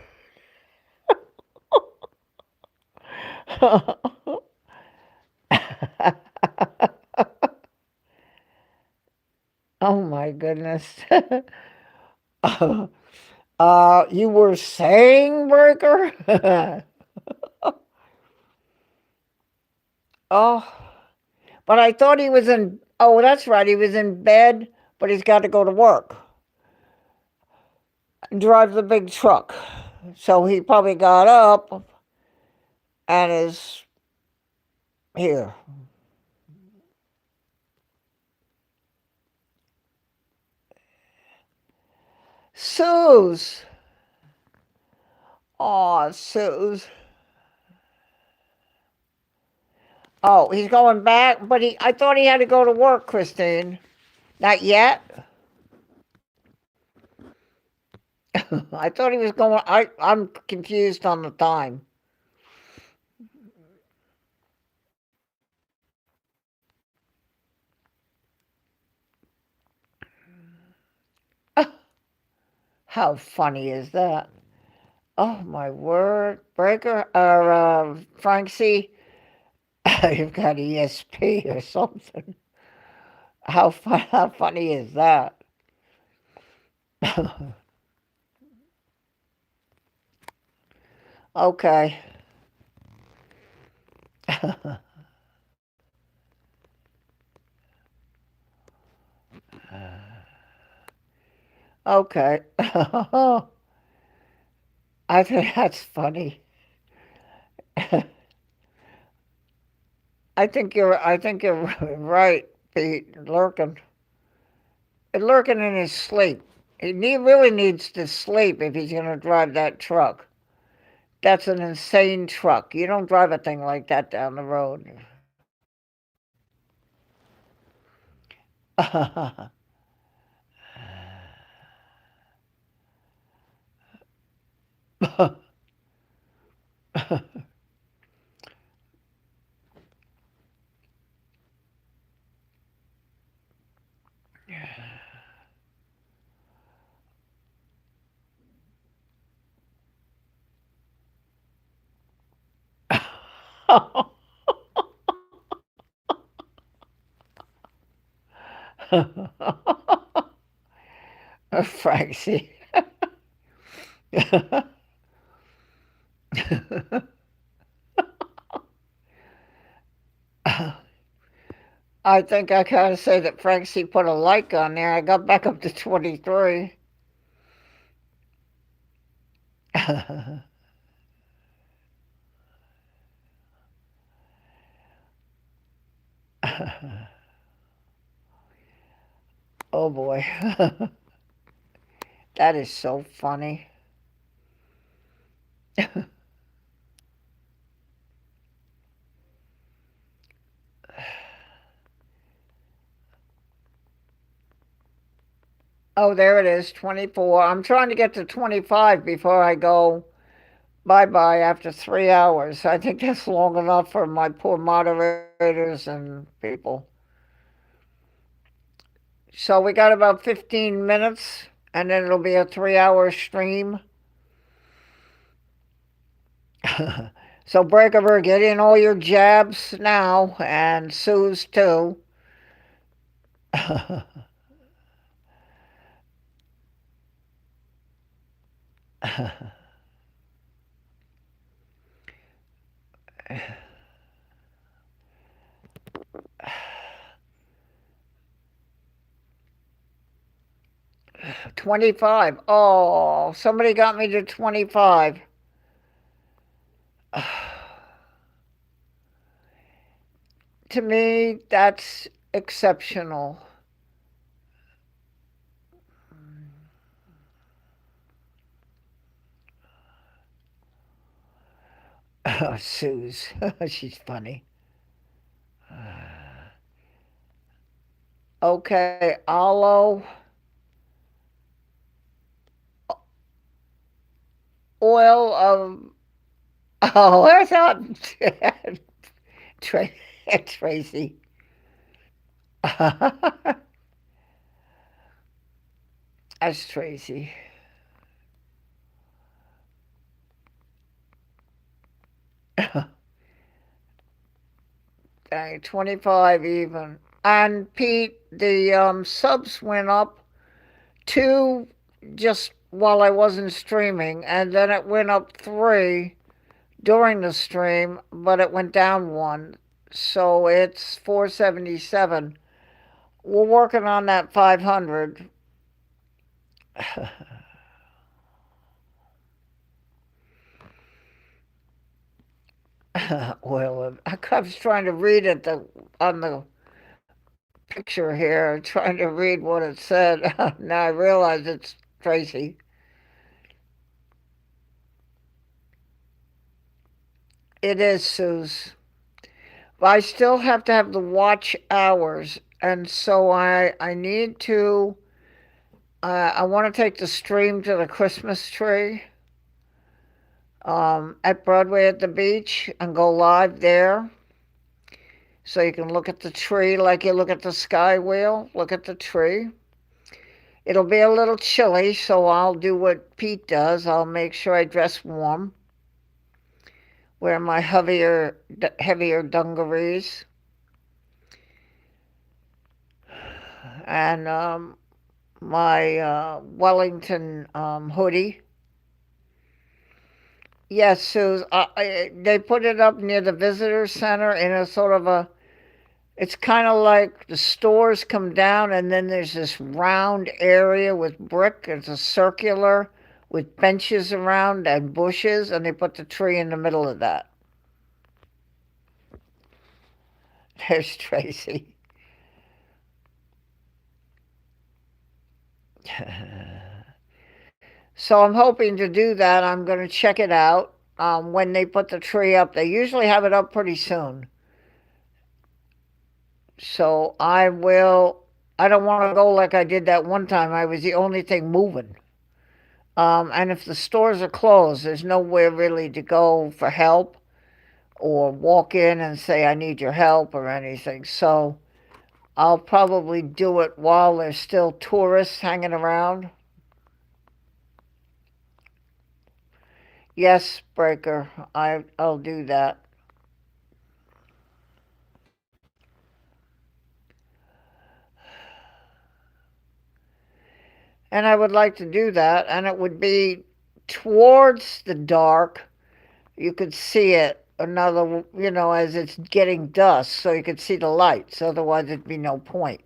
Oh my goodness. You were saying, Breaker? Oh, but I thought he was in. Oh, that's right. He was in bed, but he's got to go to work and drive the big truck. So he probably got up and is here. Suze. Oh, Suze. Oh, he's going back, but I thought he had to go to work, Christine. Not yet. I thought he was going. I'm confused on the time. How funny is that? Oh my word, Breaker or Frank C. You've got ESP or something. How funny is that? Okay. Okay. I think that's funny. I think you're right, Pete. Lurking in his sleep. Really needs to sleep if he's going to drive that truck. That's an insane truck. You don't drive a thing like that down the road. Francie. I think I gotta say that Francie put a like on there. I got back up to 23. Oh boy. That is so funny. Oh, there it is, 24. I'm trying to get to 25 before I go bye bye after 3 hours. I think that's long enough for my poor moderators and people. So we got about 15 minutes, and then it'll be a 3 hour stream. So, Breaker, get in all your jabs now, and Sue's too. 25. Oh, somebody got me to 25. To me, that's exceptional. Sue's. She's funny. Okay, aloe, oil of. Oh, I thought. Tra- Tracy. That's Tracy. Dang, 25 even. And Pete, the subs went up two just while I wasn't streaming, and then it went up three during the stream, but it went down one. So it's 477. We're working on that 500. Oil. I was trying to read it on the picture here, trying to read what it said. Now I realize it's Tracy. It is Sue's. But I still have to have the watch hours, and so I need to. I want to take the stream to the Christmas tree at Broadway at the beach and go live there, so you can look at the tree like you look at the sky wheel. Look at the tree. It'll be a little chilly, so I'll do what Pete does. I'll make sure I dress warm, wear my heavier dungarees, and my Wellington hoodie. Yes, Suze. They put it up near the visitor center in a sort of a. It's kind of like the stores come down, and then there's this round area with brick. It's a circular with benches around and bushes, and they put the tree in the middle of that. There's Tracy. So I'm hoping to do that. I'm going to check it out when they put the tree up. They usually have it up pretty soon. So I will. I don't want to go like I did that one time. I was the only thing moving. And if the stores are closed, there's nowhere really to go for help or walk in and say, I need your help or anything. So I'll probably do it while there's still tourists hanging around. Yes, Breaker, I'll do that. And I would like to do that, and it would be towards the dark. You could see it another, as it's getting dusk, so you could see the lights. Otherwise, there'd be no point.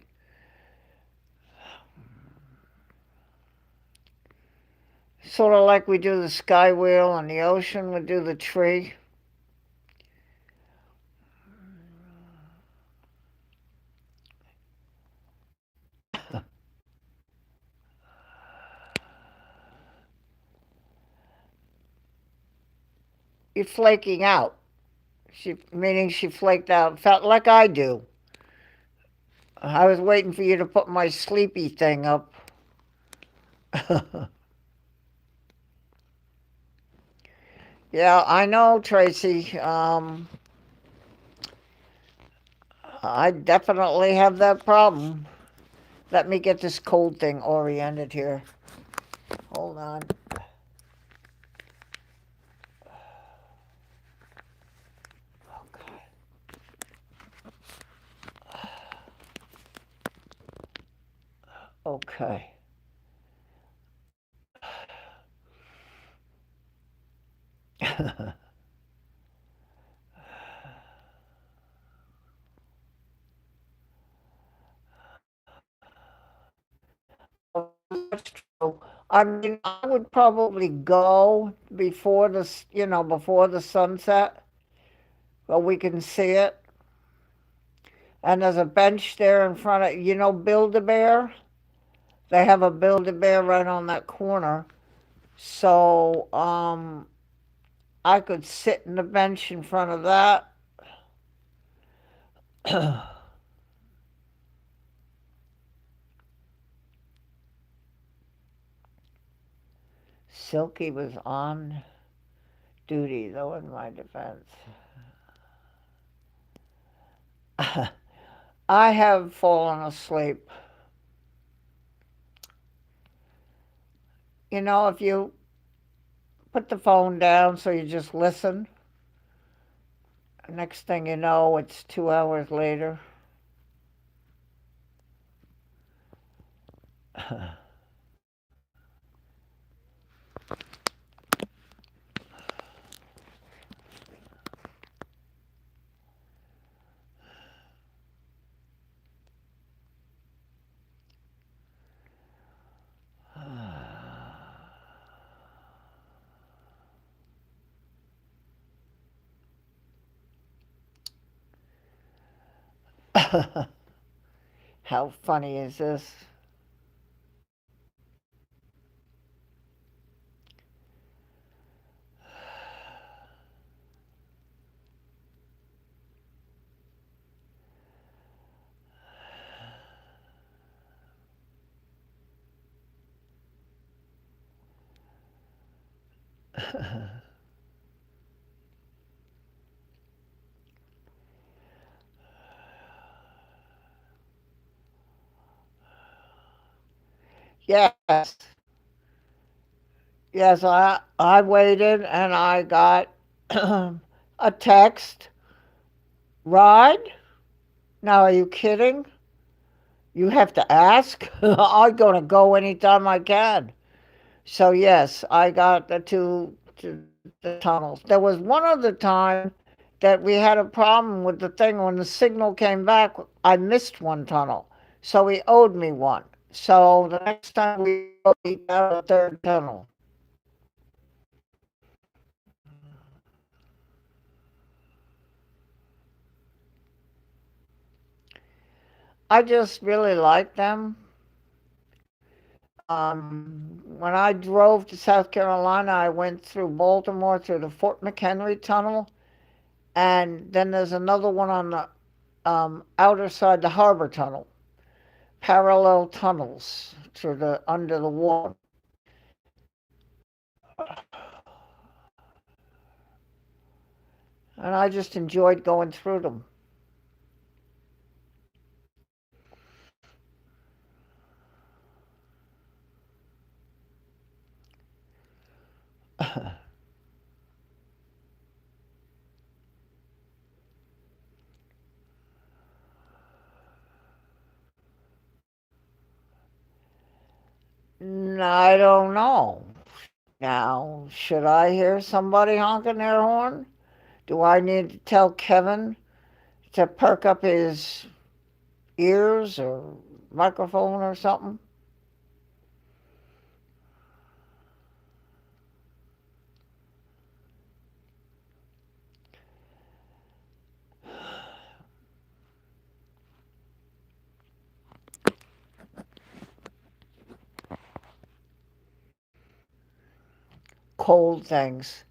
Sort of like we do the sky wheel and the ocean would do the tree. You're flaking out. Meaning she flaked out, felt like I do. I was waiting for you to put my sleepy thing up. Yeah, I know, Tracy. I definitely have that problem. Let me get this cold thing oriented here. Hold on. Okay. That's true. I mean, I would probably go before the sunset, but we can see it. And there's a bench there in front of, Build-A-Bear? They have a Build-A-Bear right on that corner. So, I could sit in the bench in front of that. Silky was on duty, though, in my defense. I have fallen asleep. If you put the phone down so you just listen, next thing you know, it's 2 hours later. How funny is this? Yes, yes. I waited and I got a text. Ride? Now, are you kidding? You have to ask? I'm going to go anytime I can. So yes, I got the two to the tunnels. There was one other time that we had a problem with the thing when the signal came back. I missed one tunnel, so he owed me one. So the next time we go, we got a third tunnel. I just really like them. When I drove to South Carolina, I went through Baltimore through the Fort McHenry Tunnel, and then there's another one on the outer side, the Harbor Tunnel, parallel tunnels to the under the water. And I just enjoyed going through them. I don't know. Now, should I hear somebody honking their horn? Do I need to tell Kevin to perk up his ears or microphone or something? Cold things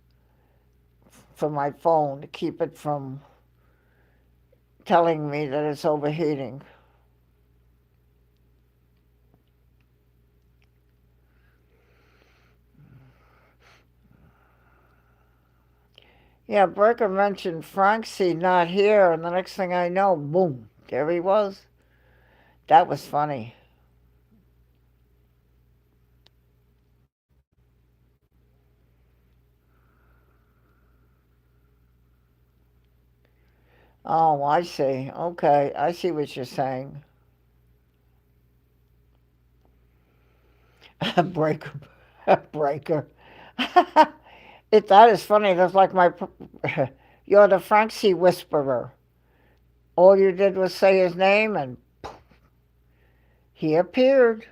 for my phone to keep it from telling me that it's overheating. Yeah, Brecker mentioned Francie not here, and the next thing I know, boom, there he was. That was funny. Oh, I see. Okay, I see what you're saying. Breaker, breaker. That is funny. That's like my. You're the Francie whisperer. All you did was say his name, and he appeared.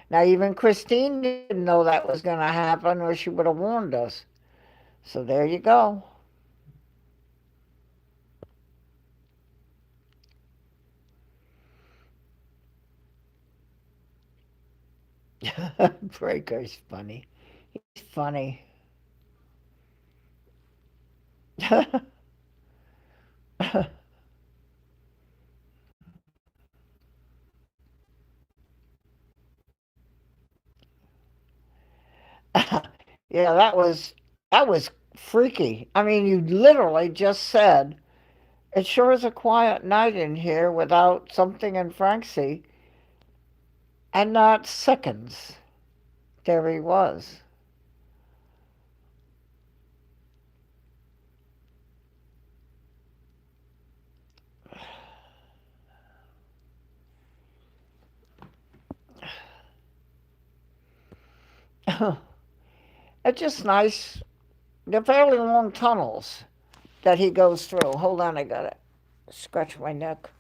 Now even Christine didn't know that was going to happen, or she would have warned us. So there you go. Breaker's funny. He's funny. Yeah, that was freaky. I mean, you literally just said it sure is a quiet night in here without something in Francie, and not seconds. There he was. It's just nice. They're fairly long tunnels that he goes through. Hold on, I gotta scratch my neck.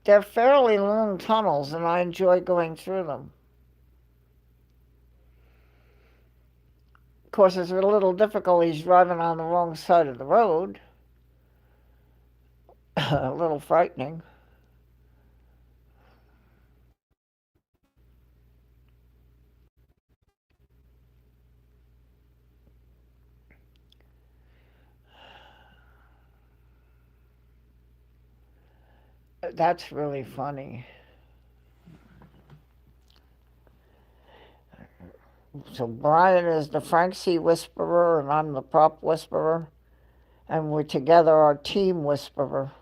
They're fairly long tunnels, and I enjoy going through them. Of course, it's a little difficult. He's driving on the wrong side of the road. A little frightening. That's really funny. So Brian is the Frank C. Whisperer, and I'm the Prop Whisperer, and we're together our Team Whisperer.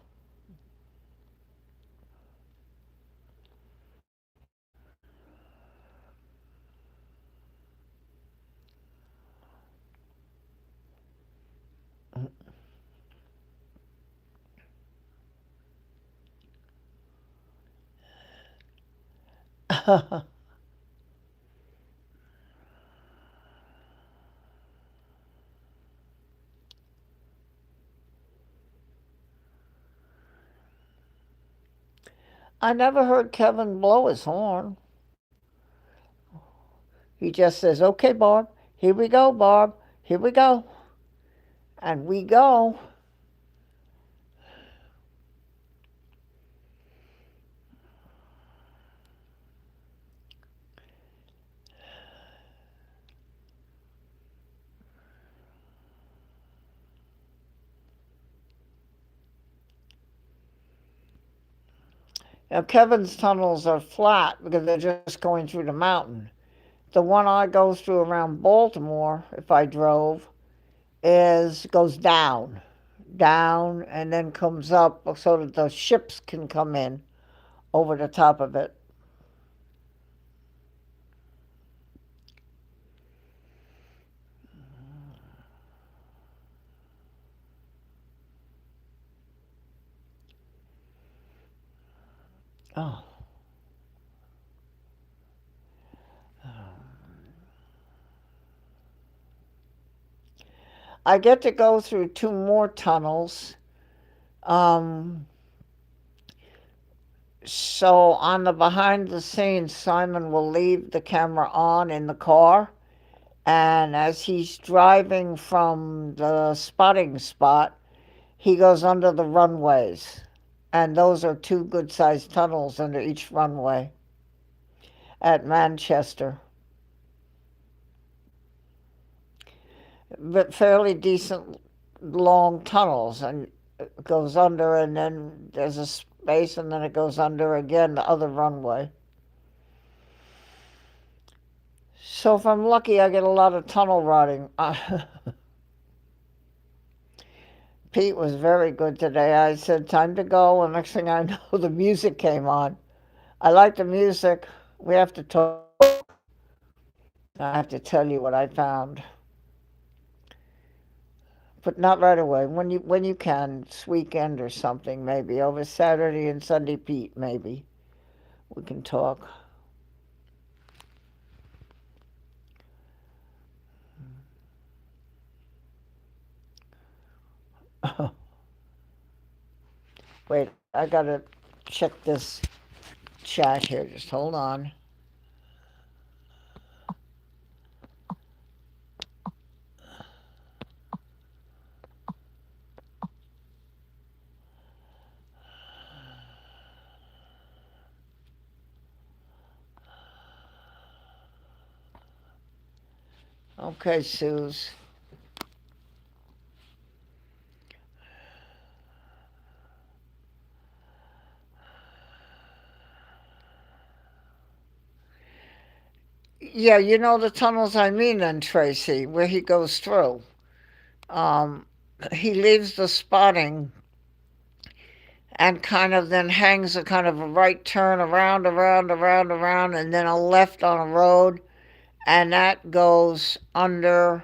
I never heard Kevin blow his horn. He just says, "Okay, Barb, here we go, Barb, here we go." And we go. Now, Kevin's tunnels are flat because they're just going through the mountain. The one I go through around Baltimore, if I drove, is goes down, down, and then comes up so that the ships can come in over the top of it. Oh. I get to go through two more tunnels. Um, so on the behind the scenes, Simon will leave the camera on in the car, and as he's driving from the spotting spot, he goes under the runways. And those are two good sized tunnels under each runway at Manchester. But fairly decent long tunnels, and it goes under, and then there's a space, and then it goes under again the other runway. So if I'm lucky, I get a lot of tunnel riding. Pete was very good today. I said, "Time to go," and next thing I know, the music came on. I like the music. We have to talk. I have to tell you what I found, but not right away. When you can, this weekend or something, maybe over Saturday and Sunday, Pete. Maybe we can talk. Wait, I gotta check this chat here. Just hold on. Okay, Suze. Yeah, you know the tunnels I mean then, Tracy, where he goes through. Um, he leaves the spotting and kind of then hangs a kind of a right turn around, around, around, around, and then a left on a road, and that goes under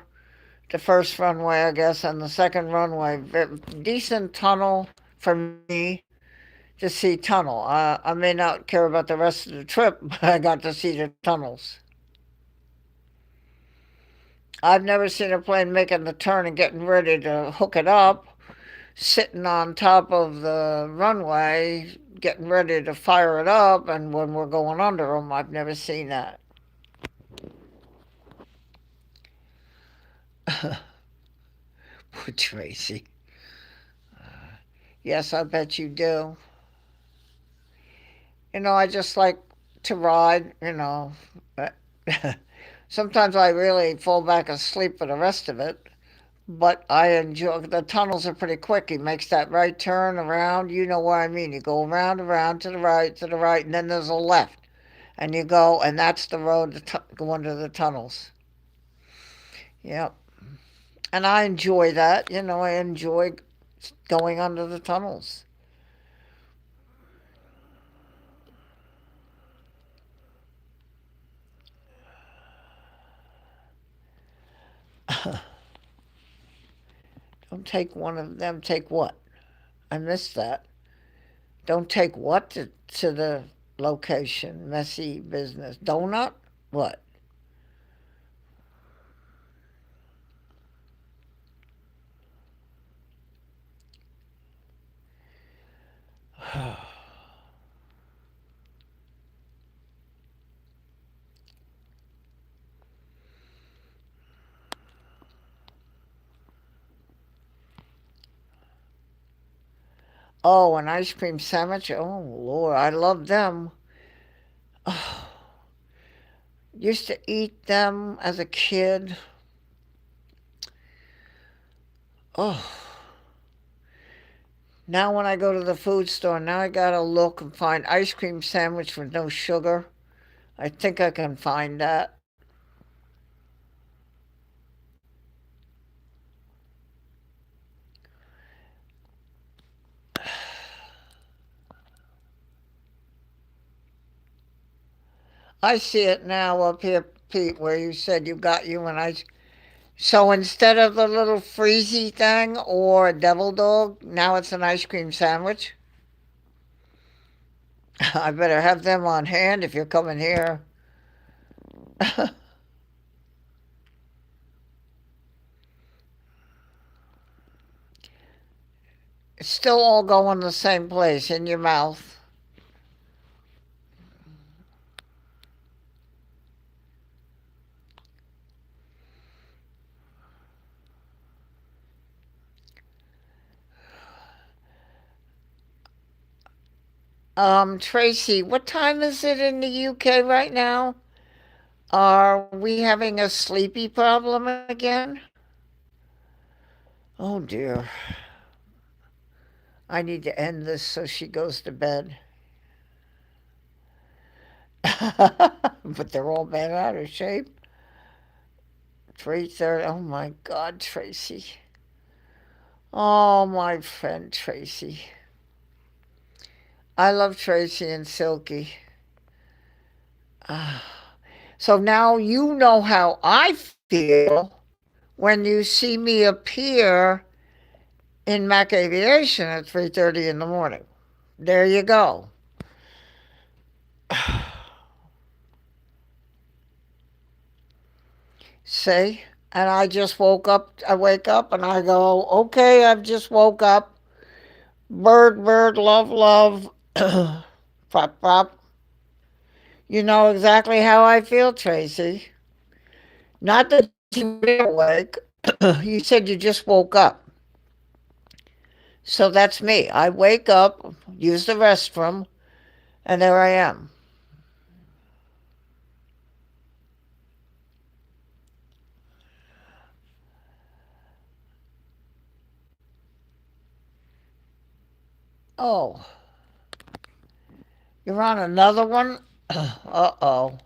the first runway, I guess, and the second runway. Decent tunnel for me to see tunnel. I may not care about the rest of the trip, but I got to see the tunnels. I've never seen a plane making the turn and getting ready to hook it up, sitting on top of the runway, getting ready to fire it up, and when we're going under them, I've never seen that. Poor Tracy. Yes, I bet you do. I just like to ride. Sometimes I really fall back asleep for the rest of it, but I enjoy the tunnels are pretty quick. He makes that right turn around. You know what I mean. You go around, around to the right, and then there's a left, and you go, and that's the road to go under the tunnels. Yep. And I enjoy that. I enjoy going under the tunnels. Don't take one of them. Take what? I missed that. Don't take what to the location? Messy business. Donut? What? Oh, an ice cream sandwich? Oh, Lord, I love them. Oh, used to eat them as a kid. Oh, now when I go to the food store, now I gotta look and find ice cream sandwich with no sugar. I think I can find that. I see it now up here, Pete, where you said you got you an ice. So instead of the little freezy thing or a devil dog, now it's an ice cream sandwich. I better have them on hand if you're coming here. It's still all going the same place in your mouth. Tracy, what time is it in the UK right now? Are we having a sleepy problem again? Oh dear. I need to end this so she goes to bed. But they're all bent out of shape. 3:30. Oh my God, Tracy. Oh, my friend Tracy. I love Tracy and Silky. Ah. So now you know how I feel when you see me appear in Mac Aviation at 3:30 in the morning. There you go. See? And I just woke up. I wake up and I go, okay, I've just woke up. Bird, bird, love, love. Pop, pop. You know exactly how I feel, Tracy. Not that you're awake. You said you just woke up. So that's me. I wake up, use the restroom, and there I am. Oh, you're on another one? Uh oh.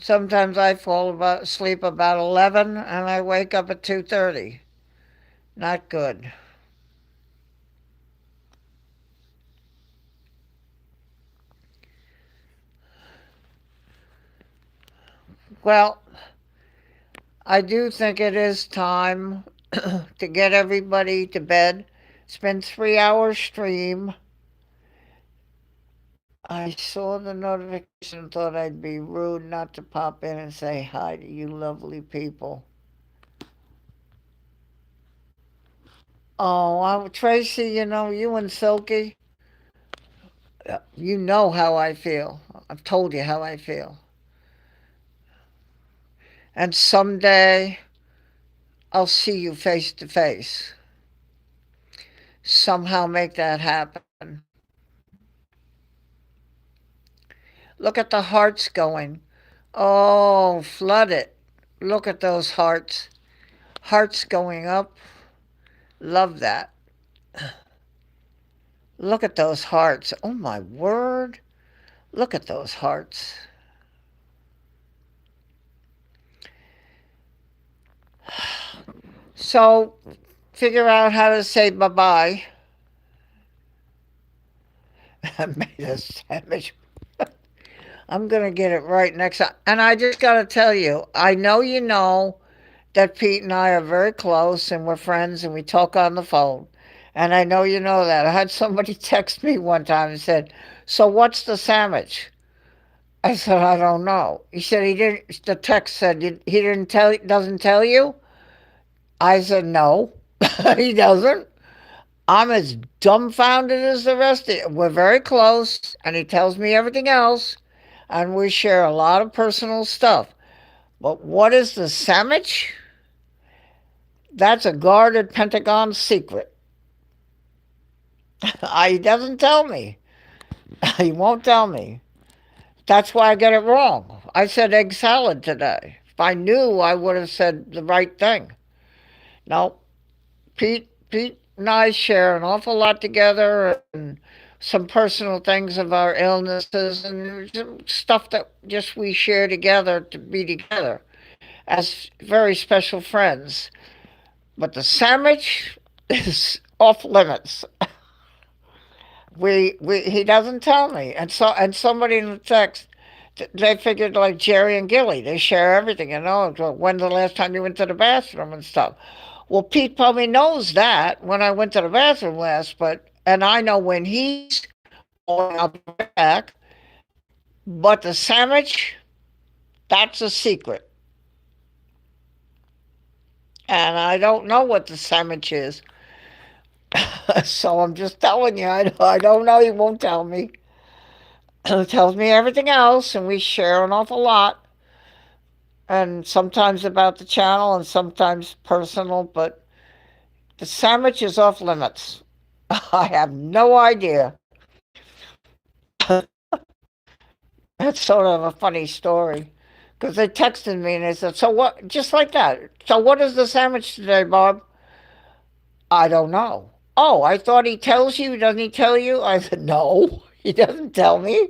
Sometimes I fall asleep about 11 and I wake up at 2:30. Not good. Well, I do think it is time to get everybody to bed. It's been 3 hours stream. I saw the notification, thought I'd be rude not to pop in and say hi to you lovely people. Oh, Tracy, you and Silky, you know how I feel. I've told you how I feel. And someday I'll see you face to face. Somehow make that happen. Look at the hearts going. Oh, flood it. Look at those hearts. Hearts going up. Love that. Look at those hearts. Oh my word. Look at those hearts. So figure out how to say bye bye. I made a sandwich. I'm going to get it right next time. And I just got to tell you, I know you know that Pete and I are very close and we're friends and we talk on the phone. And I know you know that. I had somebody text me one time and said, "So what's the sandwich?" I said, "I don't know." He said he didn't. The text said he didn't tell. Doesn't tell you. I said no, he doesn't. I'm as dumbfounded as the rest of you. We're very close, and he tells me everything else, and we share a lot of personal stuff. But what is the sandwich? That's a guarded Pentagon secret. He doesn't tell me. He won't tell me. That's why I get it wrong. I said egg salad today. If I knew, I would have said the right thing. No, Pete and I share an awful lot together, and some personal things of our illnesses and some stuff that just we share together to be together as very special friends. But the sandwich is off limits. We he doesn't tell me, and somebody in the text, they figured like Jerry and Gilly, they share everything. When's the last time you went to the bathroom and stuff. Well, Pete probably knows that when I went to the bathroom last, but and I know when he's going out back. But the sandwich, that's a secret, and I don't know what the sandwich is. So I'm just telling you, I don't know. He won't tell me. He tells me everything else, and we share an awful lot, and sometimes about the channel and sometimes personal, but the sandwich is off limits. I have no idea. That's sort of a funny story because they texted me and they said, "So what?" Just like that. "So what is the sandwich today, Bob?" "I don't know." "Oh, I thought he tells you. Doesn't he tell you?" I said, "No, he doesn't tell me.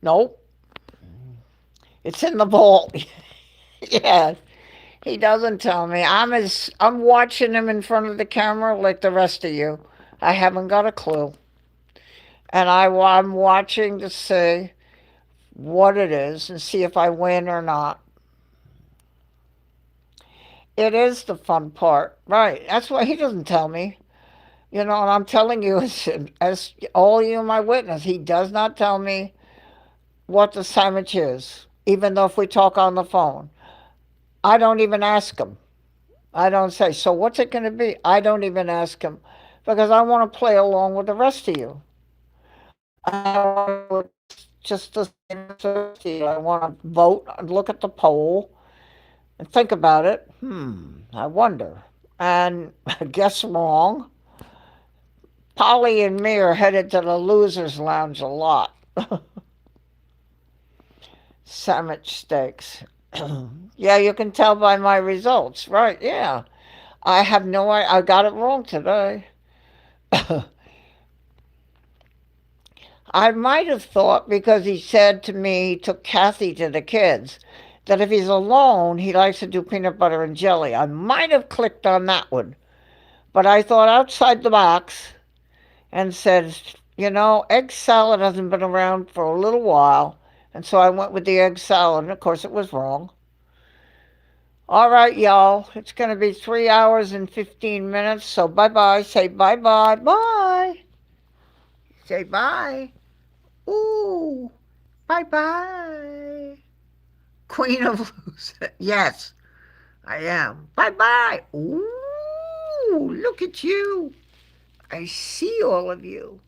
Nope, it's in the vault." Yeah, he doesn't tell me. I'm watching him in front of the camera like the rest of you. I haven't got a clue, and I'm watching to see what it is and see if I win or not. It is the fun part, right? That's why he doesn't tell me. And I'm telling you, as all you my witness, he does not tell me what the sandwich is, even though if we talk on the phone. I don't even ask him. I don't say, "So what's it going to be?" I don't even ask him because I want to play along with the rest of you. I want just the same as the rest of you. I want to vote and look at the poll and think about it. I wonder. And guess wrong. Polly and me are headed to the losers' lounge a lot. Sandwich steaks. Yeah, you can tell by my results, right? Yeah, I have no idea. I got it wrong today. I might have thought because he said to me he took Kathy to the kids that if he's alone he likes to do peanut butter and jelly. I might have clicked on that one, but I thought outside the box and said, egg salad hasn't been around for a little while, and so I went with the egg salad, and of course it was wrong. All right, y'all. It's going to be 3 hours and 15 minutes. So bye bye. Say bye bye. Bye. Say bye. Ooh. Bye bye. Queen of Losers. Yes, I am. Bye bye. Ooh. Look at you. I see all of you.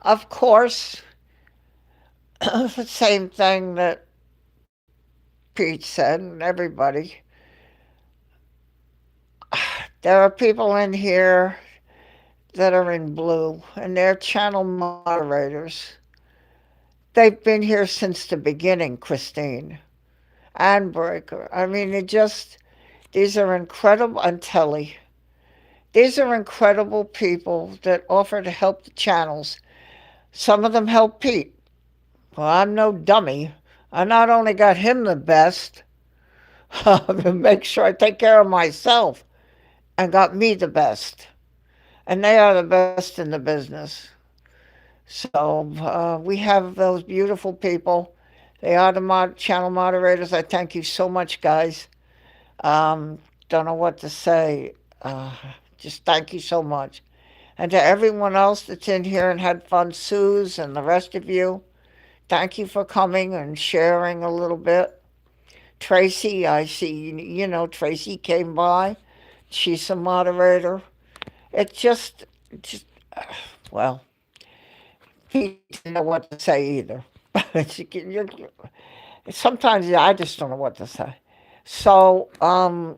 Of course, the same thing that Pete said and everybody. There are people in here that are in blue, and they're channel moderators. They've been here since the beginning, Christine and Breaker. I mean, these are incredible, and Telly. These are incredible people that offer to help the channels. Some of them help Pete. Well, I'm no dummy. I not only got him the best, to make sure I take care of myself, and got me the best. And they are the best in the business. So we have those beautiful people. They are the channel moderators. I thank you so much, guys. Um, don't know what to say. Uh, just thank you so much. And to everyone else that's in here and had fun, Suze and the rest of you, thank you for coming and sharing a little bit. Tracy, I see, Tracy came by. She's a moderator. It just, well, he didn't know what to say either. Sometimes I just don't know what to say. So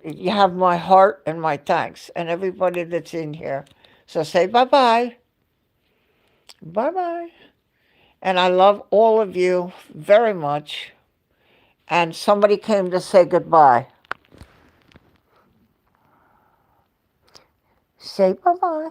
you have my heart and my thanks, and everybody that's in here. So say bye bye. Bye bye. And I love all of you very much. And somebody came to say goodbye. Say bye bye.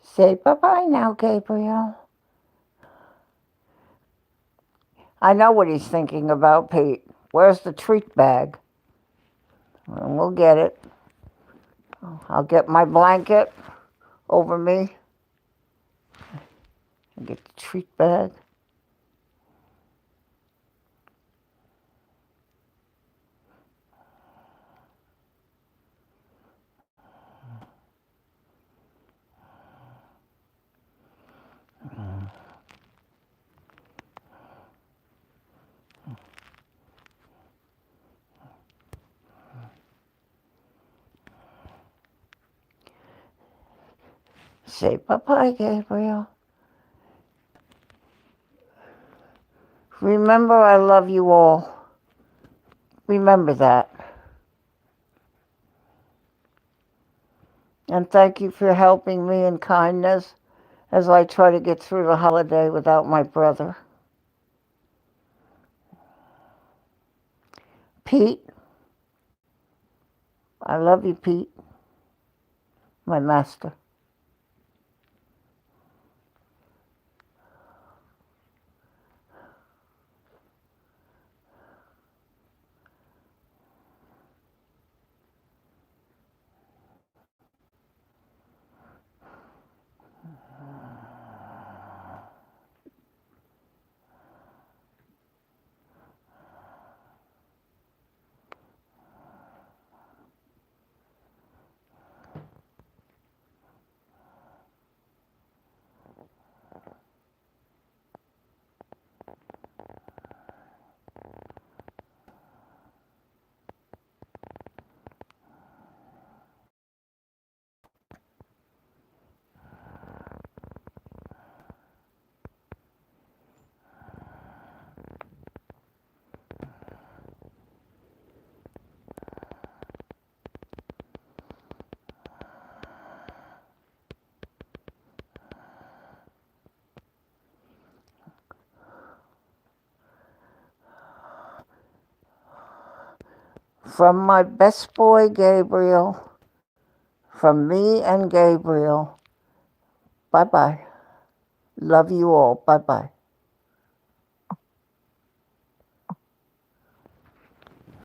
Say bye bye now, Gabriel. I know what he's thinking about, Pete. Where's the treat bag? We'll get it. I'll get my blanket over me and get the treat bag. Say bye-bye, Gabriel. Remember, I love you all. Remember that. And thank you for helping me in kindness as I try to get through the holiday without my brother. Pete, I love you, Pete, my master. From my best boy, Gabriel, from me and Gabriel, bye-bye. Love you all. Bye-bye.